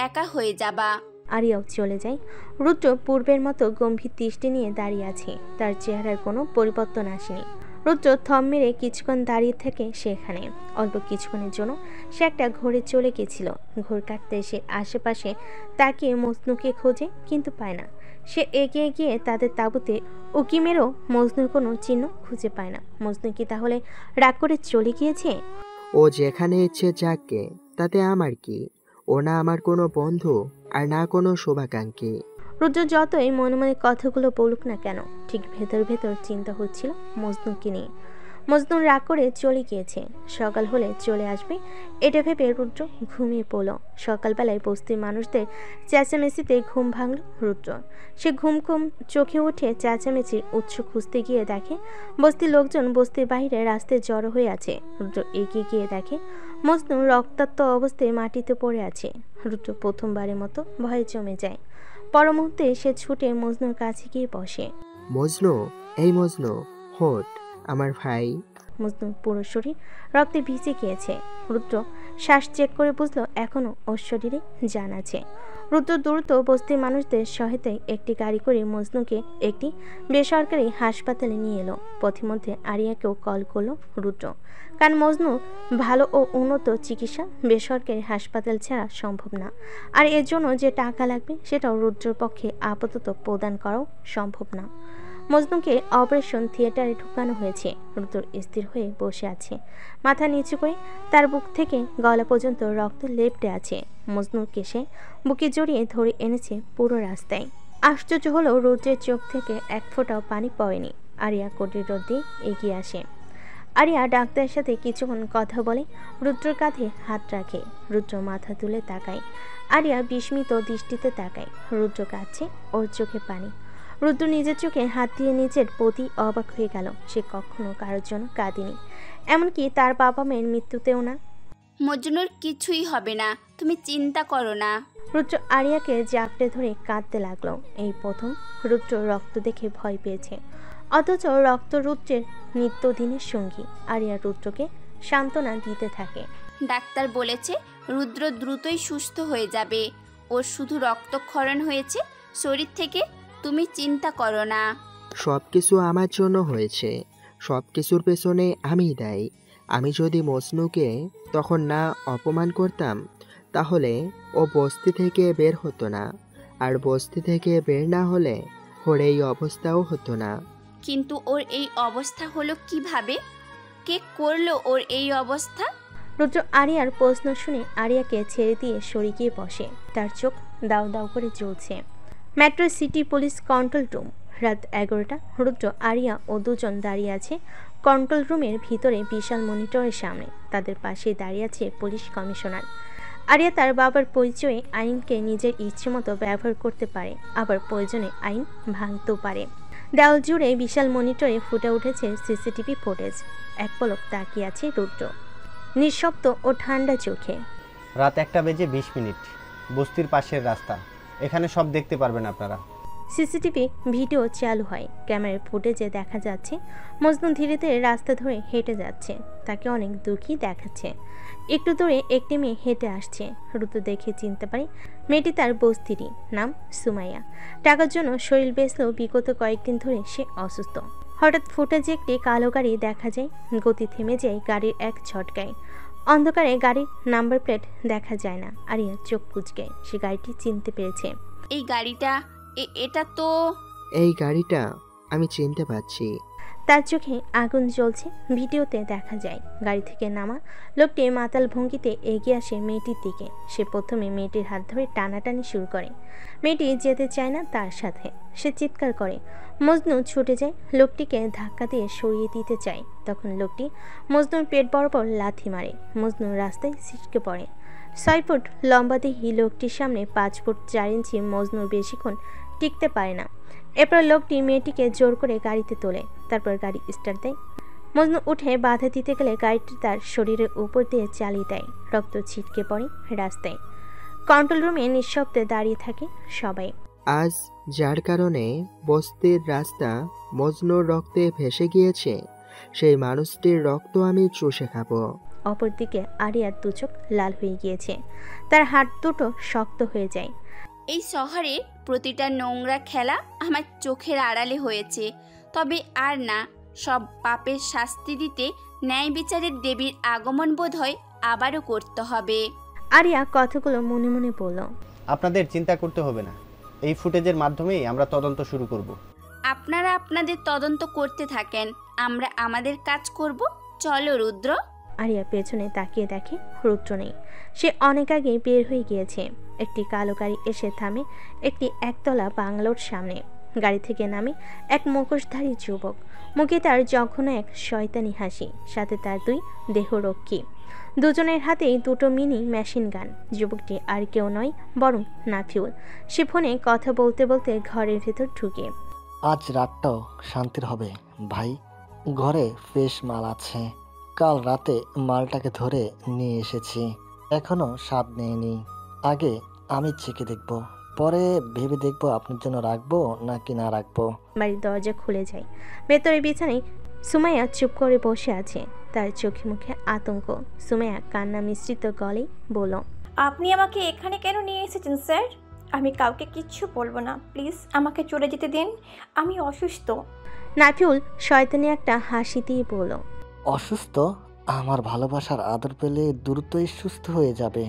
একা হয়ে যাবা। আরিয়াও চলে যায়। রুদ্র পূর্বের মতো গম্ভীর দৃষ্টি নিয়ে দাঁড়িয়ে আছে, তার চেহারার কোনো পরিবর্তন আসেনি। রুদ্র থম মেরে কিছুক্ষণ দাঁড়িয়ে থেকে সেখানে। অল্প কিছুক্ষণের জন্য সে একটা ঘোরে চলে গেছিল। ঘোর কাটতে সে আশেপাশে তাকিয়ে মজনুকে খোঁজে, কিন্তু পায় না। সে এগিয়ে গিয়ে তাদের তাঁবুতে উকি মেরেও মজনুর কোনো চিহ্ন খুঁজে পায় না। মজনু কি তাহলে রাগ করে চলে গিয়েছে? ও যেখানে ইচ্ছে যাকে, তাতে আমার কি? ও না আমার কোনো বন্ধু, আর না কোনো শুভাকাঙ্ক্ষী। রুদ্র যতই মনে মনে কথাগুলো বলুক না কেন, ঠিক ভেতর ভেতর চিন্তা হচ্ছিল মজনুকে নিয়ে। মজনু রাগ করে চলে গিয়েছে, সকাল হলে চলে আসবে এটা ভেবে রুদ্র ঘুমিয়ে পড়ল। সকালবেলায় বস্তির মানুষদের চেঁচামেচিতে ঘুম ভাঙল রুদ্র। সে ঘুম চোখে উঠে চেঁচামেচির উৎস খুঁজতে গিয়ে দেখে বস্তির লোকজন বস্তির বাইরে রাস্তায় জড়ো হয়ে আছে। রুদ্র এগিয়ে গিয়ে দেখে মজনু রক্তাক্ত অবস্থায় মাটিতে পড়ে আছে। রুদ্র প্রথমবারের মতো ভয়ে জমে যায়। পর মুহূর্তে সে ছুটে মজনুর কাছে গিয়ে বসে। মজনু, এই মজনু, হোট, আমার ভাই। মজনুর পুরো শরীর রক্তে ভিজে গিয়েছে। রুদ্র শ্বাস চেক করে বুঝলো এখনো ওর শরীরে জান আছে। রুদ্র দ্রুত বস্তির মানুষদের সহায়তায় একটি গাড়ি করে মজনুকে একটি বেসরকারি হাসপাতালে নিয়ে এলো। পথিমধ্যে আরিয়াকেও কল করলো রুদ্র, কারণ মজনু ভালো ও উন্নত চিকিৎসা বেসরকারি হাসপাতাল ছাড়া সম্ভব না। আর এর জন্য যে টাকা লাগবে সেটাও রুদ্রের পক্ষে আপাতত প্রদান করাও সম্ভব না। মজনুকে অপারেশন থিয়েটারে ঢুকানো হয়েছে। রুদ্র স্থির হয়ে বসে আছে, মাথা নিচু করে। তার বুক থেকে গলা পর্যন্ত রক্ত লেপ্টে আছে। মজনুকে সে বুকে জড়িয়ে ধরে এনেছে পুরো রাস্তায়। আশ্চর্য হলো রুদ্রের চোখ থেকে এক ফোঁটাও পানি পড়েনি। আরিয়া করিডোর দিয়ে এগিয়ে আসে। আরিয়া ডাক্তারের সাথে কিছুক্ষণ কথা বলে রুদ্রর কাঁধে হাত রাখে। রুদ্র মাথা তুলে তাকায়। আরিয়া বিস্মিত দৃষ্টিতে তাকায়। রুদ্র কাঁদছে, ওর চোখে পানি। রুদ্র নিজের চোখে হাত দিয়ে নিজের প্রতি অবাক হয়ে গেল। সে কখনো কারোর জন্য কাঁদেনি, এমনকি তার বাবা মায়ের মৃত্যুতেও না। মজনুর কিছুই হবে না, তুমি চিন্তা করো না। রুদ্র আরিয়াকে জাপটে ধরে কাঁদতে লাগলো। এই প্রথম রুদ্র রক্ত দেখে ভয় পেয়েছে, অথচ রক্ত রুদ্রের নিত্যদিনের সঙ্গী। আরিয়া রুদ্রকে সান্ত্বনা দিতে থাকে। ডাক্তার বলেছে রুদ্র দ্রুতই সুস্থ হয়ে যাবে, ওর শুধু রক্তক্ষরণ হয়েছে শরীর থেকে, তুমি চিন্তা করো না। সব কিছু আমার জন্য হয়েছে, সব কিছুর পেছনে আমিই দায়ী। আমি যদি মজনুকে তখন না অপমান করতাম তাহলে ও বস্তি থেকে বের হতো না, আর বস্তি থেকে বের না হলে ওর এই অবস্থাও হতো না। কিন্তু ওর এই অবস্থা হলো কিভাবে? কে করলো ওর এই অবস্থা? রুদ্র আরিয়ার প্রশ্ন শুনে আরিয়াকে ছেড়ে দিয়ে সরে গিয়ে বসে। তার চোখ দাউ দাউ করে জ্বলছে। Metro city police control room, রাত 11টা। রুদ্র, আরিয়া ও দুজন দাঁড়িয়ে আছে কন্ট্রোল রুমের ভিতরে বিশাল মনিটরের সামনে। তাদের পাশে দাঁড়িয়ে আছে পুলিশ কমিশনার। আরিয়া তার বাবার পরিচয়ে আইনকে নিজের ইচ্ছে মতো ব্যবহার করতে পারে, আবার প্রয়োজনে আইন ভাঙতেও পারে। দেওয়াল জুড়ে বিশাল মনিটরে ফুটে উঠেছে সিসিটিভি ফুটেজ। এক পলক তাকিয়ে আছে রুদ্র, নিঃশব্দ ও ঠান্ডা চোখে। রাত 1:20, বস্তির পাশের রাস্তা, এখানে সব দেখতে পারবেন আপনারা। সিসিটিভি ভিডিও চালু হয়। ক্যামেরার ফুটেজে দেখা যাচ্ছে মজনু ধীরে ধীরে রাস্তা ধরে হেঁটে যাচ্ছে। তাকে অনেক দুঃখী দেখাচ্ছে। একটু দূরে একটি মেয়ে হেঁটে আসছে। রুদ্র দেখে চিনতে পারে মেয়েটি তার বস্তিরই, নাম সুমাইয়া। টাকার জন্য শরীর বেচলেও বিগত কয়েকদিন ধরে সে অসুস্থ। হঠাৎ ফুটেজে একটি কালো গাড়ি দেখা যায়। গতি থেমে যায় গাড়ির এক ঝটকায়। অন্ধকারে গাড়ির নাম্বার প্লেট দেখা যায় না। আরিয়া চোখ কুঁচকে সে গাড়িটি চিনতে পেরেছে। এই গাড়িটা, এটা তো। এই গাড়িটা আমি চিনতে পারছি। তার চোখে আগুন জ্বলছে। ভিডিওতে দেখা যায় গাড়ি থেকে নামা লোকটি মাতাল ভঙ্গিতে এগিয়ে আসে মেয়েটির দিকে। সে প্রথমে মেয়েটির হাত ধরে টানাটানি শুরু করে। মেয়েটি যেতে চায় না তার সাথে। সে চিৎকার করে। মজনু ছুটে যায়, লোকটিকে ধাক্কা দিয়ে সরিয়ে দিতে চায়। তখন লোকটি মজনুর পেট বরাবর লাথি মারে। মজনু রাস্তায় ছিটকে পড়ে। 6 ফুট লম্বা দেহি লোকটির সামনে 5 ফুট 4 ইঞ্চি মজনুর বেশিক্ষণ টিকতে পারে না। এরপর লোকটি মেয়েটিকে জোর করে গাড়িতে তোলে। তারপর গাড়ি স্টার্ট দেয়। মজনু উঠে বাধা দিতে গেলে গাড়িটি তার শরীরের উপর দিয়ে চালিয়ে দেয়। রক্ত ছিটকে পড়ে রাস্তায়। কন্ট্রোল রুমে নিঃশব্দে দাঁড়িয়ে থাকে সবাই। আজ যার কারণে বস্তির রাস্তা মজনুর রক্তে ভেসে গিয়েছে, সেই মানুষটির রক্ত আমি চুষে খাবো। অপরদিকে আরিয়ার দুচোখ লাল হয়ে গিয়েছে। তার হাত দুটো শক্ত হয়ে যায়। এই শহরে প্রতিটা নোংরা খেলা আমার চোখের আড়ালে হয়েছে, তবে আর না। সব পাপের শাস্তি দিতে ন্যায় বিচারের দেবীর আগমন বোধ হয় আবারও করতে হবে। আরিয়া কথাগুলো মনে মনে বলল। আপনাদের চিন্তা করতে হবে না, এই ফুটেজের মাধ্যমেই আমরা তদন্ত শুরু করব। আপনারা আপনাদের তদন্ত করতে থাকেন, আমরা আমাদের কাজ করব। চলো রুদ্র। আরিয়া পেছনে তাকিয়ে দেখে রুদ্র নেই। সে অনেক আগে বের হয়ে গিয়েছে। একটি কালো গাড়ি এসে থামে একটি একতলা বাংলোর সামনে। গাড়ি থেকে নামে এক মুখোশধারী যুবক। মুখে তার জঘন্য এক শয়তানি হাসি, সাথে তার 2 দেহরক্ষী। দুজনের হাতেই 2টো মিনি মেশিন গান। যুবকটি আর কেউ নয় বরং নাফিউল। সে ফোনে কথা বলতে বলতে ঘরের ভেতর ঢুকে। আজ রাতটাও শান্তির হবে ভাই, ঘরে ফ্রেশ মাল আছে। কাল রাতে মালটাকে ধরে নিয়ে এসেছি, এখনো স্বাদ নেয়নি। আগে আমি চেখে দেখব, পরে ভেবে দেখবো আপনার জন্য রাখবো নাকি না রাখবো। বাড়ির দরজা খুলে যায়। ভেতরে বিছানায় সুমাইয়া চুপ করে বসে আছে। তার চোখে মুখে আতঙ্ক। সুমাইয়া কান্না মিশ্রিত গলায় বলল, আপনি আমাকে এখানে কেন নিয়ে এসেছেন স্যার? আমি কাউকে কিচ্ছু বলবো না, প্লিজ আমাকে চলে যেতে দিন, আমি অসুস্থ। নাফিউল শয়তানি একটা হাসি দিয়ে বলল, অসুস্থ? আমার ভালোবাসার আদর পেলে দ্রুতই সুস্থ হয়ে যাবে।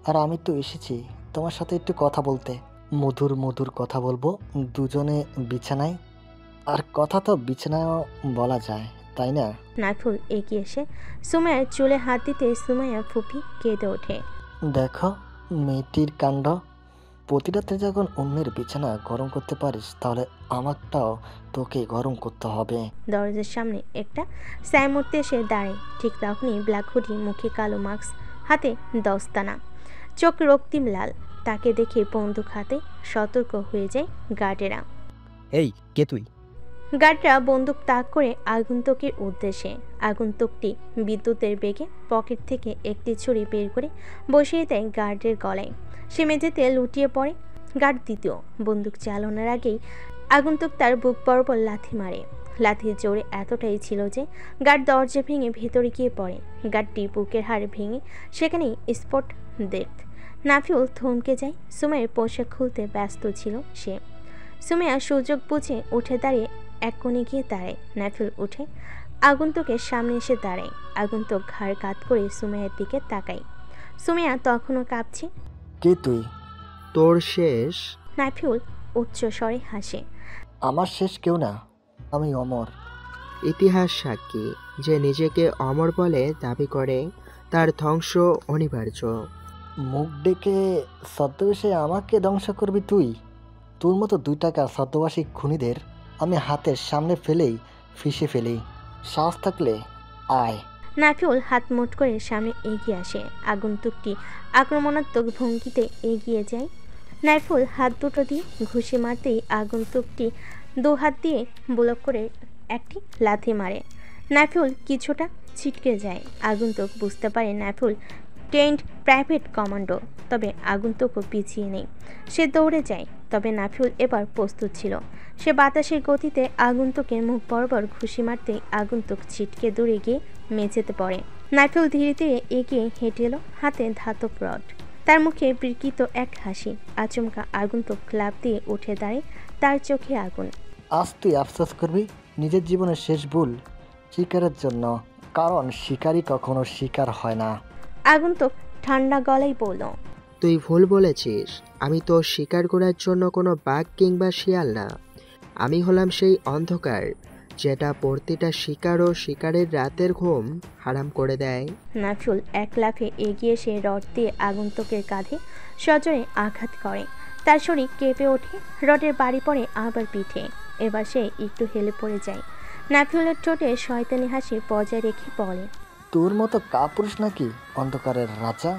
আর আমি তো এসেছি তোমার সাথে একটু কথা বলতে। মধুর মধুর কথা বলবো দুজনে বিছানায়। আর কথা তো বিছানায়ও বলা যায়, তাই না? নাফিউল এগিয়ে এসে সুমাইয়ার চুলে হাত দিতে সুমাইয়া ফুপি কেঁদে ওঠে। দেখো মেয়েটির কাণ্ড, প্রতিরাতে যখন অন্যের বিছানা গরম করতে পারিস, তাহলে আমারটাও তোকে গরম করতে হবে। দরজার সামনে একটা সাইমূর্তি এসে দাঁড়ায়। ঠিক তখনই ব্ল্যাক হুডি, মুখে কালো মাস্ক, হাতে দস্তানা, চোখ রক্তিম লাল। তাকে দেখে বন্দুক হাতে সতর্ক হয়ে যায় গার্ডেরা। এই কে তুই? গার্ডরা বন্দুক তাক করে আগন্তুকের উদ্দেশ্যে। আগন্তুকটি বিদ্যুতের বেগে পকেট থেকে একটি ছুরি বের করে বসিয়ে দেয় গার্ডের গলায়। সে মেঝেতে লুটিয়ে পড়ে। গার্ড দ্বিতীয় বন্দুক চালানোর আগেই আগন্তুক তার বুক বরাবর লাথি মারে। লাথির জোরে এতটাই ছিল যে গার্ড দরজা ভেঙে ভেতরে গিয়ে পড়ে। গার্ডটি বুকের হাড় ভেঙে সেখানেই স্পট ডেথ। নাফিউল থমকে যায়। সুমাইয়ের পোশাক খুলতে ব্যস্ত ছিল সে। সুমাইয়া সুযোগ বুঝে উঠে দাঁড়িয়ে এক কোণে গিয়ে দাঁড়ায়। নাফিউল উঠে আগন্তুকের সামনে এসে দাঁড়ায়। আগন্তুক ঘাড় কাত করে সুমাইয়ার দিকে তাকায়। সুমাইয়া তখনও কাঁপছে। কে তুই? তোর শেষ। নাফিউল উচ্চ স্বরে হাসে। আমার শেষ কেউ না, আমি অমর। ইতিহাস সাক্ষী, যে নিজেকে অমর বলে দাবি করে তার ধ্বংস অনিবার্য। মুখ ডেকে ছদ্মবেশে আমাকে ধ্বংস করবি তুই? তোর মতো 2 টাকার ছদ্মবাসী খুনিদের আমি হাতের সামনে ফেলেই ফিসে ফেলি। সাহস থাকলে আয়। নাফিউল হাত মুঠ করে সামনে এগিয়ে আসে। আগন্তুকটি আক্রমণাত্মক ভঙ্গিতে এগিয়ে যায়। নাফিউল হাত দুটো দিয়ে ঘুষি মারতেই আগন্তুকটি 2 হাত দিয়ে ব্লক করে একটি লাথি মারে। নাফিউল কিছুটা ছিটকে যায়। আগন্তুক বুঝতে পারে নাফিউল ট্রেন্ড প্রাইভেট কমান্ডো। তবে আগন্তুকও পিছিয়ে নেই। সে দৌড়ে যায়। তবে নাফিউল এবার প্রস্তুত ছিল। সে বাতাসের গতিতে আগন্তুকের মুখ বরাবর ঘুষি মারতেই আগন্তুক ছিটকে দূরে গিয়ে মেঝেতে পড়ে। নাফিউল ধীরে ধীরে এগিয়ে হেঁটে এলো, হাতে ধাতব রড। তার মুখে বিকৃত এক হাসি। আচমকা আগন্তুক লাফ দিয়ে উঠে দাঁড়ায়। তার চোখে আগুন। আজ তুই আফসোস করবি নিজের জীবনের শেষ ভুল শিকারের জন্য, কারণ শিকারই কখনো শিকার হয় না। আগন্তুক ঠান্ডা গলায় বলল, তুই ভুল বলেছিস। আমি তো শিকার করার জন্য কোনো বাঘ কিংবা শিয়াল না। আমি হলাম সেই অন্ধকার যেটা প্রতিটা শিকার ও শিকারের রাতের ঘুম হারাম করে দেয়। নাফিউল এক লাফে এগিয়ে এসে রড দিয়ে আগন্তুকের কাঁধে সজোরে আঘাত করে। তার শরীর কেঁপে ওঠে। রডের বাড়ি পড়ে আবার পিঠে। এবার সে একটু হেলে পড়ে যায়। নাফিউলের ঠোঁটে শয়তানি হাসি বজায় রেখে বলে, তোর মতো কাপুরুষ নাকি অন্ধকারের রাজা?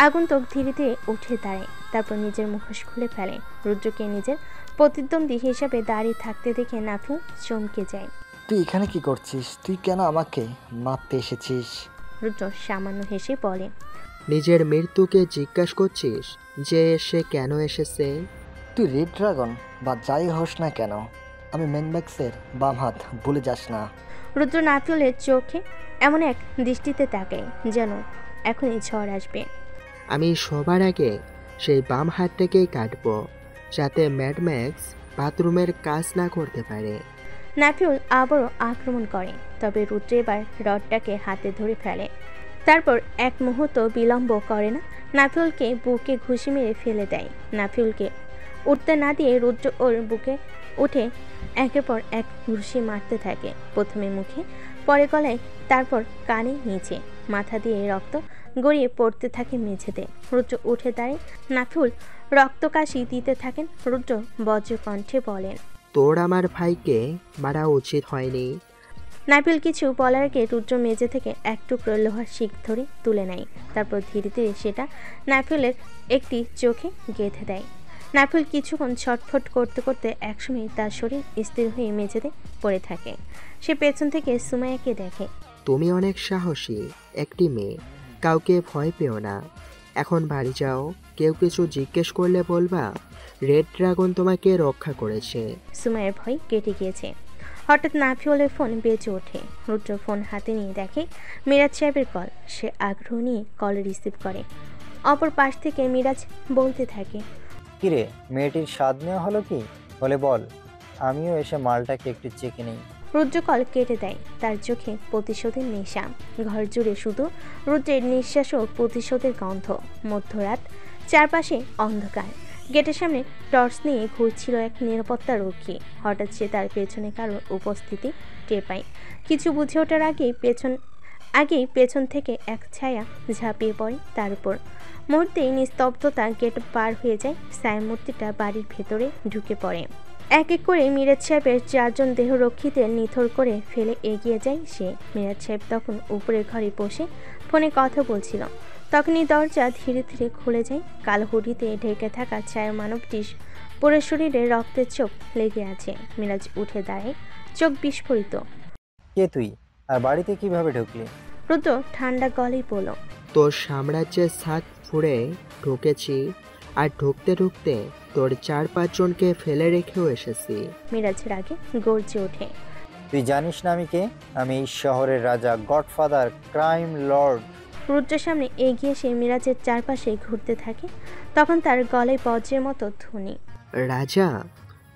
আগন্তুক ধীরে ধীরে উঠে দাঁড়ায়। তারপর নিজের মুখোশ খুলে ফেলে। রুদ্রকে নিজের প্রতিদ্বন্দ্বী হিসাবে দাঁড়িয়ে থাকতে দেখে নাফিউল চমকে যায়। তুই এখানে কি করছিস? তুই কেন আমাকে মারতে এসেছিস? রুদ্র সামান্য হেসে বলে, নিজের মৃত্যুকে জিজ্ঞাসা করছিস যে সে কেন এসেছে? তুই রেড ড্রাগন বা যাই হোস না কেন, আমি ম্যানম্যাক্সের বাম হাত ভুলে যাস না। রুদ্র নাফিউলের চোখে এমন এক দৃষ্টিতে তাকায় যেন এখনই ঝড় আসবে। আমি সবার আগে সেই বাম হাতটাকেই কাটবো, যাতে ম্যাডম্যাক্স বাথরুমের কাজ না করতে পারে। নাফিউল আবারও আক্রমণ করে। তবে রুদ্র এবার রডটাকে হাতে ধরে ফেলে। তারপর এক মুহূর্ত বিলম্ব করে না, নাফিউলকে বুকে ঘুষি মেরে ফেলে দেয়। নাফিউলকে উঠতে না দিয়ে রুদ্র ওর বুকে উঠে একের পর এক ঘুষি মারতে থাকে। প্রথমে মুখে, পরে গলায়, তারপর কানে, নিচে। মাথা দিয়ে রক্ত গড়িয়ে পড়তে থাকে মেঝেতে। রুদ্র উঠে দাঁড়ায়। নাফিউল রক্তকাশি দিতে থাকেন। রুদ্র বজ্রকণ্ঠে বলেন, তোর আমার ভাইকে মারা উচিত হয়নি। নাফিউল কিছু বলার আগে রুদ্র মেঝে থেকে এক টুকরো লোহার শিক ধরে তুলে নেয়। তারপর ধীরে ধীরে সেটা নাফিউলের একটি চোখে গেঁথে দেয়। নাফিউল কিছুক্ষণ ছটফট করতে করতে একসময় তার শরীর স্থির হয়ে মেঝেতে পড়ে থাকে। সে পেছন থেকে সুমাইয়াকে দেখে। তুমি অনেক সাহসী একটি মেয়ে, কাউকে ভয় পেও না। এখন বাড়ি যাও। কেউ কিছু জিজ্ঞেস করলে বলবা রেড ড্রাগন তোমাকে রক্ষা করেছে। সুমাইয়ের ভয় কেটে গিয়েছে। হঠাৎ নাফিউলের ফোন বেজে ওঠে। রুদ্র ফোন হাতে নিয়ে দেখে মিরাজ সাহেবের কল। সে আগ্রহ নিয়ে কল রিসিভ করে। অপর পাশ থেকে মিরাজ বলতে থাকে, কিরে মেয়েটির স্বাদ নেওয়া হলো কি? বলে বল, আমিও এসে মালটাকে একটু চেকে নিই। রুদ্র কল কেটে দেয়। তার চোখে প্রতিশোধের নেশা। ঘর জুড়ে শুধু রুদ্রের নিঃশ্বাস ও প্রতিশোধের গন্ধ। মধ্যরাত, চারপাশে অন্ধকার। গেটের সামনে টর্চ নিয়ে ঘুরছিল এক নিরাপত্তা রক্ষী। হঠাৎ সে তার পেছনে কারোর উপস্থিতি টের পায়। কিছু বুঝে ওঠার আগেই পেছন থেকে এক ছায়া ঝাঁপিয়ে পড়ে তার উপর। মুহূর্তেই নিস্তব্ধতা গেট পার হয়ে যায়। ছায়ামূর্তিটা বাড়ির ভেতরে ঢুকে পড়ে। এক এক করে মিরাজ সাহেবের 4 জন দেহরক্ষীদের নিথর করে ফেলে এগিয়ে যায় সে। মিরাজ সাহেব তখন উপরের ঘরে বসে ফোনে কথা বলছিল। তখনই দরজা ধীরে ধীরে খুলে যায়। কালো হুডিতে ঢেকে থাকা ছায়া মানবটি পুরো শরীরে রক্তের চোখ লেগে আছে। মিরাজ উঠে দাঁড়ায়, চোখ বিস্ফোরিত। কে তুই, আর বাড়িতে কিভাবে ঢুকলি? রুদ্র ঠান্ডা গলেই বলল, তোর সাম্রাজ্যের ছাদ ফুঁড়ে ঢুকেছি, আর ঢুকতে ঢুকতে তোর 4-5 জনকে ফেলে রেখেও এসেছি। মিরাজ রাগে গর্জে ওঠে, তুই জানিস না আমি কে? আমি এই শহরের রাজা, গডফাদার, ক্রাইম লর্ড। রুদ্রের সামনে এগিয়ে এসে মিরাজের চারপাশে ঘুরতে থাকে। তখন তার গলায় বজ্রের মতো ধ্বনি। রাজা?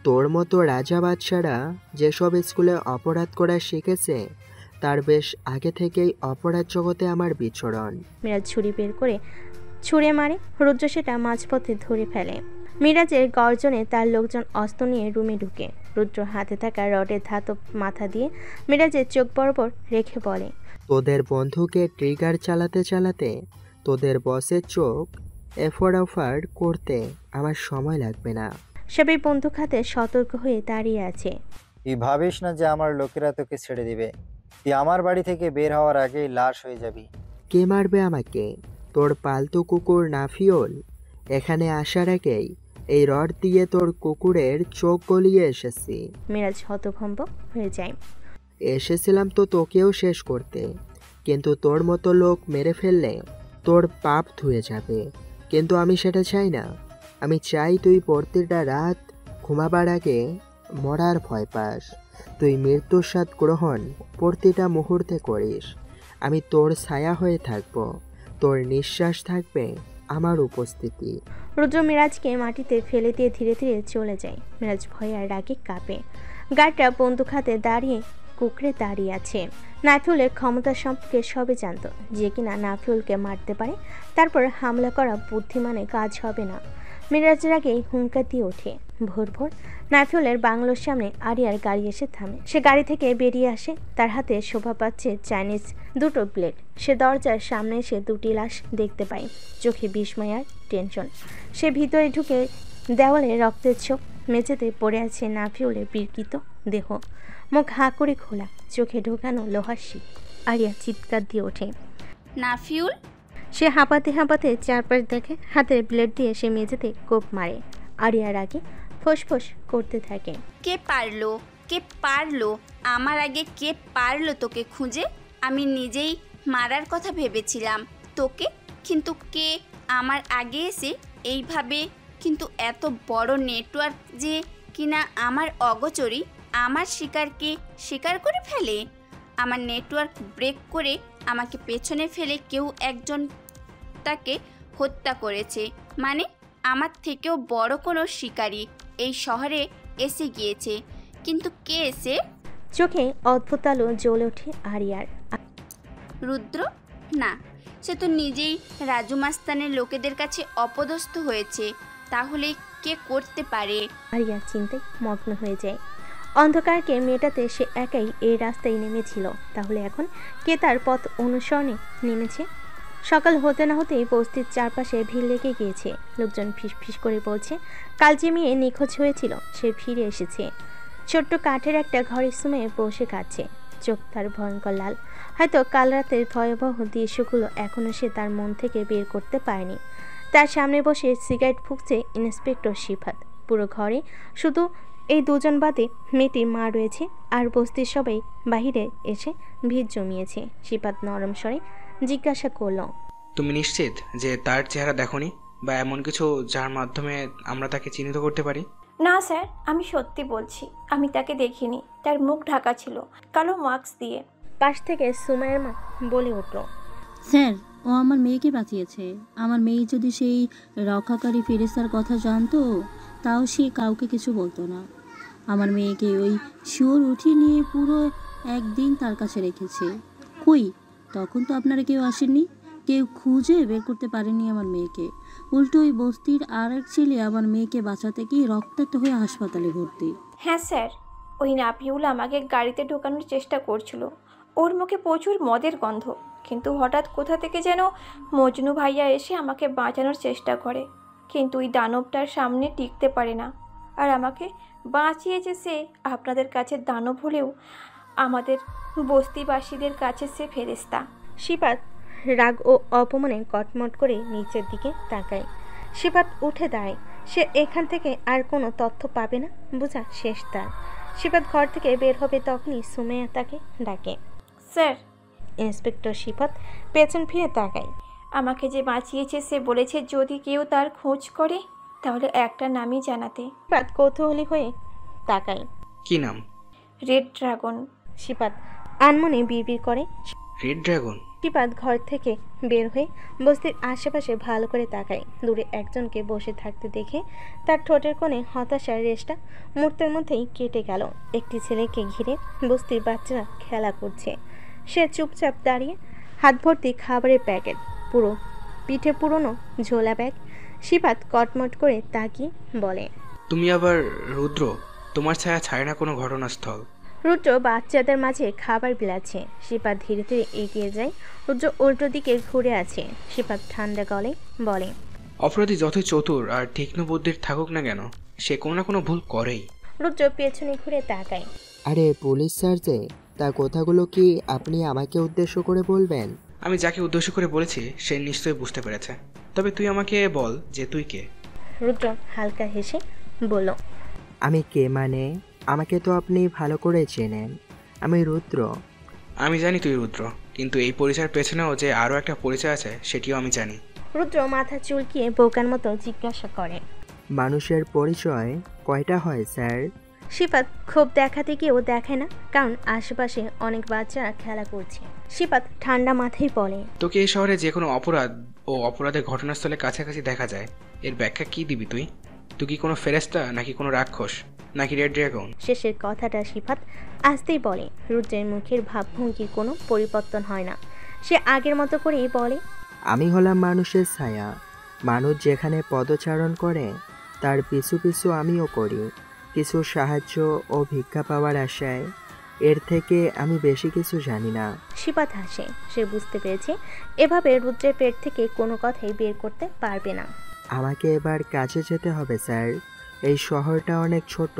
তোর মতো রাজা বাদশারা যেসব স্কুলে অপরাধ করা শিখেছে তার বেশ আগে থেকেই অপরাধ জগতে আমার বিচরণ। মিরাজ ছুরি বের করে ছুঁড়ে মারে। রুদ্র সেটা মাঝপথে ধরে ফেলে। মিরাজের গর্জনে তার লোকজন অস্ত্র নিয়ে রুমে ঢুকে। রুদ্র হাতে থাকা রডের ধাতব মাথা দিয়ে মিরাজের চোখ বরাবর রেখে বলে, তোদের বন্ধুকে ট্রিগার চালাতে চালাতে তোদের বসের চোখ এফর অফার করতে আমার সময় লাগবে না। সবাই বন্দুক হাতে সতর্ক হয়ে দাঁড়িয়ে আছে। তুই ভাবিস না যে আমার লোকেরা তোকে ছেড়ে দিবে? তুই আমার বাড়ি থেকে বের হওয়ার আগেই লাশ হয়ে যাবি। কে মারবে আমাকে? তোর পালতু কুকুর নাফিওল এখানে আসার আগেই এই রড দিয়ে তোর কুকুরের চোখ গলিয়ে এসেছি। মিরাজ হতভম্ব হয়ে যায়। এসেছিলাম তো তোকেও শেষ করতে, কিন্তু তোর মতো লোক মেরে ফেললে তোর পাপ ধুয়ে যাবে। কিন্তু আমি সেটা চাই না। আমি চাই তুই প্রতিটা রাত ঘুমাবার আগে মরার ভয় পাস। তুই মৃত্যুর স্বাদ গ্রহণ প্রতিটা মুহূর্তে করিস। আমি তোর ছায়া হয়ে থাকব, তোর নিঃশ্বাস থাকবে আমার উপস্থিতি। রুদ্র মিরাজকে মাটিতে ফেলে দিয়ে ধীরে ধীরে চলে যায়। মিরাজ ভয়ে আর রাগে কাঁপে। গার্ডরা বন্দুক হাতে দাঁড়িয়ে কুকড়ে দাঁড়িয়ে আছে। নাফিউলের ক্ষমতা সম্পর্কে সবে জানত, যে কিনা নাফিউলকে মারতে পারে। তারপর হামলা করা বুদ্ধিমানে কাজ হবে না। মিরাজের আগেই হুঙ্কার দিয়ে ওঠে। ভোর ভোর নাফিউলের বাংলোর সামনে আরিয়ার গাড়ি এসে থামে। সে গাড়ি থেকে বেরিয়ে আসে। তার হাতে শোভা পাচ্ছে চাইনিজ দুটো প্লেট। সে দরজার সামনে এসে দুটি লাশ দেখতে পায়। চোখে বিস্ময় আর টেনশন। সে ভিতরে ঢুকে দেওয়ালে রক্তের ছোপ। মেঝেতে পড়ে আছে নাফিউলের বিকৃত দেহ, মুখ হাঁ করে খোলা, চোখে ঢোকানো লোহার শিক। আরিয়া চিৎকার দিয়ে ওঠে, নাফিউল! সে হাঁপাতে হাঁপাতে চারপাশ দেখে। হাতের ব্লেড দিয়ে সে মেঝেতে কোপ মারে। আরিয়ার আগে ফোঁস করতে থাকে, কে পারলো? কে পারলো? আমার আগে কে পারলো তোকে খুঁজে? আমি নিজেই মারার কথা ভেবেছিলাম তোকে, কিন্তু কে আমার আগে এসে এইভাবে, কিন্তু এত বড় নেটওয়ার্ক যে কিনা আমার অগোচরই আমার শিকারকে শিকার করে ফেলে। আমার নেটওয়ার্ক ব্রেক করে আমাকে পেছনে ফেলে কেউ একজন তাকে হত্যা করেছে। মানে আমার থেকেও বড় কোনো শিকারী এই শহরে এসে গিয়েছে। কিন্তু কে এসে? চোখে অদ্ভুত আলো জ্বলে ওঠে আরিয়ার। রুদ্র? না, সে তো নিজেই রাজু মাস্তানের লোকেদের কাছে অপদস্থ হয়েছে। তাহলে কে করতে পারে? আরিয়া চিন্তায় মগ্ন হয়ে যায়। অন্ধকারকে মেটাতে সে একাই এই রাস্তায় নেমেছিল। তাহলে এখন কে তার পথ অনুসরণে নেমেছে? সকাল হতে না হতেই বস্তির চারপাশে ভিড় লেগে গিয়েছে। লোকজন ফিসফিস করে বলছে, কাল যে মেয়ে নিখোঁজ হয়েছিল সে ফিরে এসেছে। ছোট্ট কাঠের একটা ঘরের সময়ে বসে কাটছে। চোখ তার ভয়ঙ্কর লাল। হয়তো কাল রাতের ভয়াবহ দৃশ্যগুলো এখনও সে তার মন থেকে বের করতে পারেনি। তার সামনে বসে সিগারেট ফুঁকছে ইন্সপেক্টর সিফাত। পুরো ঘরে শুধু এই দুজন বাদে মেয়েটির মা রয়েছে, আর বস্তির সবাই বাহিরে এসে ভিড় জমিয়েছে। সিফাত নরম স্বরে জিজ্ঞাসা করল, তুমি নিশ্চিত যে তার চেহারা দেখোনি, বা এমন কিছু যার মাধ্যমে আমরা তাকে চিহ্নিত করতে পারি? না স্যার, আমি সত্যি বলছি, আমি তাকে দেখিনি। তার মুখ ঢাকা ছিল কালো মাস্ক দিয়ে। পাশ থেকে সুমাইয়ের মা বলে উঠল, স্যার, ও আমার মেয়েকে বাঁচিয়েছে। আমার মেয়ে যদি সেই রক্ষাকারী ফেরেশতার কথা জানতো তাও সে কাউকে কিছু বলতো না। আমার মেয়েকে ওই শিওর উঠিয়ে নিয়ে পুরো একদিন তার কাছে রেখেছে। কই, তখন তো আপনারা কেউ আসেননি, কেউ খুঁজে বের করতে পারেনি আমার মেয়েকে। উল্টো ওই বস্তির আর এক ছেলে আমার মেয়েকে বাঁচাতে গিয়ে রক্তাক্ত হয়ে হাসপাতালে ভর্তি। হ্যাঁ স্যার, ওই নাপিউল আমাকে গাড়িতে ঢোকানোর চেষ্টা করছিল। ওর মুখে প্রচুর মদের গন্ধ, কিন্তু হঠাৎ কোথা থেকে যেন মজনু ভাইয়া এসে আমাকে বাঁচানোর চেষ্টা করে, কিন্তু ওই দানবটার সামনে টিকতে পারে না। আর আমাকে বাঁচিয়েছে সে। আপনাদের কাছে দানব হলেও আমাদের বস্তিবাসীদের কাছে সে ফেরেশতা। সিফাত রাগ ও অপমানে কটমট করে নিচের দিকে তাকায়। শিপাত উঠে দাঁড়ায়। সে এখান থেকে আর কোনো তথ্য পাবে না, বোঝা শেষ তার। শিপাত ঘর থেকে বের হবে তখনই সুমেয়া তাকে ডাকে। স্যার। ইন্সপেক্টর শিপাত পেছন ফিরে তাকায়। আমাকে যে বাঁচিয়েছে সে বলেছে যদি কেউ তার খোঁজ করে তাহলে একটা নামই জানাতে। শিপাত কৌতূহলী হয়ে তাকায়। কি নাম? Red dragon. শিপাত আনমনে বিড়বিড় করে। Red dragon? শিপাত ঘর থেকে বের হয়ে বস্তির আশেপাশে ভালো করে তাকায়। দূরে একজনকে বসে থাকতে দেখে তার ঠোঁটের কোণে হতাশার রেশটা মুহূর্তের মধ্যেই কেটে গেল। একটি ছেলেকে ঘিরে বস্তির বাচ্চারা খেলা করছে। সে চুপচাপ দাঁড়িয়ে, হাত ভর্তি খাবারের প্যাকেট, পুরো পিঠে পুরনো ঝোলা ব্যাগ। শিপাত কটমট করে তাকিয়ে বলে, তুমি আবার রুদ্র? তোমার ছায়া ছায় না কোনো ঘটনাস্থল। রুদ্র বাচ্চাদের মাঝে খাবার বিলাচ্ছে। শিপাত ধীরে ধীরে এগিয়ে যায়। রুদ্র উল্টো দিকে ঘুরে আছে। শিপাত ঠান্ডা গলায় বলে, অপরাধী যত চতুর আর তীক্ষ্ণ বুদ্ধির থাকুক না কেন, সে কোনো না কোনো ভুল করেই। রুদ্র পেছনে ঘুরে তাকায়। আরে পুলিশ স্যার যে, তা কথাগুলো কি আপনি আমাকে উদ্দেশ্য করে বলবেন? আমি যাকে উদ্দেশ্য করে বলেছি সে নিশ্চয়ই বুঝতে পেরেছে। তবে তুই আমাকে বল যে তুই কে? রুদ্র হালকা হেসে বলল, আমি কে মানে? আমাকে তো আপনি ভালো করে চেনেন। আমি রুদ্র। আমি জানি তুই রুদ্র, কিন্তু এই পরিচয়ের পেছনেও যে আরও একটা পরিচয় আছে সেটিও আমি জানি। রুদ্র মাথা চুলকিয়ে বোকার মতো জিজ্ঞাসা করে, মানুষের পরিচয় কয়টা হয় স্যার? শিপাত ক্ষোভ দেখাতে গিয়েও দেখায় না, কারণ আশেপাশে অনেক বাচ্চারা খেলা করছে। শিপাত ঠান্ডা মাথায় বলে, তোকে এই শহরে যে কোনো অপরাধ ও অপরাধের ঘটনাস্থলে কাছাকাছি দেখা যায়, এর ব্যাখ্যা কি দিবি তুই? তুই কি কোনো ফেরেস্তা, নাকি কোনো রাক্ষস, নাকি রেড ড্রাগন? শেষের কথাটা শিপাত আসতেই বলে। রুদ্রের মুখের ভাবভঙ্গির কোনো পরিবর্তন হয় না। সে আগের মতো করেই বলে, আমি হলাম মানুষের ছায়া। মানুষ যেখানে পদচারণ করে তার পিছু পিছু আমিও করি, কিছু সাহায্য ও ভিক্ষা পাওয়ার আশায়। এর থেকে আমি বেশি কিছু জানি না। শিপাত হাসে। সে বুঝতে পেরেছে এভাবে রুদ্রের পেট থেকে কোনো কথাই বের করতে পারবে না। আমাকে এবার কাজে যেতে হবে স্যার। এই শহরটা অনেক ছোট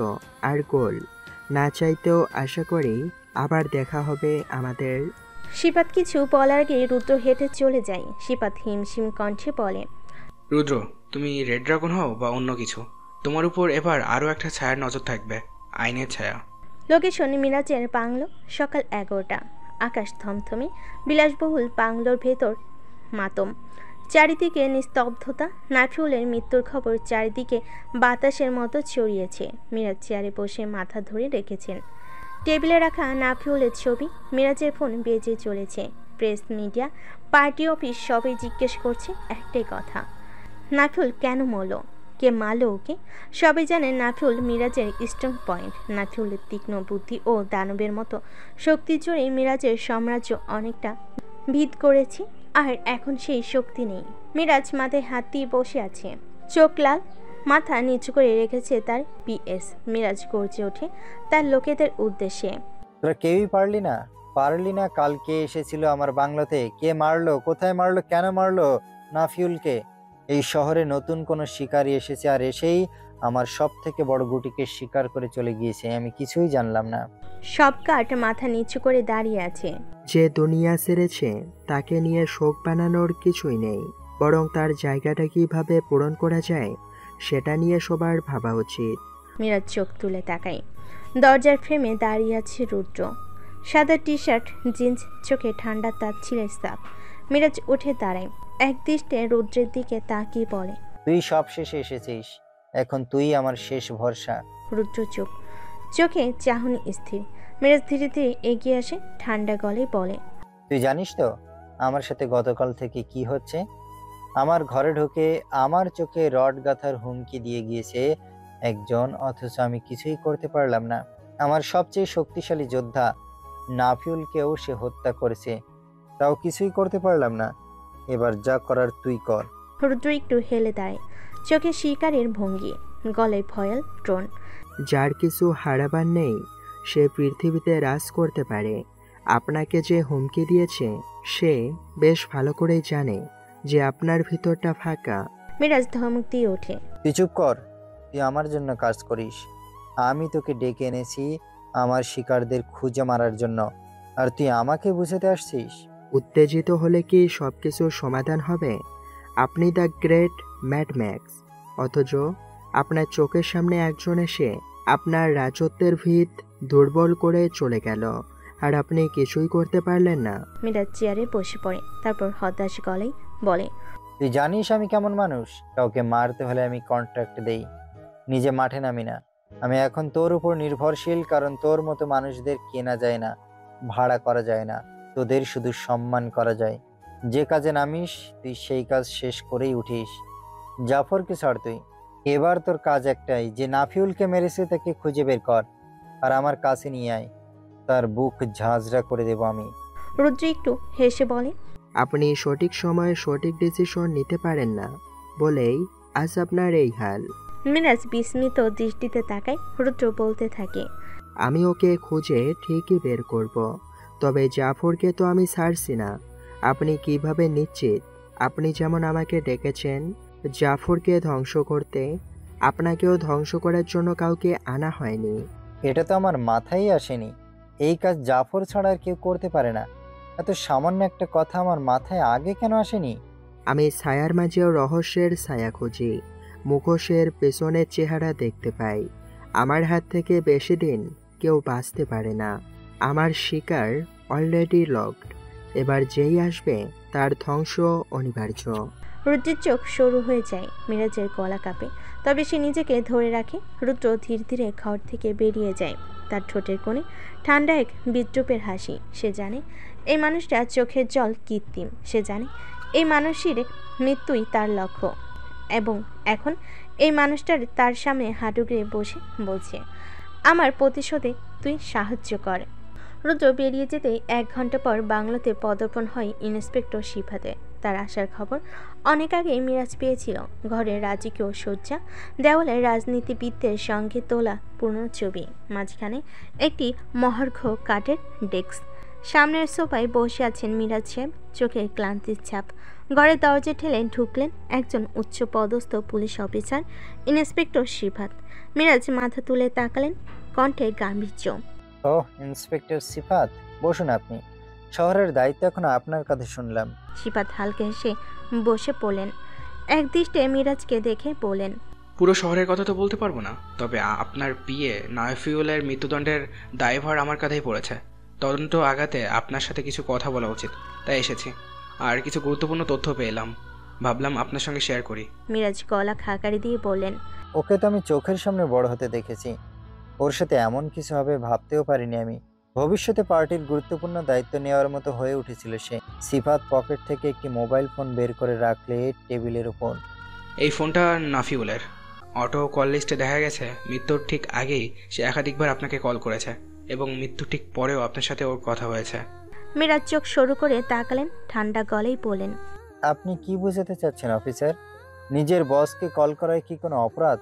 আর গোল। না চাইতেও আশা করি আবার দেখা হবে আমাদের। শিপাত কিছু বলার আগে রুদ্র হেঁটে চলে যায়। শিপাত হিমশিম কণ্ঠে বলে, রুদ্র, তুমি রেড ড্রাগন হও বা অন্য কিছু, তোমার উপর এবার আরও একটা ছায়ার নজর থাকবে, আইনের ছায়া। লোকেশন মিরাজের বাংলো। সকাল 11টা। আকাশ থমথমে। বিলাসবহুল বাংলোর ভেতর মাতম। চারিদিকে নিস্তব্ধতা। নাফিউলের মৃত্যুর খবর চারিদিকে বাতাসের মতো ছড়িয়েছে। মিরাজ চেয়ারে বসে মাথা ধরে রেখেছেন। টেবিলে রাখা নাফিউলের ছবি। মিরাজের ফোন বেজে চলেছে। প্রেস, মিডিয়া, পার্টি অফিস সবাই জিজ্ঞেস করছে একটাই কথা, নাফিউল কেন মরল? কে মারল ওকে? সবাই জানে নাফিউল মিরাজের স্ট্রং পয়েন্ট। নাফিউলের তীক্ষ্ণ বুদ্ধি ও দানবের মতো শক্তির জোরে মিরাজের সাম্রাজ্য অনেকটা ভিদ করেছে, আর এখন সেই শক্তি নেই। মিরাজ মাথায় হাত দিয়ে বসে আছে, চোখ লাল, মাথা নিচু করে রেখেছে তার পিএস। মিরাজ গর্জে ওঠে তার লোকেদের উদ্দেশ্যে, তোরা কেউই পারলি না। কালকে এসেছিল আমার বাংলোতে, কে মারলো, কোথায় মারলো, কেন মারলো নাফিউলকে? এই শহরে নতুন কোনো শিকারী এসেছে, আর এসেই আমার সব থেকে বড় গুটিকে শিকার করে চলে গিয়েছে। আমি কিছুই জানলাম না। সব কাঠ মাথা নিচু করে দাঁড়িয়ে আছে। যে দুনিয়া ছেড়েছে তাকে নিয়ে শোক বানানোর কিছুই নেই, বরং তার জায়গাটা কিভাবে পূরণ করা যায় সেটা নিয়ে সবার ভাবা উচিত। মিরাজ চোখ তুলে তাকায়। দরজার ফ্রেমে দাঁড়িয়ে আছে রুদ্র। সাদা টি শার্ট, জিন্স, চোখে ঠান্ডা তাচ্ছিলের ছাপ। মিরাজ উঠে দাঁড়ায়, এক দৃষ্টে রুদ্রের দিকে তাকিয়ে বলে, তুই সব শেষে এসেছিস, এখন তুই আমার শেষ ভরসা। রুদ্র চোখে চাহনি স্থির। মিরাজ ধীরে ধীরে এগিয়ে আসে, ঠান্ডা গলায় বলে, তুই জানিস তো আমার সাথে গতকাল থেকে কি হচ্ছে? আমার ঘরে ঢুকে আমার চোখে রড গাঁথার হুমকি দিয়ে গিয়েছে একজন, অথচ আমি কিছুই করতে পারলাম না। আমার সবচেয়ে শক্তিশালী যোদ্ধা নাফিউলকেও সে হত্যা করেছে, তাও কিছুই করতে পারলাম না। এবার যা করার তুই কর। রুদ্র একটু হেলে দাঁড়ায়, চোখে শিকারের ভঙ্গি, গলায় ভয়াল টোন। যার কিছু হারাবার নেই সে পৃথিবীতে রাজ করতে পারে। আপনাকে যে হুমকি দিয়েছে সে বেশ ভালো করেই জানে যে আপনার ভিতরটা ফাঁকা। মিরাজ ধমক দিয়ে ওঠে, তুই চুপ কর। তুই আমার জন্য কাজ করিস, আমি তোকে ডেকে এনেছি আমার শিকারদের খুঁজে মারার জন্য, আর তুই আমাকে বুঝাতে আসছিস? উত্তেজিত হলে কি সব কিছুর সমাধান হবে? আপনি দ্য গ্রেট ম্যাডম্যাক্স, অথচ আপনার চোখের সামনে একজন এসে আপনার রাজত্বের ভিত দুর্বল করে চলে গেল, আর আপনি কিছুই করতে পারলেন না। মিরাজ চেয়ারে বসে পড়ে, তারপর হতাশ গলায় বলে, তুই জানিস আমি কেমন মানুষ? কাউকে মারতে হলে আমি কন্ট্রাক্ট দেই, নিজে মাঠে নামি না। আমি এখন তোর উপর নির্ভরশীল, কারণ তোর মতো মানুষদের কেনা যায় না, ভাড়া করা যায় না, তোদের শুধু সম্মান করা যায়। যে কাজে নামিস তুই সেই কাজ শেষ করেই উঠিস। জাফরকে ছাড় তুই। এবার তোর কাজ একটাই, যে নাফিউলকে মেরেছে তাকে খুঁজে বের কর আর আমার কাছে নিয়ে আয়। তার বুক ঝাঁঝরা করে দেব আমি। রুদ্র একটু হেসে বলে, আপনি সঠিক সময়ে সঠিক ডিসিশন নিতে পারেন না বলেই আজ আপনার এই হাল। মিরাজ বিস্মিত দৃষ্টিতে তাকায়। রুদ্র বলতে থাকে, আমি ওকে খুঁজে ঠিকই বের করব, তবে জাফরকে তো আমি ছাড়ছি না। আপনি কিভাবে নিশ্চিত? আপনি যেমন আমাকে ডেকেছেন জাফরকে ধ্বংস করতে, আপনাকেও ধ্বংস করার জন্য কাউকে আনা হয়নি। এটা তো আমার মাথায় আসেনি। এই কাজ জাফর ছাড়া আর কেউ করতে পারে না। এত সামান্য একটা কথা আমার মাথায় আগে কেন আসেনি? আমি ছায়ার মাঝেও রহস্যের ছায়া খুঁজি, মুখোশের পেছনের চেহারা দেখতে পাই। আমার হাত থেকে বেশি দিন কেউ বাঁচতে পারে না। আমার শিকার অলরেডি লকড, এবার যেই আসবে তার ধ্বংস অনিবার্য। রুদ্রের চোখ সরু হয়ে যায়, মিরাজের গলা কাঁপে, তবে সে নিজেকে ধরে রাখে। রুদ্র ধীরে ধীরে ঘর থেকে বেরিয়ে যায়, তার ঠোঁটের কোণে ঠান্ডা এক বিদ্রুপের হাসি। সে জানে এই মানুষটা চোখের জল কৃত্রিম, সে জানে এই মানুষের মৃত্যুই তার লক্ষ্য, এবং এখন এই মানুষটার তার সামনে হাঁটু গেড়ে বসে বলছে, আমার প্রতিশোধে তুই সাহায্য কর। রুদ্র বেরিয়ে যেতে 1 ঘন্টা পর বাংলাতে পদার্পণ হয় ইন্সপেক্টর শিফাতে। তার আসার খবর অনেক আগেই মিরাজ পেয়েছিল। ঘরে রাজকীয় সজ্জা, দেওয়ালে রাজনীতিবিদদের সঙ্গে তোলা পুরনো ছবি, মাঝখানে একটি মহার্ঘ কাঠের ডেস্ক, সামনের সোফায় বসে আছেন মিরাজ সাহেব, চোখে ক্লান্তির ছাপ। ঘরের দরজা ঠেলে ঢুকলেন একজন উচ্চপদস্থ police officer, inspector Shifat. Miraj মাথা তুলে তাকালেন, কণ্ঠে গাম্ভীর্য। ও ইন্সপেক্টর সিফাত, বসুন আপনি। শহরের দায়িত্ব এখন আপনার কথা শুনলাম। শিফাত হালকা হেসে বসে পড়লেন, একদৃষ্টে মিরাজকে দেখে বলেন, পুরো শহরের কথা তো বলতে পারবো না, তবে আপনার পিএ নাফিউলের মৃত্যুদণ্ডের দায়ভার আমার কাঁধেই পড়েছে। তদন্ত আগাতে আপনার সাথে কিছু কথা বলা উচিত, তাই এসেছি। আর কিছু গুরুত্বপূর্ণ তথ্য পেলাম, ভাবলাম আপনার সঙ্গে শেয়ার করি। মিরাজ গলা খাকারি দিয়ে বললেন, ওকে তো আমি চোখের সামনে বড় হতে দেখেছি, ওর সাথে এমন কিছু হবে ভাবতেও পারিনি আমি। ভবিষ্যতে পার্টির গুরুত্বপূর্ণ দায়িত্ব নেওয়ার মতো হয়ে উঠেছিল সে। সিফাত পকেট থেকে একটি মোবাইল ফোন বের করে রাখলে টেবিলের উপর। এই ফোনটা নাফিউলের। অটো কল লিস্টে দেখা গেছে মৃত্যুর ঠিক আগেই সে একাধিকবার আপনাকে কল করেছে, এবং মৃত্যু ঠিক পরেও আপনার সাথে ওর কথা হয়েছে। মিরাজ চোখ সরু করে তাকালেন, ঠান্ডা গলায় বলেন, আপনি কি বোঝাতে চাচ্ছেন অফিসার? নিজের বসকে কল করায় কি কোনো অপরাধ?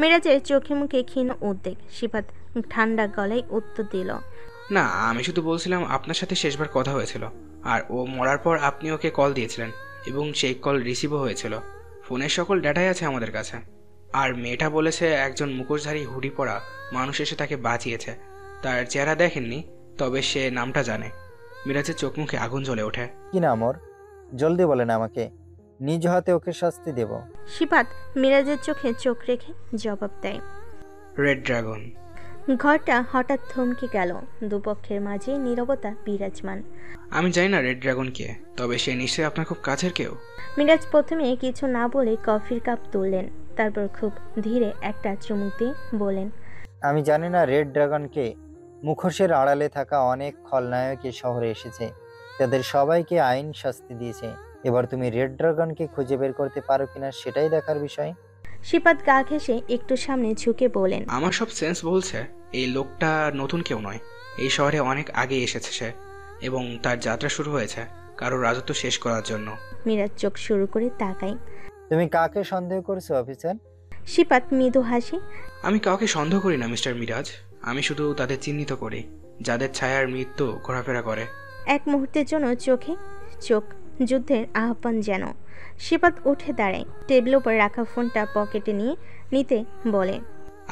মিরাজের চোখে মুখে ক্ষীণ উদ্বেগ। শিফাত ঠান্ডা গলায় উত্তর দিল, না, আমি শুধু বলছিলাম আপনার সাথে শেষবার কথা হয়েছিল, আর ও মরার পর আপনি ওকে কল দিয়েছিলেন, এবং সেই কল রিসিভও হয়েছিল। ফোনের সকল ডেটাই আছে আমাদের কাছে। আর মেয়েটা বলেছে একজন মুখোশধারী হুডি পরা মানুষ এসে তাকে বাঁচিয়েছে। তার চেহারা দেখেননি, তবে সে নামটা জানে। মিরাজের চোখ মুখে আগুন জ্বলে ওঠে। কি নাম ওর? জলদি বলেন আমাকে, নিজ হাতে ওকে শাস্তি দেব। শিফাত মিরাজের চোখে চোখ রেখে জবাব দেয়, রেড ড্রাগন। ঘরটা হঠাৎ থমকে গেল, দুপক্ষের মাঝে নীরবতা বিরাজমান। আমি জানি না রেড ড্রাগন কে, তবে সে নিশ্চয়ই আপনার খুব কাছের কেউ। মিরাজ প্রথমে কিছু না বলে কফির কাপ তুললেন, তারপর খুব ধীরে একটা চুমুক দিয়ে বলেন, আমি জানি না রেড ড্রাগন কে। মুখোশের আড়ালে থাকা অনেক খলনায়ক এ শহরে এসেছে, তাদের সবাইকে আইন শাস্তি দিয়েছে। এবার তুমি রেড ড্রাগনকে খুঁজে বের করতে পারো কিনা সেটাই দেখার বিষয়। শিপাত গা ঘেঁষে একটু সামনে ঝুঁকে বলেন, আমার সব সেন্স বলছে এই লোকটা নতুন কেউ নয়। এই শহরে অনেক আগে এসেছে সে, এবং তার যাত্রা শুরু হয়েছে কারোর রাজত্ব শেষ করার জন্য। মিরাজ চোখ শুরু করে তাকায়। তুমি কাকে সন্দেহ করছো অফিসার? শিপাত মৃদু হাসি, আমি কাউকে সন্দেহ করি না মিস্টার মিরাজ, আমি শুধু তাদের চিহ্নিত করি যাদের ছায়ার মৃত্যু ঘোরাফেরা করে। এক মুহূর্তের জন্য চোখে চোখ যুদ্ধের আহ্বান যেন। শিপাত উঠে দাঁড়ায়, টেবিল উপর রাখা ফোনটা পকেটে নিতে বলে,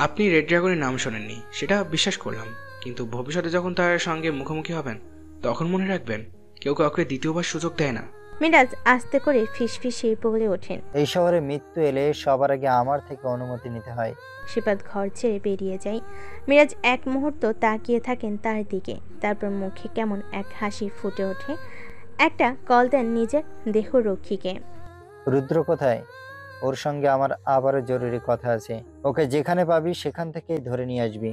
আপনি রেড ড্রাগনের নাম শোনেননি সেটা বিশ্বাস করলাম, কিন্তু ভবিষ্যতে যখন তার সঙ্গে মুখোমুখি হবেন তখন মনে রাখবেন কেউ কাউকে দ্বিতীয়বার সুযোগ দেয় না। মিরাজ আস্তে করে ফিসফিসিয়ে বলে ওঠেন। এই শহরে মৃত্যু এলে সবার আগে আমার থেকে অনুমতি নিতে হয়। শিপাত ঘর ছেড়ে বেরিয়ে যায়। মিরাজ এক মুহূর্ত তাকিয়ে থাকেন তার দিকে, তারপর মুখে কেমন এক হাসি ফুটে ওঠে। একটা কল দেন নিজের দেহরক্ষীকে। রুদ্র কোথায়? ওর সঙ্গে আমার আবারও জরুরি কথা আছে। ওকে যেখানে পাবি সেখান থেকেই ধরে নিয়ে আসবি।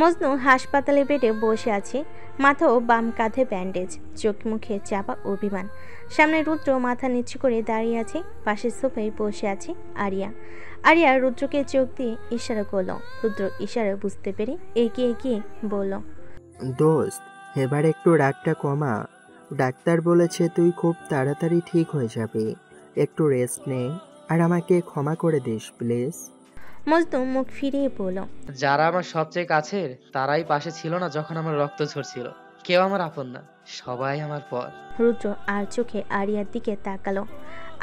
মজনু হাসপাতালে বেডে বসে আছে, মাথা ও বাম কাঁধে ব্যান্ডেজ, চোখ মুখে চাপা অভিমান। সামনে রুদ্র মাথা নিচু করে দাঁড়িয়ে আছে, পাশের সোফায় বসে আছে আরিয়া। আরিয়া রুদ্রকে চোখ দিয়ে ইশারা করল। রুদ্র ইশারা বুঝতে পেরে এগিয়ে গিয়ে বলল, দোস্ত এবার একটু রাগটা কমা। ডাক্তার বলেছে তুই খুব তাড়াতাড়ি ঠিক হয়ে যাবে। একটু রেস্ট নে আর আমাকে ক্ষমা করে দিস প্লিজ। মজনু মুখ ফিরিয়ে বলল, যারা আমার সবচেয়ে কাছের তারাই পাশে ছিল না যখন আমার রক্ত ঝরছিল। কেউ আমার আপন না, সবাই আমার পর। রুদ্র আর চোখে আরিয়ার দিকে তাকালো।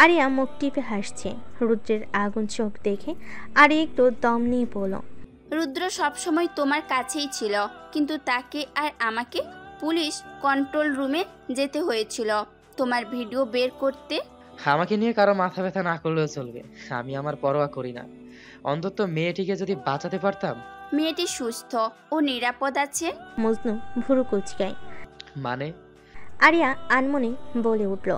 আরিয়া মুখ টিপে হাসছে। রুদ্রের আগুন চোখ দেখে আরিয়া একটু দম নিয়ে বলল, রুদ্র সবসময় তোমার কাছেই ছিল, কিন্তু তাকে আর আমাকে পুলিশ কন্ট্রোল রুমে যেতে হয়েছিল তোমার ভিডিও বের করতে। আমাকে নিয়ে কারো মাথা ব্যথা না করলেও চলবে, আমি আমার পরোয়া করি না। অন্তত মেয়েটিকে যদি বাঁচাতে পারতাম। মেয়েটি সুস্থ ও নিরাপদ আছে। মজনু ভুরু কুচকায়। মানে? আরিয়া আনমনে বলে উঠল,